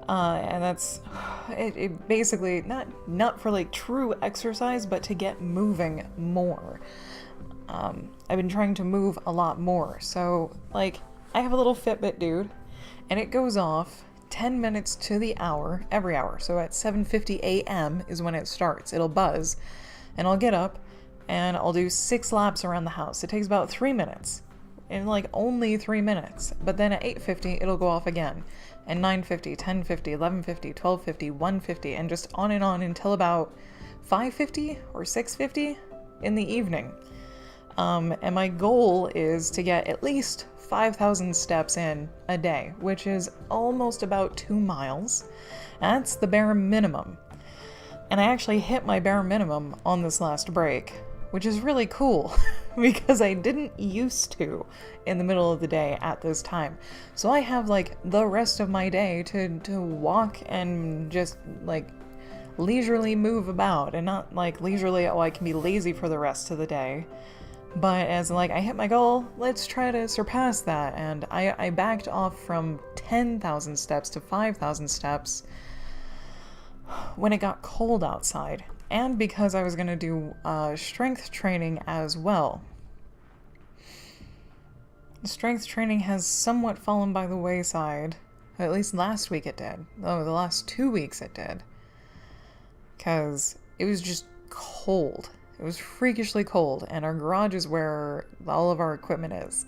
And that's it basically not for like true exercise, but to get moving more. I've been trying to move a lot more. So like I have a little Fitbit dude, and it goes off 10 minutes to the hour every hour. So at 7:50 a.m. is when it starts. It'll buzz, and I'll get up and I'll do 6 laps around the house. It takes about 3 minutes. In like only 3 minutes. But then at 8:50 it'll go off again. And 9:50, 10:50, 11:50, 12:50, 1:50, and just on and on until about 5:50 or 6:50 in the evening. And my goal is to get at least 5,000 steps in a day, which is almost about 2 miles. That's the bare minimum. And I actually hit my bare minimum on this last break, which is really cool because I didn't used to in the middle of the day at this time. So I have like the rest of my day to walk and just like leisurely move about, and not like leisurely, oh, I can be lazy for the rest of the day. But as like I hit my goal, let's try to surpass that. And I backed off from 10,000 steps to 5,000 steps when it got cold outside. And because I was going to do strength training as well. Strength training has somewhat fallen by the wayside. At least last week it did. Oh, the last 2 weeks it did. Because it was just cold. It was freakishly cold, and our garage is where all of our equipment is.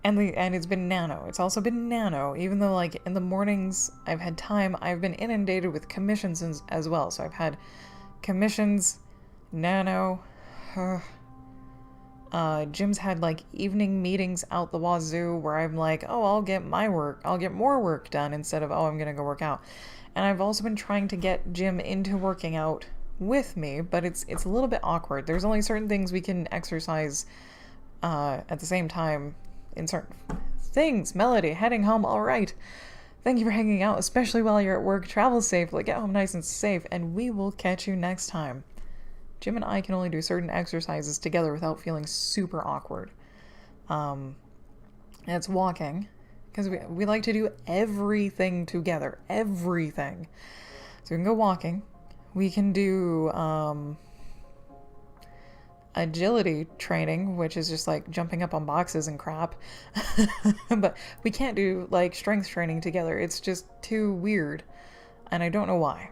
And it's been nano. It's also been nano, even though like in the mornings I've had time, I've been inundated with commissions as well. So I've had commissions, nano. Jim's had like evening meetings out the wazoo where I'm like, oh, I'll get more work done instead of, oh, I'm gonna go work out. And I've also been trying to get Jim into working out with me, but it's a little bit awkward. There's only certain things we can exercise at the same time in certain things. Melody, heading home, all right. Thank you for hanging out, especially while you're at work. Travel safely, get home nice and safe, and we will catch you next time. Jim and I can only do certain exercises together without feeling super awkward. And it's walking, because we like to do everything together. Everything. So we can go walking. We can do agility training, which is just like jumping up on boxes and crap. But we can't do like strength training together. It's just too weird. And I don't know why.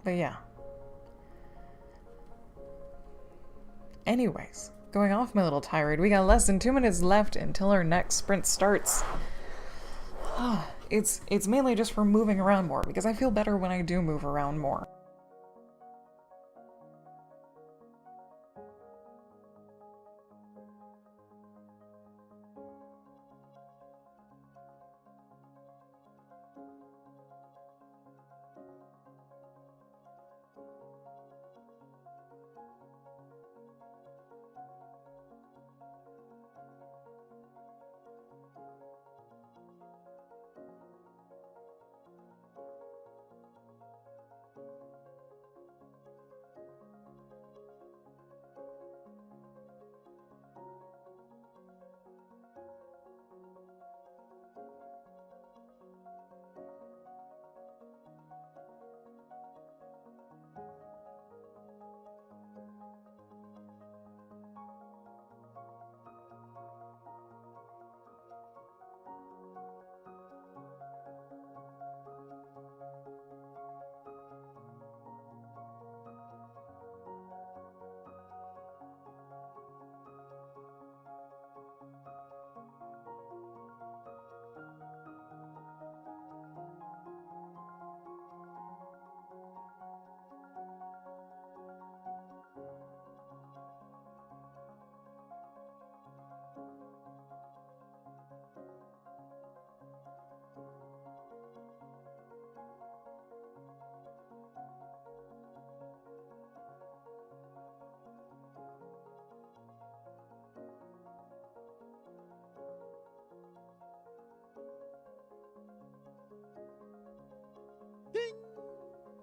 But yeah. Anyways, going off my little tirade, we got less than 2 minutes left until our next sprint starts. It's mainly just for moving around more, because I feel better when I do move around more.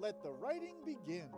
Let the writing begin.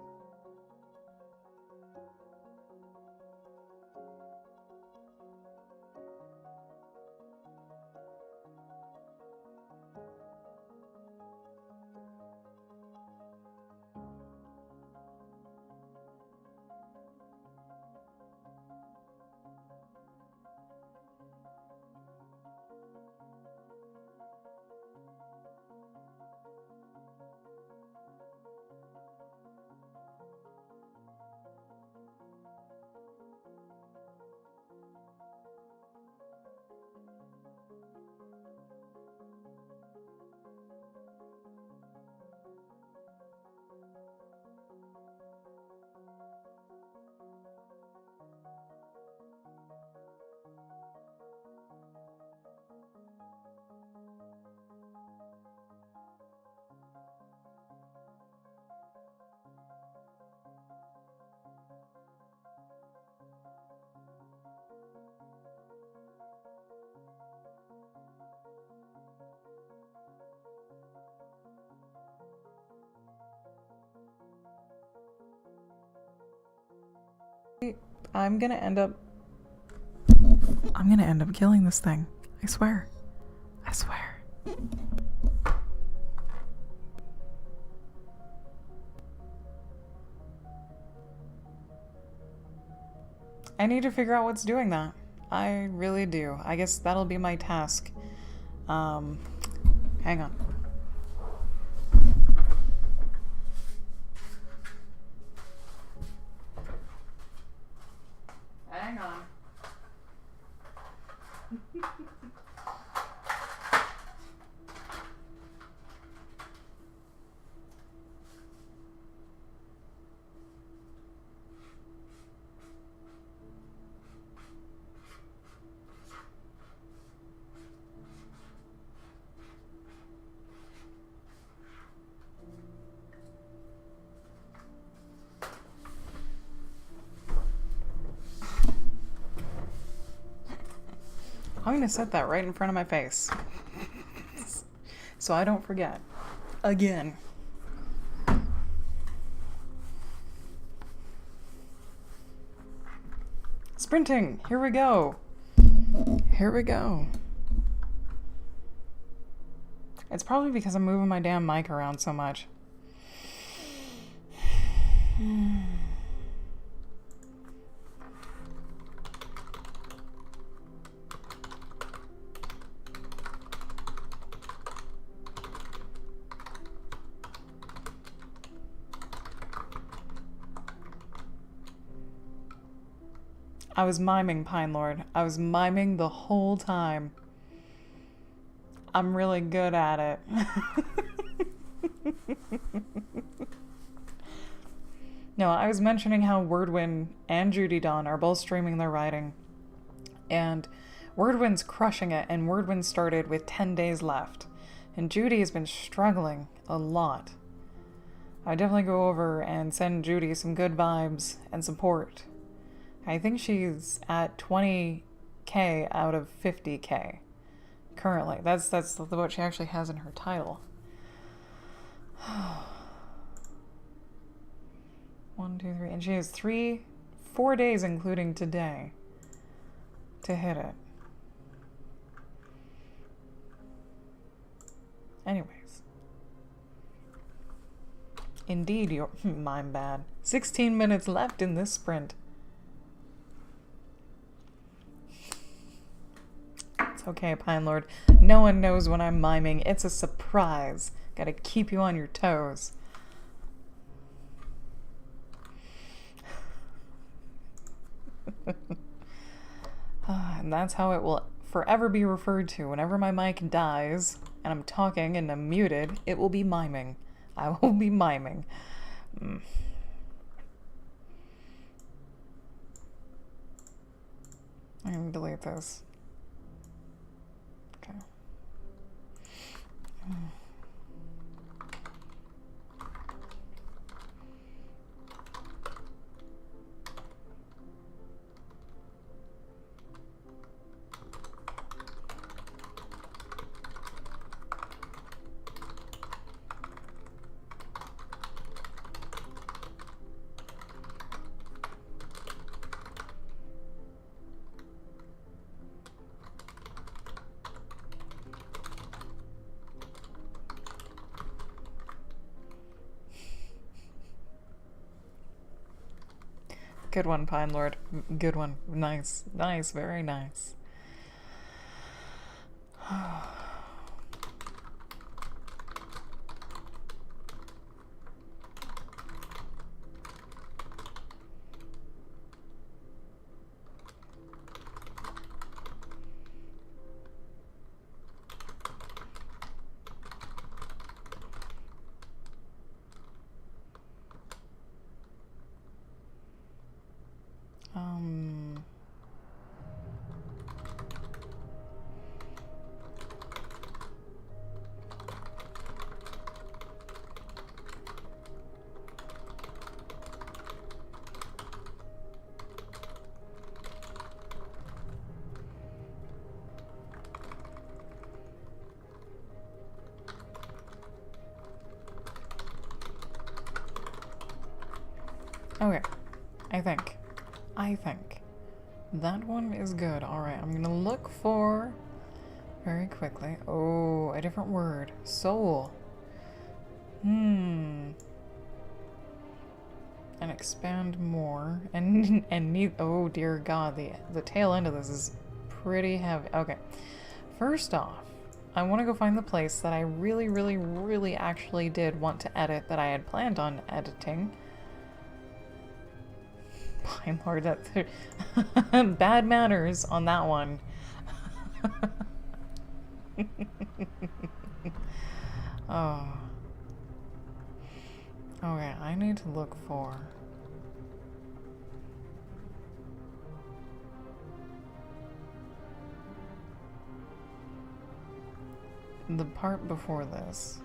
I'm gonna end up killing this thing. I swear. I swear. I need to figure out what's doing that. I really do. I guess that'll be my task. Hang on. Hang on. I'm gonna set that right in front of my face so I don't forget again. Sprinting, here we go. Here we go. It's probably because I'm moving my damn mic around so much. I was miming, Pine Lord. I was miming the whole time. I'm really good at it. No, I was mentioning how Wordwin and Judy Dawn are both streaming their writing. And Wordwin's crushing it, and Wordwin started with 10 days left. And Judy has been struggling a lot. I definitely go over and send Judy some good vibes and support. I think she's at 20k out of 50k currently. That's what she actually has in her title. 1, 2, 3, and she has 4 days, including today, to hit it. Anyways, indeed, you're mine bad. 16 minutes left in this sprint. Okay, Pine Lord. No one knows when I'm miming. It's a surprise. Gotta keep you on your toes. And that's how it will forever be referred to. Whenever my mic dies and I'm talking and I'm muted, it will be miming. I will be miming. I'm gonna delete this. Okay. Good one, Pine Lord. Good one. Nice. Nice. Very nice. Okay, I think that one is good. Alright, I'm gonna look for, very quickly, oh, a different word. Soul. And expand more, and need, oh dear god, the tail end of this is pretty heavy. Okay, first off, I want to go find the place that I really actually did want to edit, that I had planned on editing. Pine Lord, that bad manners on that one. Oh. Okay, I need to look for the part before this.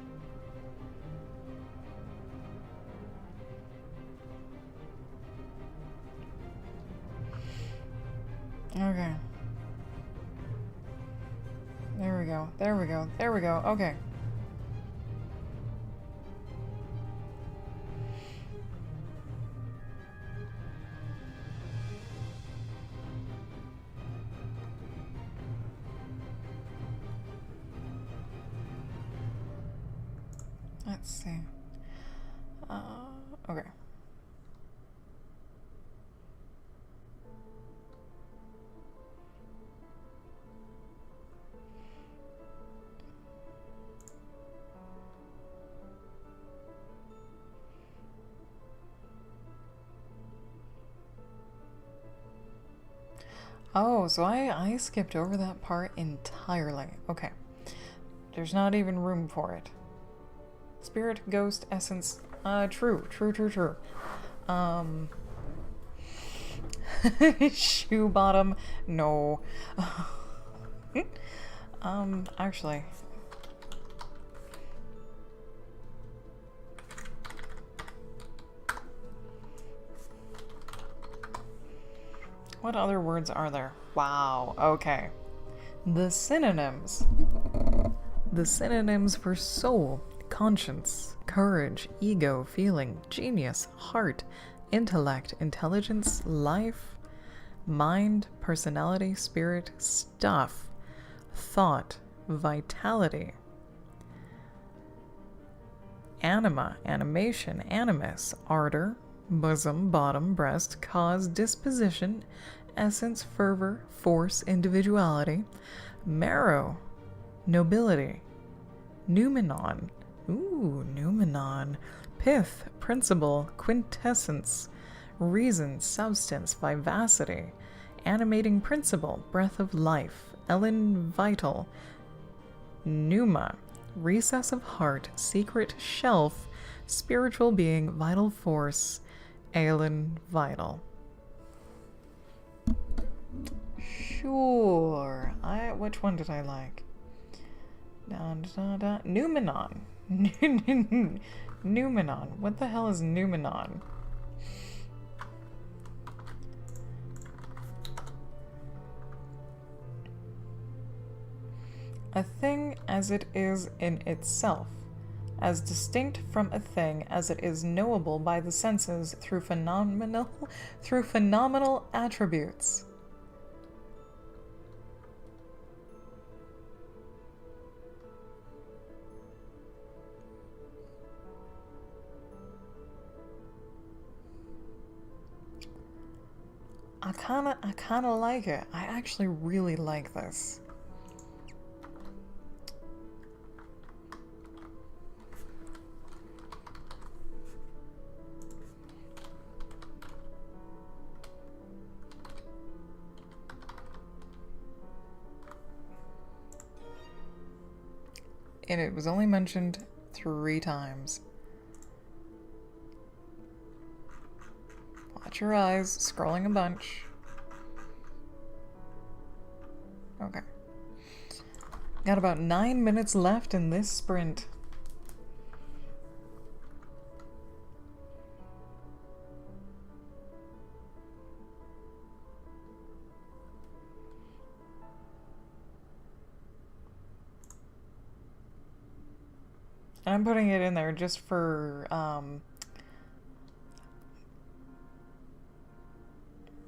Okay. There we go. There we go. There we go. Okay. Let's see. Okay. Oh, so I skipped over that part entirely. Okay. There's not even room for it. Spirit, ghost, essence. True. Shoe bottom. No. Actually. What other words are there? Wow, okay. The synonyms. The synonyms for soul, conscience, courage, ego, feeling, genius, heart, intellect, intelligence, life, mind, personality, spirit, stuff, thought, vitality, anima, animation, animus, ardor, bosom, bottom, breast, cause, disposition, essence, fervor, force, individuality, marrow, nobility, noumenon, ooh, noumenon, pith, principle, quintessence, reason, substance, vivacity, animating principle, breath of life, Ellen vital, pneuma, recess of heart, secret shelf, spiritual being, vital force, Aelin vital. Sure. Which one did I like? Noumenon. Noumenon. What the hell is noumenon? A thing as it is in itself, as distinct from a thing as it is knowable by the senses through phenomenal attributes. kinda like it. I actually really like this. And it was only mentioned 3 times. Watch your eyes, scrolling a bunch. Okay. Got about 9 minutes left in this sprint. I'm putting it in there just for,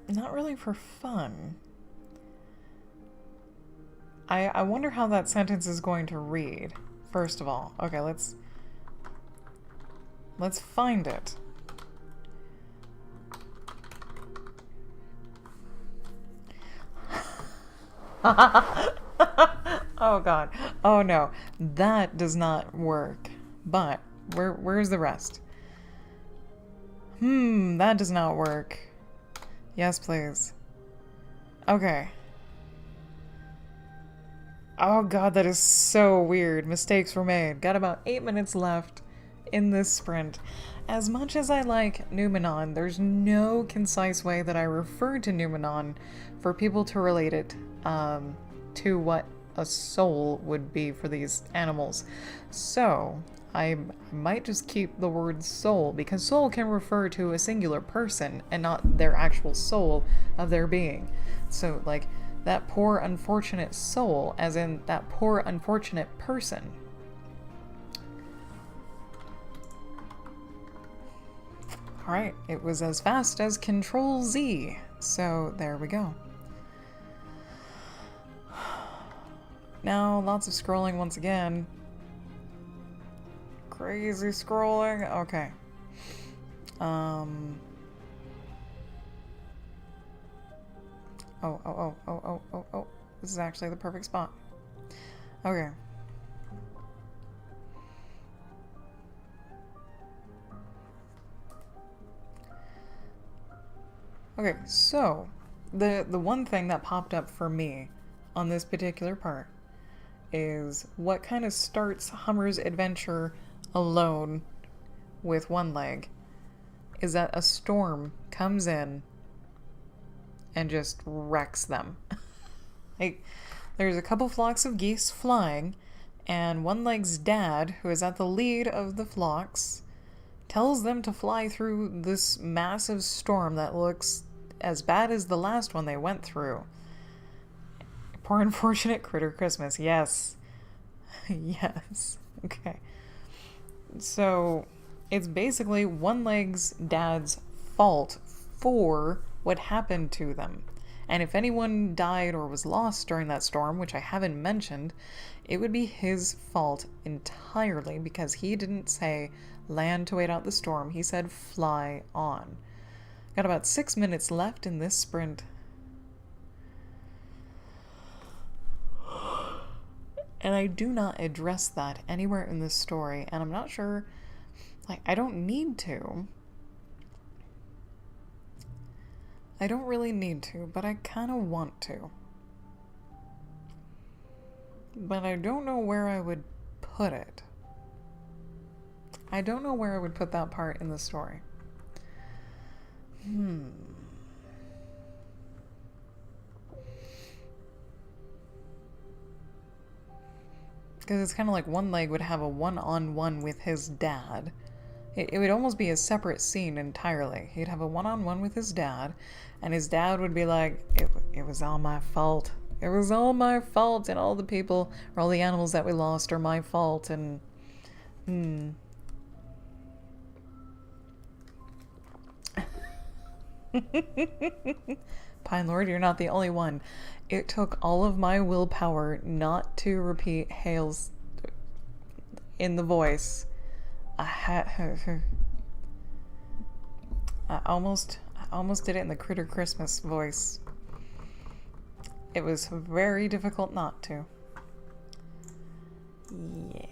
not really for fun. I wonder how that sentence is going to read, first of all. Okay, let's find it. Oh god. Oh no. That does not work. But where's the rest? That does not work. Yes, please. Okay. Oh god, that is so weird. Mistakes were made. Got about 8 minutes left in this sprint. As much as I like Numenon, there's no concise way that I refer to Numenon for people to relate it to what a soul would be for these animals. So, I might just keep the word soul, because soul can refer to a singular person and not their actual soul of their being. So, like, that poor unfortunate soul, as in that poor unfortunate person. Alright, it was as fast as Control Z, so there we go. Now, lots of scrolling once again. Crazy scrolling. Okay. Oh. This is actually the perfect spot. Okay. Okay, so the one thing that popped up for me on this particular part is what kind of starts Hummer's adventure alone with one leg is that a storm comes in and just wrecks them. Like, there's a couple flocks of geese flying, and One Leg's dad, who is at the lead of the flocks, tells them to fly through this massive storm that looks as bad as the last one they went through. Poor unfortunate critter Christmas. Yes. Yes. Okay. So, it's basically One Leg's dad's fault for what happened to them. And if anyone died or was lost during that storm, which I haven't mentioned, it would be his fault entirely, because he didn't say land to wait out the storm. He said fly on. Got about 6 minutes left in this sprint. And I do not address that anywhere in this story, and I'm not sure, like, I don't need to. I don't really need to, but I kind of want to. But I don't know where I would put it. I don't know where I would put that part in the story. Because it's kind of like One Leg would have a one-on-one with his dad. It would almost be a separate scene entirely. He'd have a one-on-one with his dad, and his dad would be like, it was all my fault. It was all my fault, and all the people, or all the animals that we lost are my fault, and... Pine Lord, you're not the only one. It took all of my willpower not to repeat Hale's in the voice. I almost almost did it in the Critter Christmas voice. It was very difficult not to. Yeah.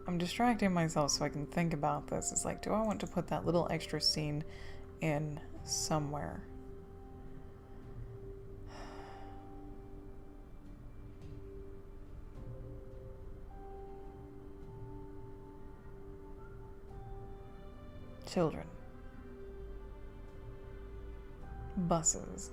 I'm distracting myself so I can think about this. It's like, do I want to put that little extra scene in somewhere? Children. Buses.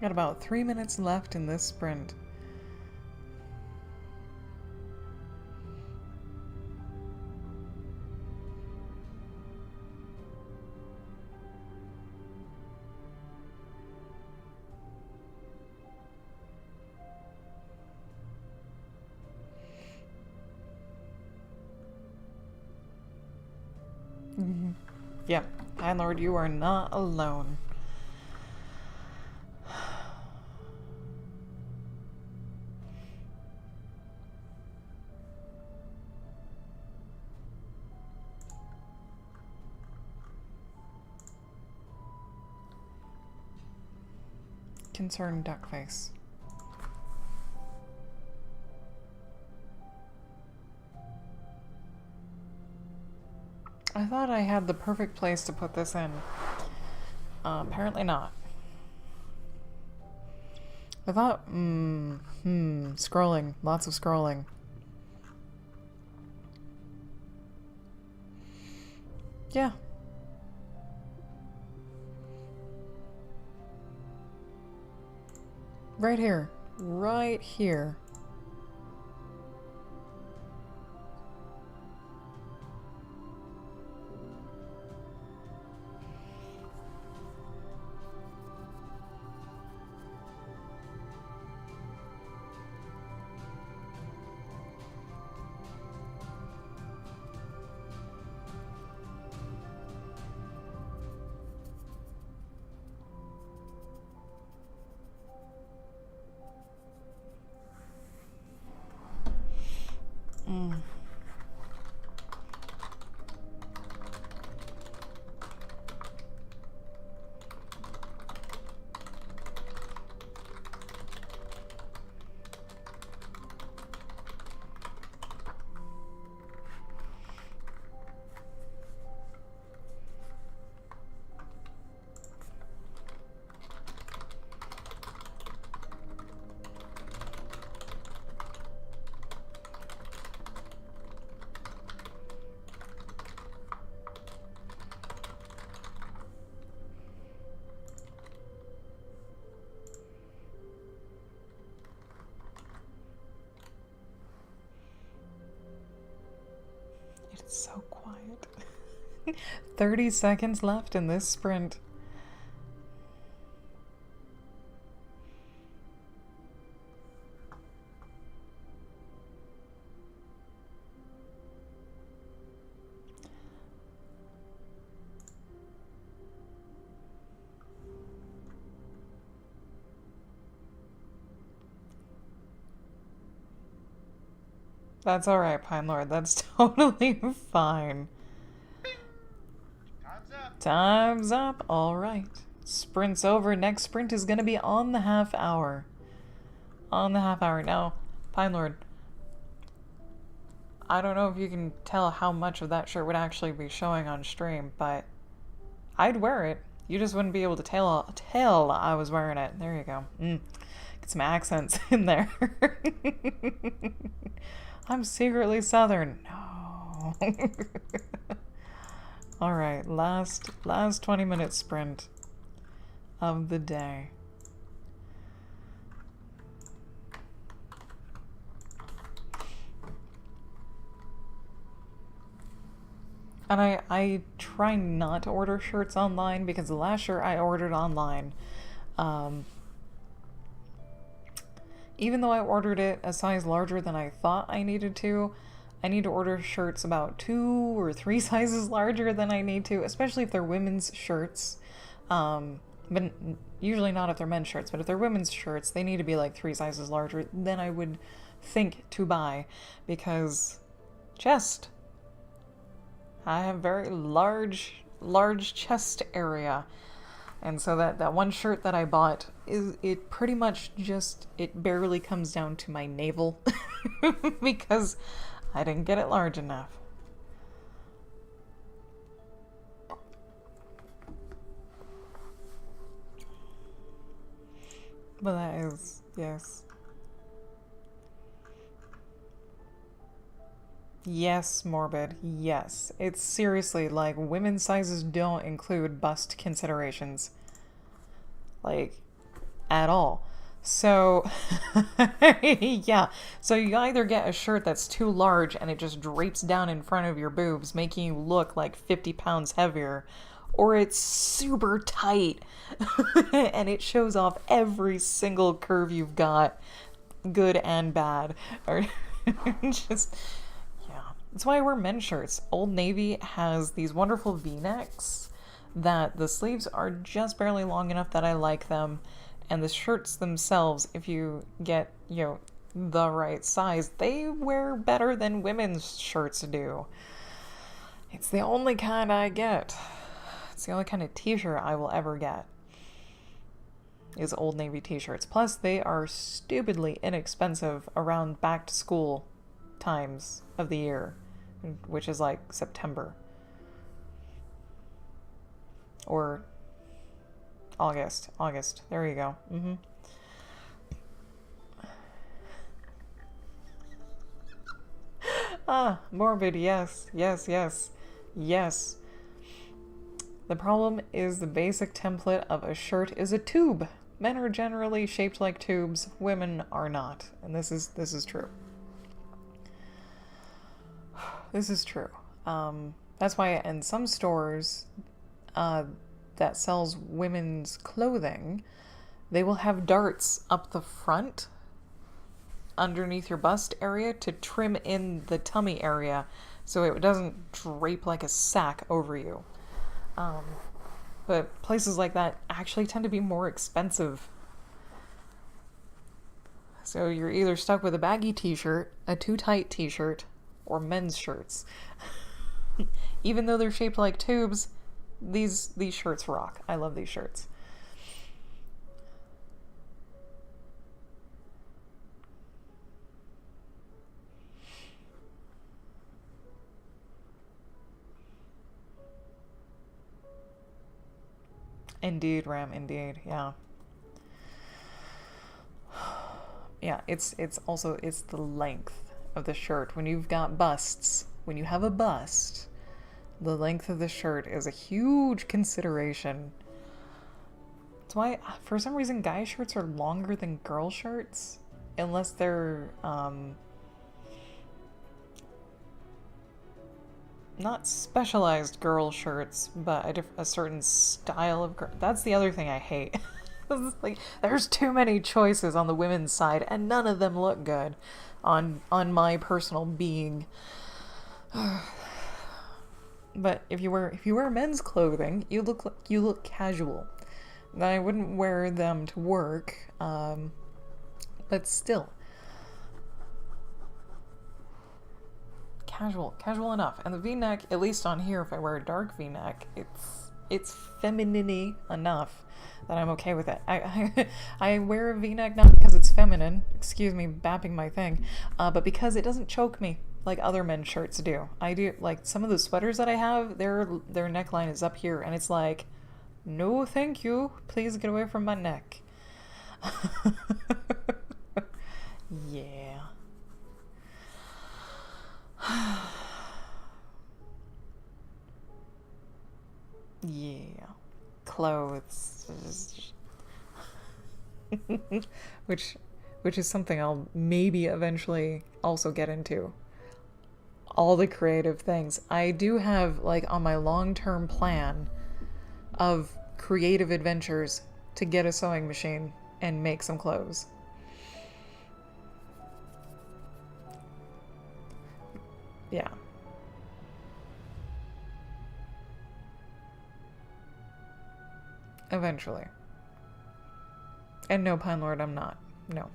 Got about 3 minutes left in this sprint. Yep, High Lord, you are not alone. Concerned duckface. I thought I had the perfect place to put this in. Apparently not. I thought, scrolling. Lots of scrolling. Yeah. Right here. Right here. It's so quiet. 30 seconds left in this sprint. That's alright, Pine Lord. That's totally fine. Time's up. Time's up. Alright. Sprint's over. Next sprint is going to be on the half hour. On the half hour. Now, Pine Lord, I don't know if you can tell how much of that shirt would actually be showing on stream, but I'd wear it. You just wouldn't be able to tell I was wearing it. There you go. Get some accents in there. I'm secretly Southern. No. All right, last 20-minute sprint of the day. And I try not to order shirts online because the last shirt I ordered online, even though I ordered it a size larger than I thought I needed to, I need to order shirts about 2 or 3 sizes larger than I need to, especially if they're women's shirts. But usually not if they're men's shirts, but if they're women's shirts, they need to be like 3 sizes larger than I would think to buy, because chest. I have very large chest area. And so that one shirt that I bought, it pretty much just, it barely comes down to my navel because I didn't get it large enough. But that is, yes. Yes, morbid. Yes. It's seriously like women's sizes don't include bust considerations. Like, at all. So, yeah. So you either get a shirt that's too large and it just drapes down in front of your boobs, making you look like 50 pounds heavier, or it's super tight and it shows off every single curve you've got, good and bad. Or just... That's why I wear men's shirts. Old Navy has these wonderful V-necks that the sleeves are just barely long enough that I like them. And the shirts themselves, if you get, the right size, they wear better than women's shirts do. It's the only kind I get. It's the only kind of t-shirt I will ever get, is Old Navy t-shirts. Plus, they are stupidly inexpensive around back to school times of the year, which is like September or August. There you go. Morbid. Yes. The problem is the basic template of a shirt is a tube. Men are generally shaped like tubes, women are not, and this is true. This is true. That's why in some stores that sells women's clothing, they will have darts up the front underneath your bust area to trim in the tummy area so it doesn't drape like a sack over you. But places like that actually tend to be more expensive. So you're either stuck with a baggy t-shirt, a too tight t-shirt, or men's shirts. Even though they're shaped like tubes, these shirts rock. I love these shirts. Indeed, Ram, indeed, yeah. Yeah, it's also the length of the shirt. When you've got busts, when you have a bust, the length of the shirt is a huge consideration. That's why, for some reason, guy shirts are longer than girl shirts, unless they're not specialized girl shirts, but a certain style of girl. That's the other thing I hate. Like, there's too many choices on the women's side, and none of them look good on my personal being. But if you wear men's clothing, you look casual. I wouldn't wear them to work, but still. Casual enough. And the V-neck, at least on here, if I wear a dark V-neck, it's feminine enough that I'm okay with it. I wear a V-neck not because it's feminine, excuse me, bapping my thing, but because it doesn't choke me like other men's shirts do. I do, like, some of the sweaters that I have, their neckline is up here, and it's like, No, thank you. Please get away from my neck. Yeah. Yeah. Clothes. which which is something I'll maybe eventually also get into. All the creative things. I do have, like, on my long-term plan of creative adventures to get a sewing machine and make some clothes. Yeah. Eventually. And no, Pine Lord, I'm not. No.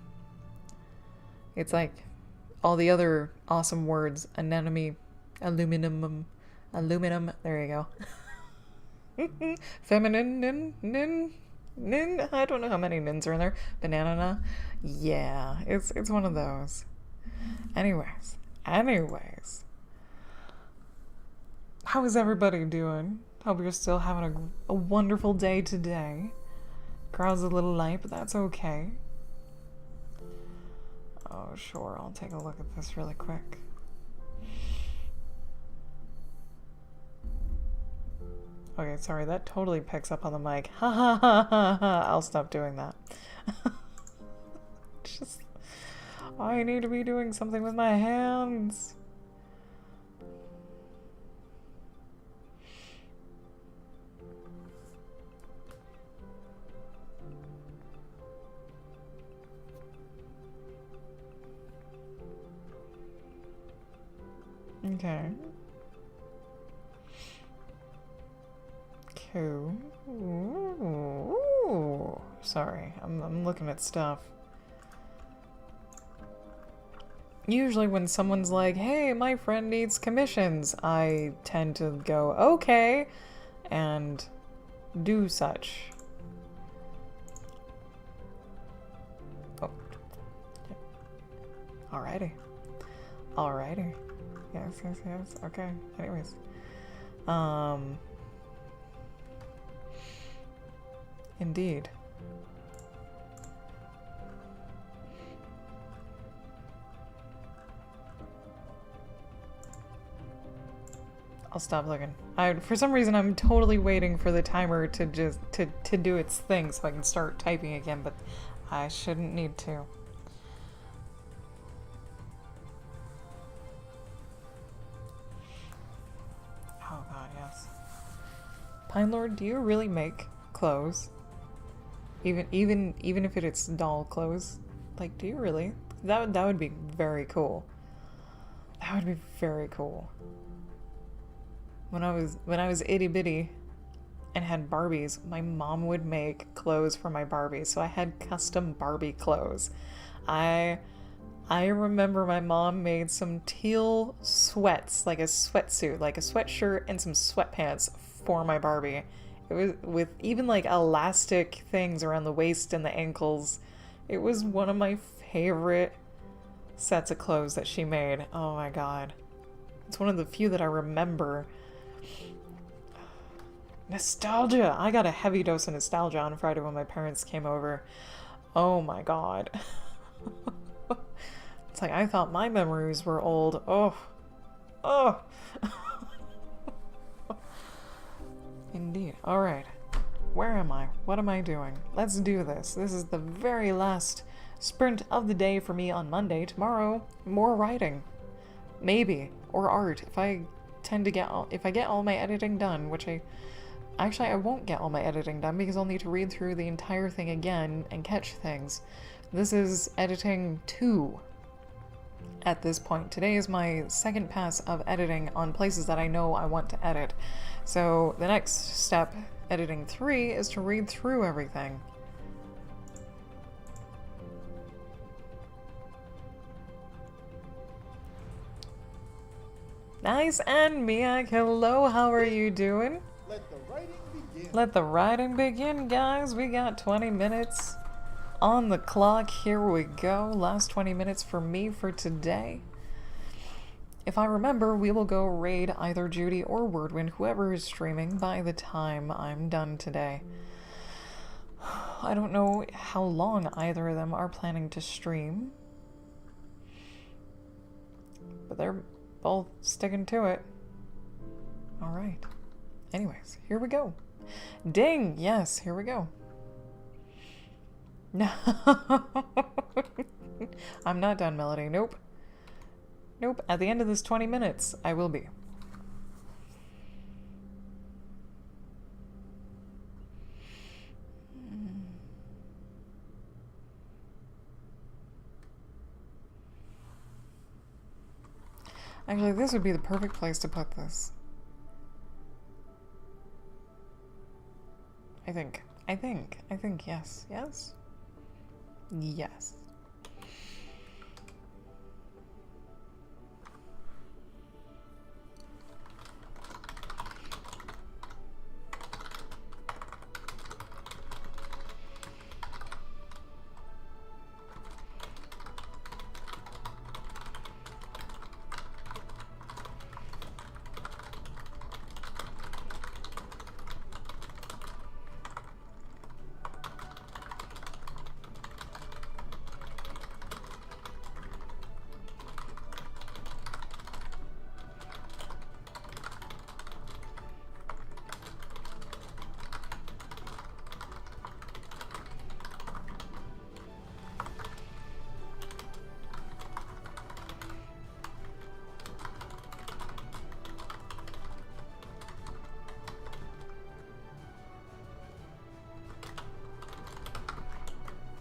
It's like all the other awesome words. Anemone, aluminum, there you go. Feminine, nin. I don't know how many nins are in there. Banana. Yeah, it's one of those. Anyways. How is everybody doing? Hope you're still having a wonderful day today. Crowd's a little light, but that's okay. Oh, sure, I'll take a look at this really quick. Okay, sorry, that totally picks up on the mic. Ha ha ha ha ha. I'll stop doing that. Just, I need to be doing something with my hands. Okay. Cool. Ooh. Sorry, I'm looking at stuff. Usually when someone's like, hey, my friend needs commissions, I tend to go, okay, and do such. Oh. Alrighty. Alrighty. Yes. Okay. Anyways. Indeed. I'll stop looking. For some reason, I'm totally waiting for the timer to just to do its thing so I can start typing again, but I shouldn't need to. Oh god, yes. Pine Lord, do you really make clothes? Even if it's doll clothes? Like, do you really? That would be very cool. That would be very cool. When I was itty bitty and had Barbies, my mom would make clothes for my Barbies, so I had custom Barbie clothes. I remember my mom made some teal sweats, like a sweatsuit, like a sweatshirt and some sweatpants for my Barbie. It was with even like elastic things around the waist and the ankles. It was one of my favorite sets of clothes that she made. Oh my god. It's one of the few that I remember. Nostalgia! I got a heavy dose of nostalgia on Friday when my parents came over. Oh my god. It's like I thought my memories were old. Oh. Indeed. Alright. Where am I? What am I doing? Let's do this. This is the very last sprint of the day for me on Monday. Tomorrow, more writing. Maybe. Or art. If I get all my editing done, which I won't get all my editing done because I'll need to read through the entire thing again and catch things. This is editing 2 at this point. Today is my second pass of editing on places that I know I want to edit. So the next step, editing 3, is to read through everything. Nice, and Mia, hello, how are you doing? Let the writing begin. Let the writing begin, guys. We got 20 minutes on the clock. Here we go. Last 20 minutes for me for today. if I remember, we will go raid either Judy or Wordwind, whoever is streaming, by the time I'm done today. I don't know how long either of them are planning to stream, but they're both sticking to it. Alright. Anyways, here we go. Ding! Yes, here we go. No. I'm not done, Melody. Nope. Nope. At the end of this 20 minutes, I will be. Actually, this would be the perfect place to put this. I think, yes. Yes? Yes.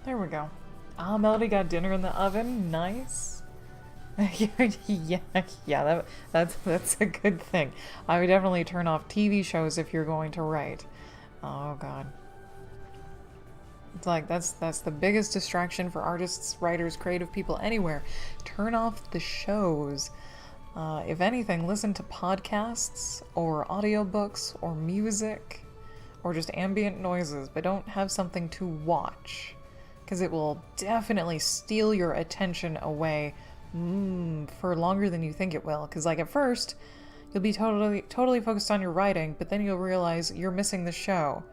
There we go. Ah, Melody got dinner in the oven. Nice. yeah, that's a good thing. I would definitely turn off TV shows if you're going to write. Oh god. It's like that's the biggest distraction for artists, writers, creative people anywhere. Turn off the shows. If anything, listen to podcasts or audiobooks or music or just ambient noises, but don't have something to watch, because it will definitely steal your attention away for longer than you think it will. Because like at first, you'll be totally focused on your writing, but then you'll realize you're missing the show,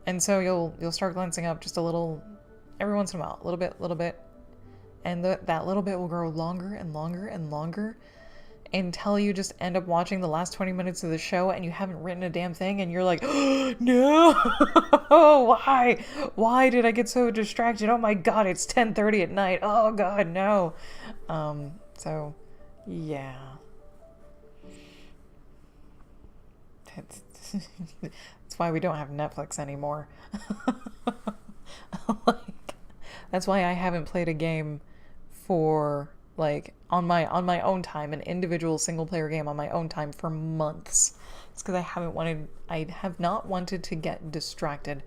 and so you'll start glancing up just a little, every once in a while, a little bit, and that little bit will grow longer and longer and longer, until you just end up watching the last 20 minutes of the show and you haven't written a damn thing, and you're like, oh, no, why did I get so distracted? Oh my god, it's 10:30 at night. Oh god, no. So yeah, that's why we don't have Netflix anymore. Like, that's why I haven't played a game for like on my own time, an individual single player game on my own time, for months. It's because I have not wanted to get distracted,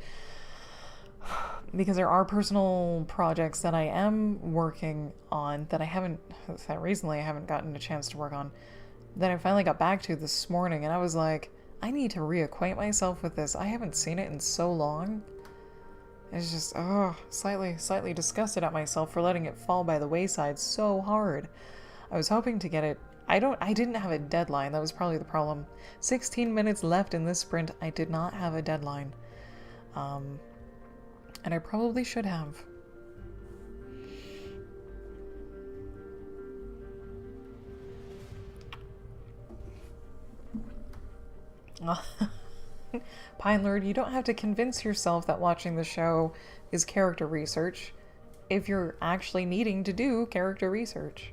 because there are personal projects that I am working on that recently I haven't gotten a chance to work on, that I finally got back to this morning, and I was like, I need to reacquaint myself with this. I haven't seen it in so long. It's just, slightly disgusted at myself for letting it fall by the wayside so hard. I was hoping to get it. I didn't have a deadline. That was probably the problem. 16 minutes left in this sprint. I did not have a deadline. And I probably should have. Pine Lord, you don't have to convince yourself that watching the show is character research if you're actually needing to do character research.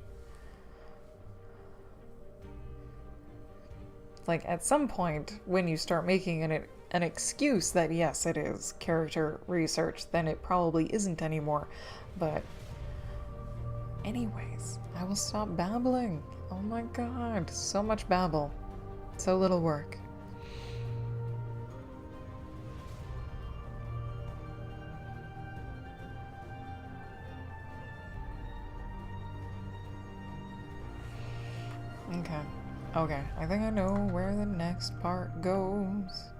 Like, at some point, when you start making an excuse that yes, it is character research, then it probably isn't anymore. But anyways, I will stop babbling. Oh my god, so much babble, so little work. Okay, I think I know where the next part goes.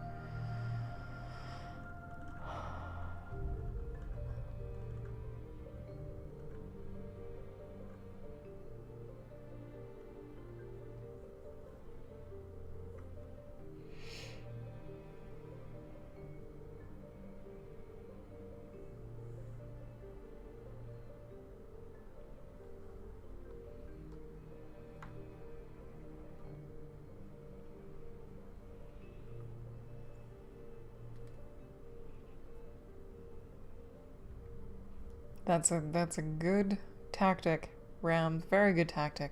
That's a good tactic, Ram. Very good tactic.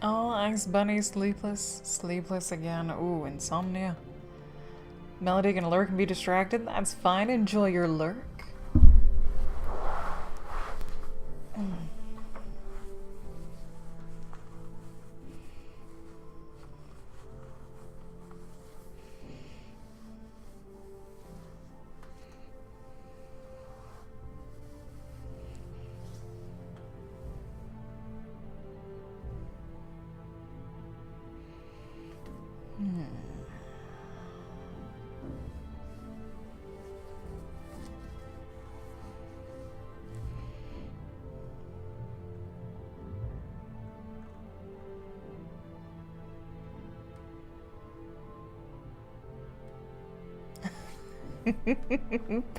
Oh, Ice Bunny, sleepless. Sleepless again. Ooh, insomnia. Melody can lurk and be distracted. That's fine. Enjoy your lurk.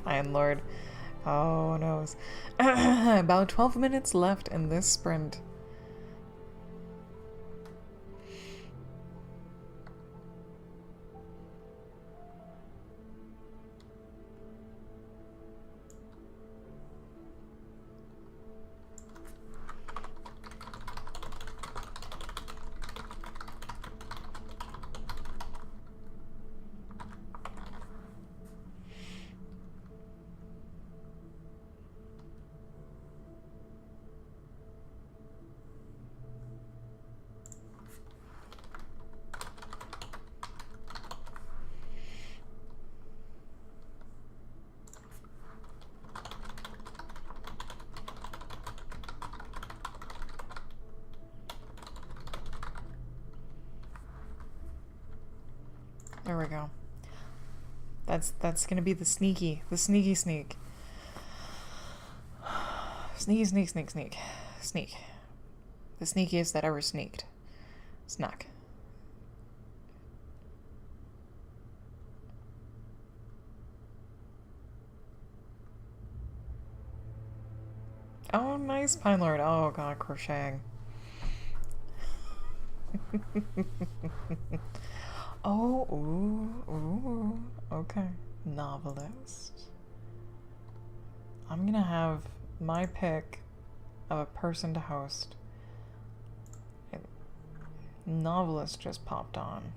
Pine Lord. Oh, noes. About 12 minutes left in this sprint. There we go. That's gonna be the sneak. Sneaky, sneak. Sneak. The sneakiest that ever sneaked. Snuck. Oh, nice, Pine Lord. Oh god, crocheting. Oh, ooh, okay. Novelist. I'm gonna have my pick of a person to host. Novelist just popped on.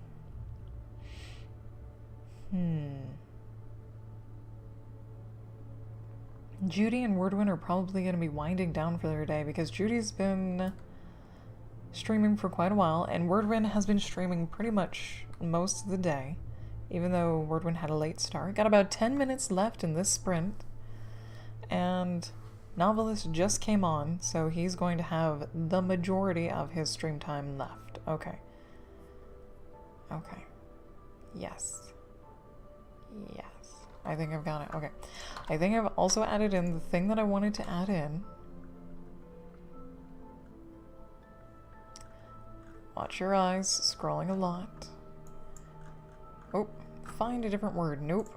Judy and Wordwin are probably gonna be winding down for their day because Judy's been streaming for quite a while, and Wordwin has been streaming pretty much most of the day, even though Wordwin had a late start. Got about 10 minutes left in this sprint, and Novelist just came on, so he's going to have the majority of his stream time left. Okay. Yes. I think I've got it. Okay. I think I've also added in the thing that I wanted to add in. Watch your eyes, scrolling a lot. Oh, find a different word. Nope.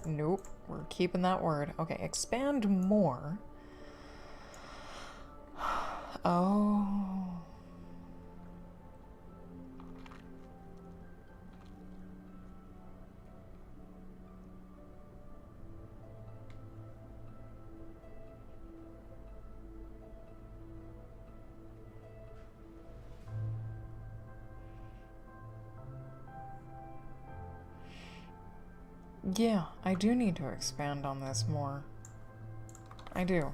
Nope. We're keeping that word. Okay, expand more. Oh. Yeah, I do need to expand on this more. I do.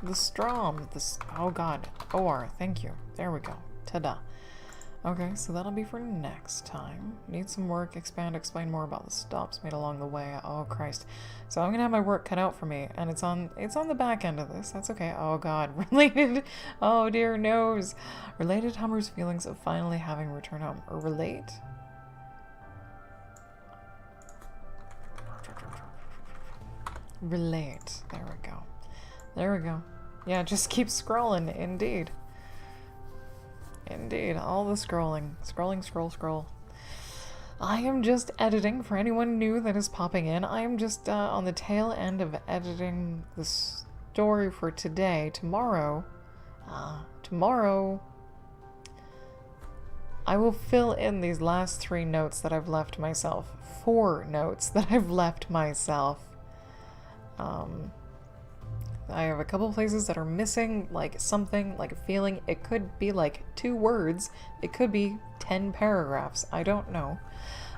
The Strom, oh god, OR, thank you. There we go. Ta-da. Okay, so that'll be for next time. Need some work, expand, explain more about the stops made along the way. Oh Christ. So I'm gonna have my work cut out for me, and it's on the back end of this. That's okay. Oh god, related. Oh dear nose. Related Hummer's feelings of finally having returned home. Or relate? Relate. There we go. There we go. Yeah, just keep scrolling, indeed. Indeed, all the scrolling. Scrolling, scroll, scroll. I am just editing, for anyone new that is popping in, I am just on the tail end of editing the story for today. Tomorrow, I will fill in these last 3 notes that I've left myself. 4 notes that I've left myself. I have a couple places that are missing, like something, like a feeling. It could be like 2 words. It could be 10 paragraphs. I don't know.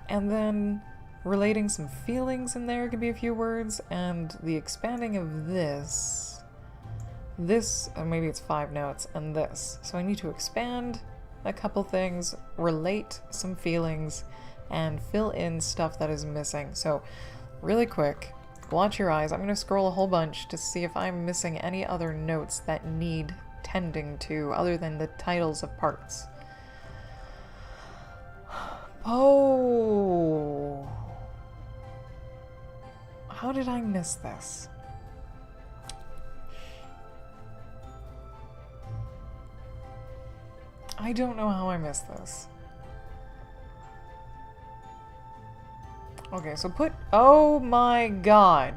And then relating some feelings in there could be a few words. And the expanding of this, maybe it's 5 notes, and this. So I need to expand a couple things, relate some feelings, and fill in stuff that is missing. So really quick, watch your eyes. I'm going to scroll a whole bunch to see if I'm missing any other notes that need tending to other than the titles of parts. Oh. How did I miss this? I don't know how I missed this. Okay, so oh my god.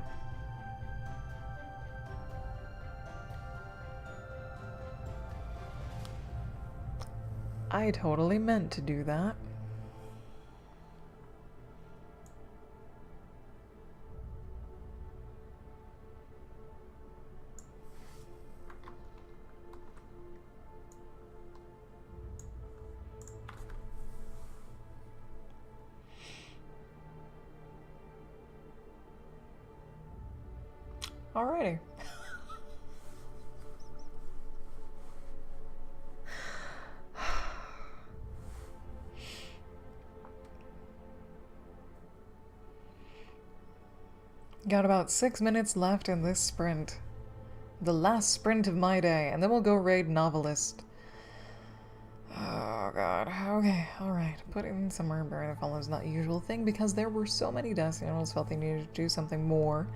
I totally meant to do that. Alrighty. Got about 6 minutes left in this sprint. The last sprint of my day, and then we'll go raid Novelist. Oh god, okay, alright. Put in somewhere bury the follows not the usual thing because there were so many dust animals felt they needed to do something more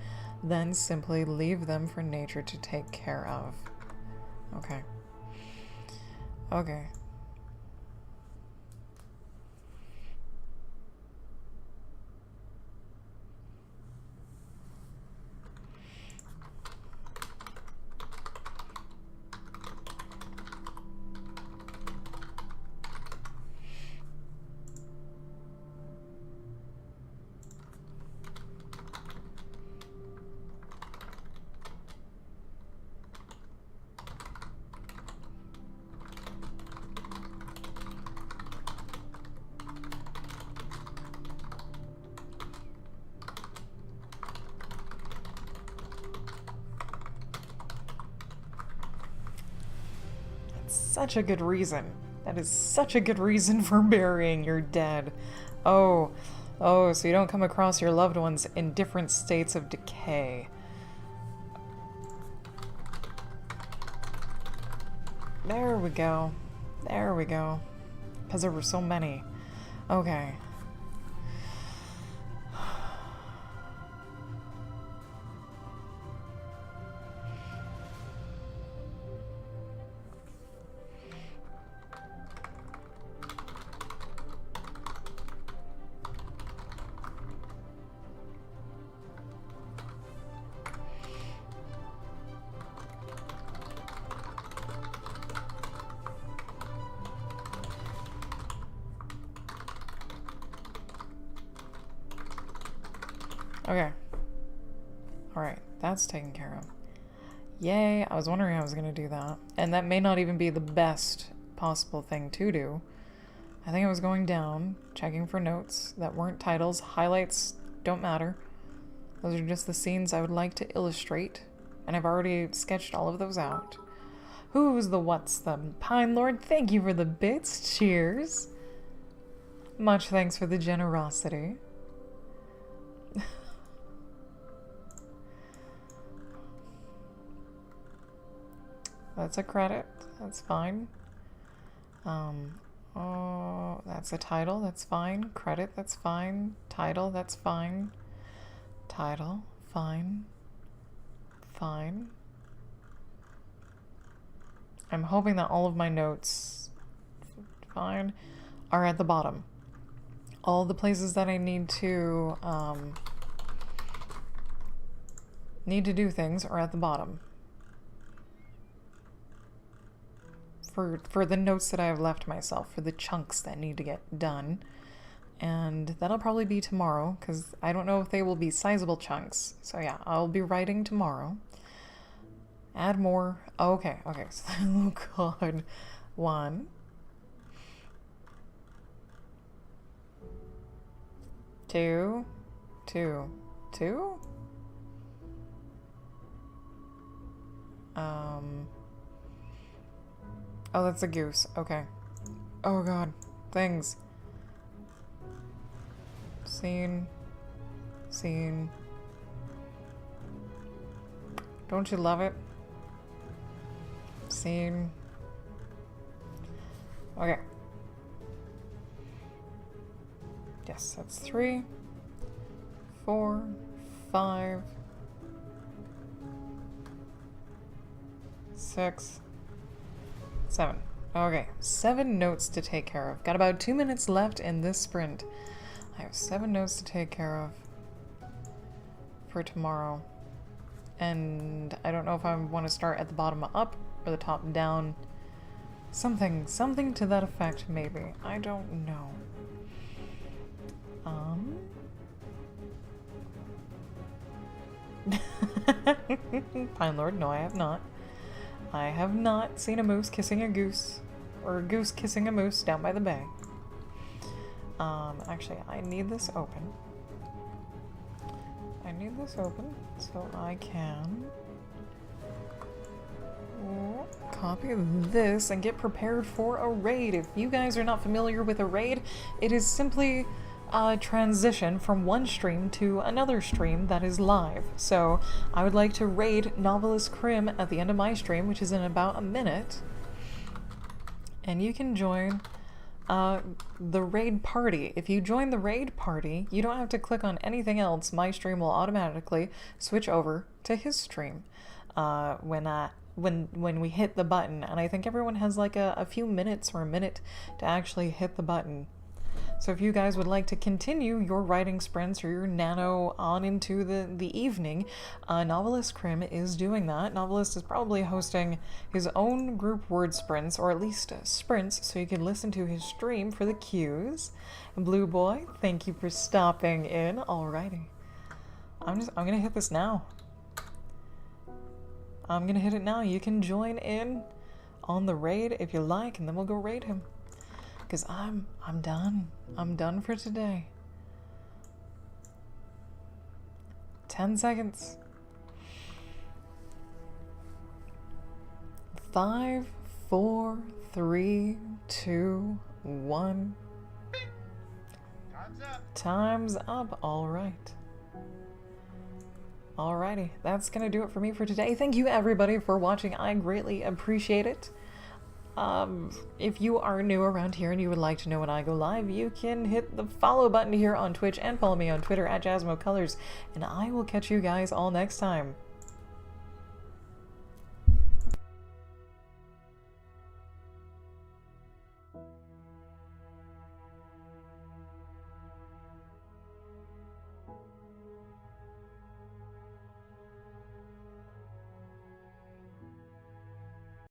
than simply leave them for nature to take care of. Okay. Okay. Such a good reason. That is such a good reason for burying your dead. Oh, so you don't come across your loved ones in different states of decay. There we go. There we go. Because there were so many. Okay. Okay. Alright, that's taken care of. Yay, I was wondering how I was going to do that. And that may not even be the best possible thing to do. I think I was going down, checking for notes that weren't titles. Highlights don't matter. Those are just the scenes I would like to illustrate. And I've already sketched all of those out. Who's the what's the Pine Lord? Thank you for the bits. Cheers. Much thanks for the generosity. That's a credit. That's fine. Oh, that's a title. That's fine. Credit. That's fine. Title. That's fine. Title. Fine. Fine. I'm hoping that all of my notes, fine, are at the bottom. All the places that I need to do things are at the bottom. For the notes that I have left myself, for the chunks that need to get done. And that'll probably be tomorrow, because I don't know if they will be sizable chunks. So yeah, I'll be writing tomorrow. Add more. Oh, okay. So, oh god. 1. 2. 2. 2? Oh, that's a goose. Okay. Oh god. Things. Scene. Scene. Don't you love it? Scene. Okay. Yes, that's 3, 4, 5, 6, 7. Okay, 7 notes to take care of. Got about 2 minutes left in this sprint. I have 7 notes to take care of for tomorrow. And I don't know if I want to start at the bottom up or the top down. Something to that effect, maybe. I don't know. Pine Lord, no, I have not. I have not seen a moose kissing a goose, or a goose kissing a moose down by the bay. Actually, I need this open. I need this open so I can copy this and get prepared for a raid. If you guys are not familiar with a raid, it is simply a transition from one stream to another stream that is live. So I would like to raid Novelist Crim at the end of my stream, which is in about a minute, and you can join the raid party. If you join the raid party, you don't have to click on anything else. My stream will automatically switch over to his stream when we hit the button, and I think everyone has like a few minutes or a minute to actually hit the button. So if you guys would like to continue your writing sprints or your nano on into the evening, Novelist Crim is doing that. Novelist is probably hosting his own group word sprints, or at least sprints, so you can listen to his stream for the cues. Blue Boy, thank you for stopping in. Alrighty. I'm gonna hit this now. I'm gonna hit it now. You can join in on the raid if you like, and then we'll go raid him. Because I'm done. I'm done for today. 10 seconds. 5, 4, 3, 2, 1. Time's up. Time's up. All right. Alrighty. That's going to do it for me for today. Thank you everybody for watching. I greatly appreciate it. If you are new around here and you would like to know when I go live, you can hit the follow button here on Twitch and follow me on Twitter at JasmoColors, and I will catch you guys all next time.